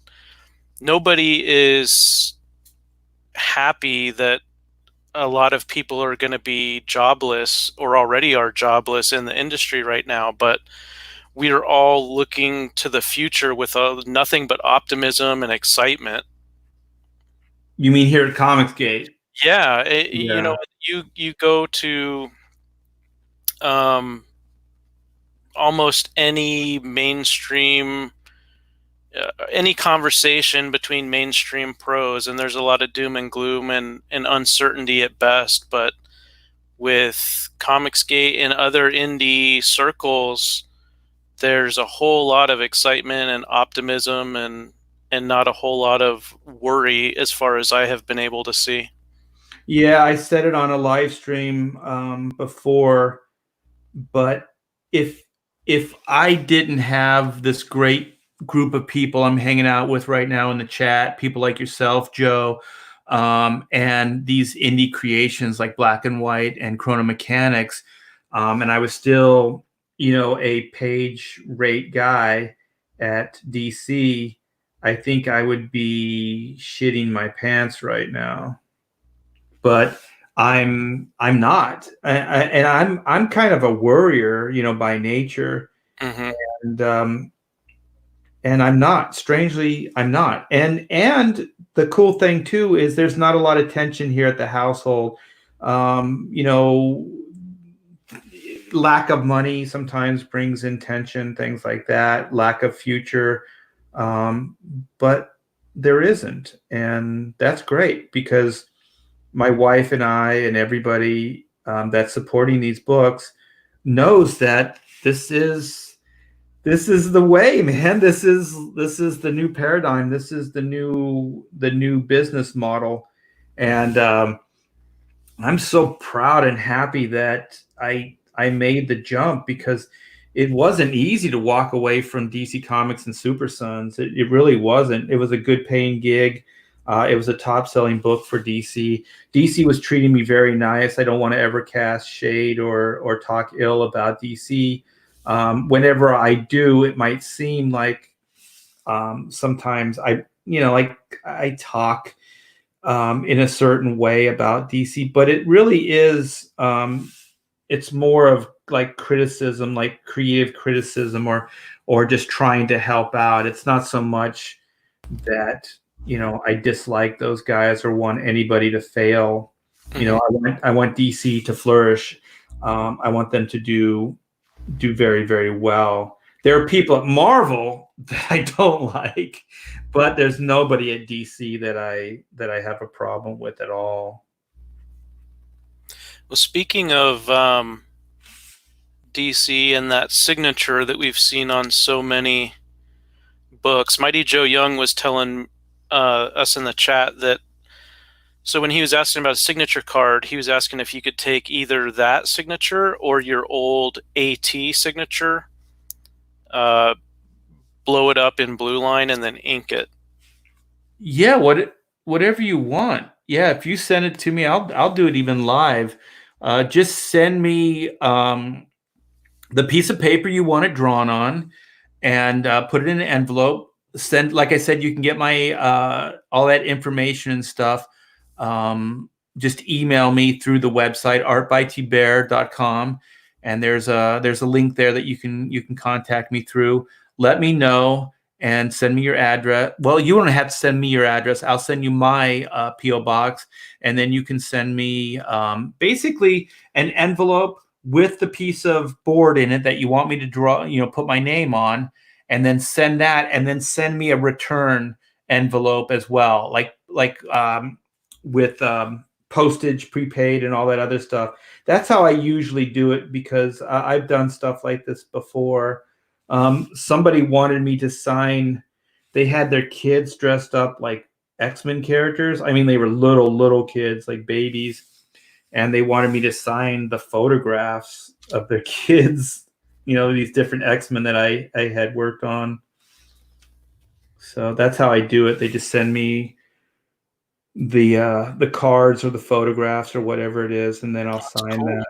nobody is happy that a lot of people are going to be jobless or already are jobless in the industry right now, but we are all looking to the future with nothing but optimism and excitement. You mean here at Comicsgate? Yeah, you go to almost any mainstream, any conversation between mainstream pros, and there's a lot of doom and gloom and uncertainty at best. But with Comicsgate and other indie circles, there's a whole lot of excitement and optimism and not a whole lot of worry as far as I have been able to see. Yeah, I said it on a live stream before, but if I didn't have this great group of people I'm hanging out with right now in the chat, people like yourself, Joe, and these indie creations like Black and White and Chrono Mechanics, and I was still, a page rate guy at DC, I think I would be shitting my pants right now. But I'm not, and I'm kind of a worrier, by nature, Mm-hmm. and I'm not. Strangely, I'm not. And the cool thing too is there's not a lot of tension here at the household. You know, lack of money sometimes brings in tension, things like that. Lack of future, but there isn't, and that's great because my wife and I and everybody that's supporting these books knows that this is the way, man. This is the new paradigm. This is the new business model, and I'm so proud and happy that I made the jump because it wasn't easy to walk away from DC Comics and Super Sons. It really wasn't. It was a good paying gig. It was a top selling book for DC. DC was treating me very nice. I don't want to ever cast shade or talk ill about DC. Whenever I do, it might seem like sometimes I talk in a certain way about DC, but it really is it's more of like criticism, like creative criticism, or just trying to help out. It's not so much that I dislike those guys or want anybody to fail. I want DC to flourish. I want them to do very, very well. There are people at Marvel that I don't like, but there's nobody at DC that I have a problem with at all. Well, speaking of DC and that signature that we've seen on so many books, Mighty Joe Young was telling us in the chat that, so when he was asking about a signature card, he was asking if you could take either that signature or your old AT signature, blow it up in blue line, and then ink it. Yeah, whatever you want. Yeah, if you send it to me, I'll do it even live. Just send me the piece of paper you want it drawn on, and put it in an envelope. Send, like I said, you can get my all that information and stuff. Just email me through the website artbytbear.com, and there's a link there that you can contact me through. Let me know and send me your address. Well, you don't have to send me your address. I'll send you my PO box, and then you can send me basically an envelope with the piece of board in it that you want me to draw, put my name on, and then send that, and then send me a return envelope as well, like with postage prepaid and all that other stuff. That's how I usually do it because I've done stuff like this before. Somebody wanted me to sign. They had their kids dressed up like X-Men characters. I mean, they were little kids, like babies, and they wanted me to sign the photographs of their kids, these different X-Men that I had worked on. So that's how I do it. They just send me the cards or the photographs or whatever it is, and then I'll sign that.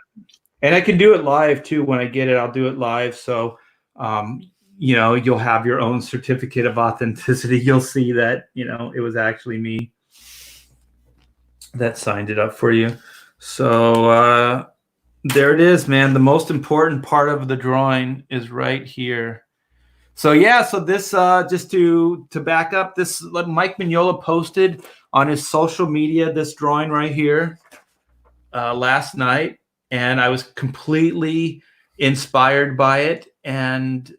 And I can do it live too. When I get it, I'll do it live. So you'll have your own certificate of authenticity. You'll see that it was actually me that signed it up for you. So there it is, man. The most important part of the drawing is right here. So yeah, so this just to back up, this Mike Mignola posted on his social media this drawing right here last night, and I was completely inspired by it. and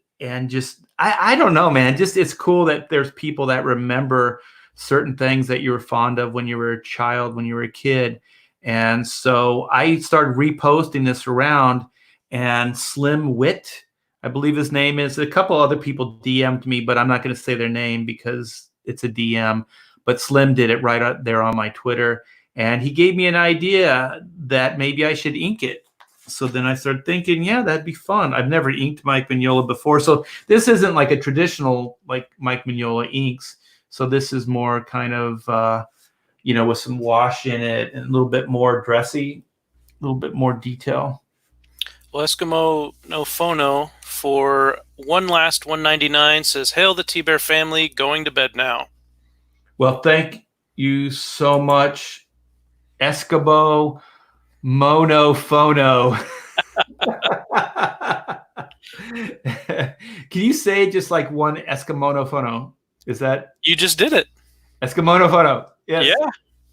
just I don't know, man. Just it's cool that there's people that remember certain things that you were fond of when you were a child, when you were a kid. And so I started reposting this around, and Slim Wit, I believe his name is. A couple other people DM'd me, but I'm not going to say their name because it's a DM. But Slim did it right out there on my Twitter, and he gave me an idea that maybe I should ink it. So then I started thinking, yeah, that'd be fun. I've never inked Mike Mignola before. So this isn't like a traditional like Mike Mignola inks. So this is more kind of, with some wash in it and a little bit more dressy, a little bit more detail. Well, Eskimo No Phono for one last 199 says, "Hail the T-Bear family, going to bed now." Well, thank you so much, Eskimo Monophono. Can you say just like one Eskimonofono? Is that You just did it. Eskimonofono? Yes. Yeah.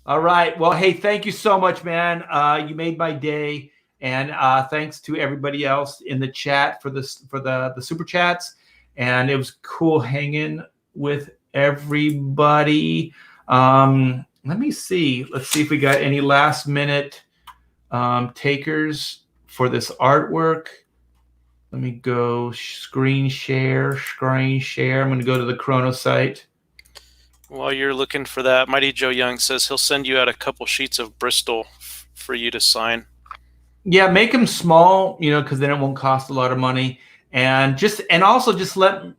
All right. Well, hey, thank you so much, man. You made my day, and thanks to everybody else in the chat for the super chats. And it was cool hanging with everybody. Let me see. Let's see if we got any last minute takers for this artwork. Let me go screen share. I'm going to go to the Chrono site. While you're looking for that, Mighty Joe Young says he'll send you out a couple sheets of Bristol for you to sign. Yeah, make them small, because then it won't cost a lot of money. And also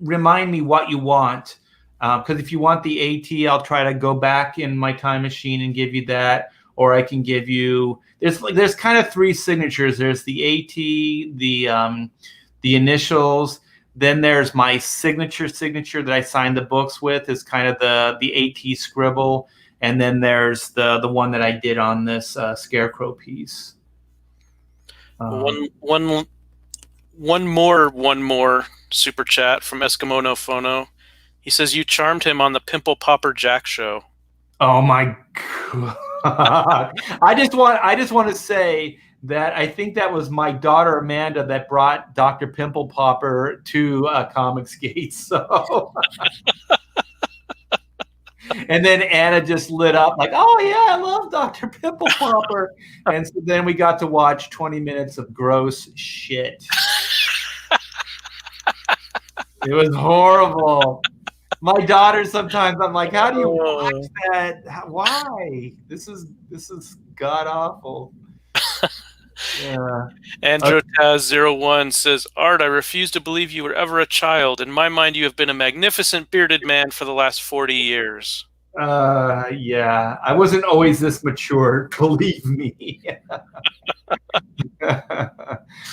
remind me what you want. Because if you want the AT, I'll try to go back in my time machine and give you that. Or I can give you, there's kind of three signatures. There's the AT, the initials. Then there's my signature that I signed the books with is kind of the AT scribble. And then there's the one that I did on this Scarecrow piece. One more super chat from Eskimo No Phono. He says you charmed him on the Pimple Popper Jack show. Oh my God. I just want to say that I think that was my daughter Amanda that brought Dr. Pimple Popper to Comicsgate. So and then Anna just lit up like, oh yeah, I love Dr. Pimple Popper. And so then we got to watch 20 minutes of gross shit. It was horrible. My daughter sometimes, I'm like, how do you watch that? Why? This is god awful. Yeah. Androtaz01 says, Art, I refuse to believe you were ever a child. In my mind, you have been a magnificent bearded man for the last 40 years. Yeah. I wasn't always this mature, believe me.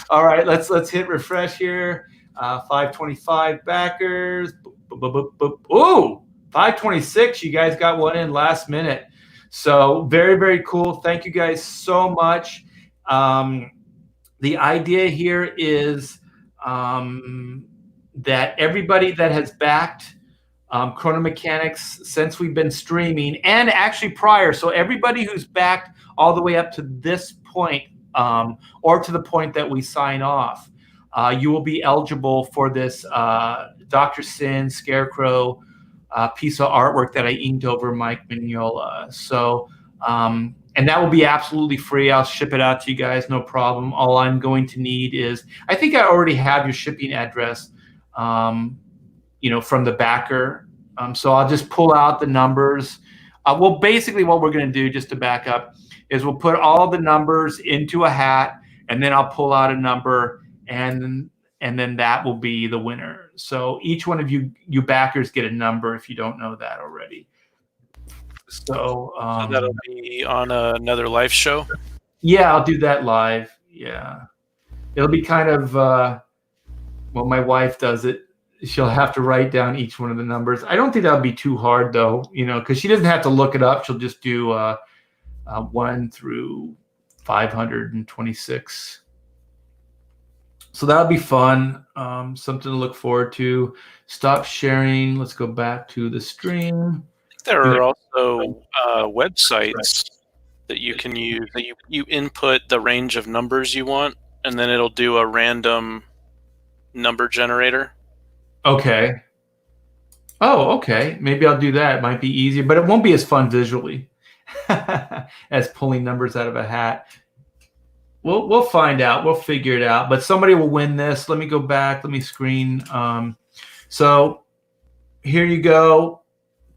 All right, let's hit refresh here. 525 backers. Ooh, 526. You guys got one in last minute. So very, very cool. Thank you guys so much. The idea here is that everybody that has backed Chrono Mechanics since we've been streaming, and actually prior, so everybody who's backed all the way up to this point, or to the point that we sign off, you will be eligible for this Dr. Sin Scarecrow piece of artwork that I inked over Mike Mignola. So, and that will be absolutely free. I'll ship it out to you guys, no problem. All I'm going to need is, I think I already have your shipping address, from the backer. So I'll just pull out the numbers. Well, basically what we're going to do, just to back up, is we'll put all the numbers into a hat, and then I'll pull out a number, and then that will be the winner. So each one of you backers get a number if you don't know that already. So that'll be on another live show? Yeah, I'll do that live. Yeah. It'll be kind of, my wife does it. She'll have to write down each one of the numbers. I don't think that'll be too hard, though, because she doesn't have to look it up. She'll just do 1 through 526. So that'll be fun. Something to look forward to. Stop sharing. Let's go back to the stream. There are also websites that you can use. That you input the range of numbers you want, and then it'll do a random number generator. Okay. Oh, okay. Maybe I'll do that. It might be easier, but it won't be as fun visually as pulling numbers out of a hat. We'll find out. We'll figure it out. But somebody will win this. Let me go back. Let me screen. So here you go.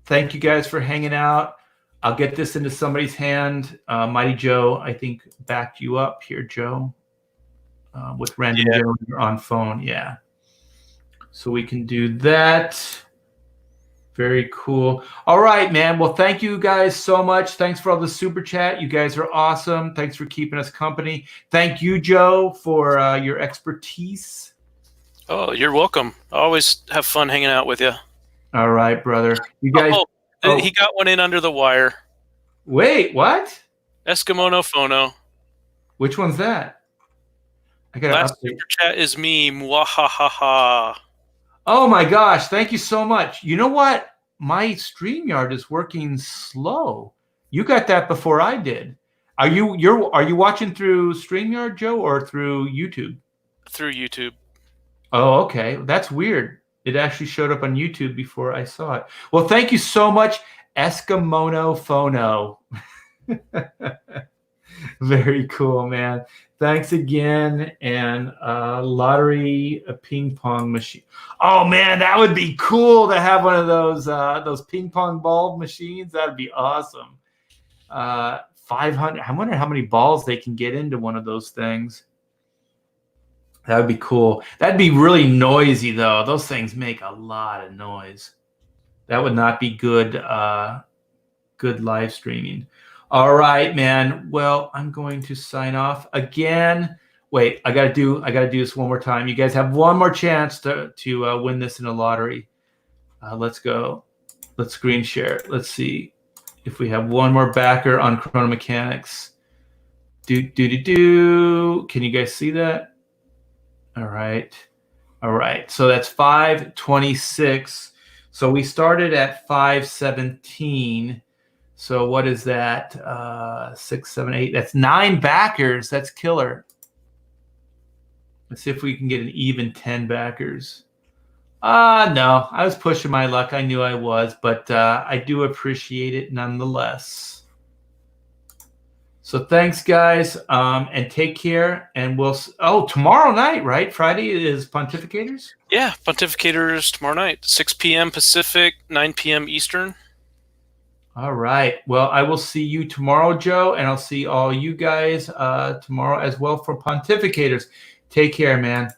Thank you guys for hanging out. I'll get this into somebody's hand. Mighty Joe, I think, backed you up here, Joe, with Random Joe on phone. Yeah. So we can do that. Very cool. All right, man. Well, thank you guys so much. Thanks for all the super chat. You guys are awesome. Thanks for keeping us company. Thank you, Joe, for your expertise. Oh, you're welcome. I always have fun hanging out with you. All right, brother. You guys. He got one in under the wire. Wait, what? Eskimono Phono. Which one's that? I got Last super chat is me. Mwahahaha. Oh my gosh! Thank you so much. You know what? My StreamYard is working slow. You got that before I did. Are you watching through StreamYard, Joe, or through YouTube? Through YouTube. Oh, okay. That's weird. It actually showed up on YouTube before I saw it. Well, thank you so much, Eskimono Phono. Very cool, man. Thanks again. And lottery, a ping pong machine. Oh man, that would be cool to have one of those ping pong ball machines. That'd be awesome. 500. I wonder how many balls they can get into one of those things. That would be cool. That'd be really noisy though. Those things make a lot of noise. That would not be good. Good live streaming. All right, man. Well, I'm going to sign off again. Wait, I gotta do this one more time. You guys have one more chance to win this in a lottery. Let's go. Let's screen share. Let's see if we have one more backer on Chrono Mechanics. Can you guys see that? All right. All right. So that's 526. So we started at 517. So what is that? 6, 7, 8. That's 9 backers. That's killer. Let's see if we can get an even 10 backers. No, I was pushing my luck. I knew I was, but I do appreciate it nonetheless. So thanks, guys, and take care. And we'll. Oh, tomorrow night, right? Friday is Pontificators. Yeah, Pontificators tomorrow night, 6 p.m. Pacific, 9 p.m. Eastern. All right. Well, I will see you tomorrow, Joe, and I'll see all you guys tomorrow as well for Pontificators. Take care, man.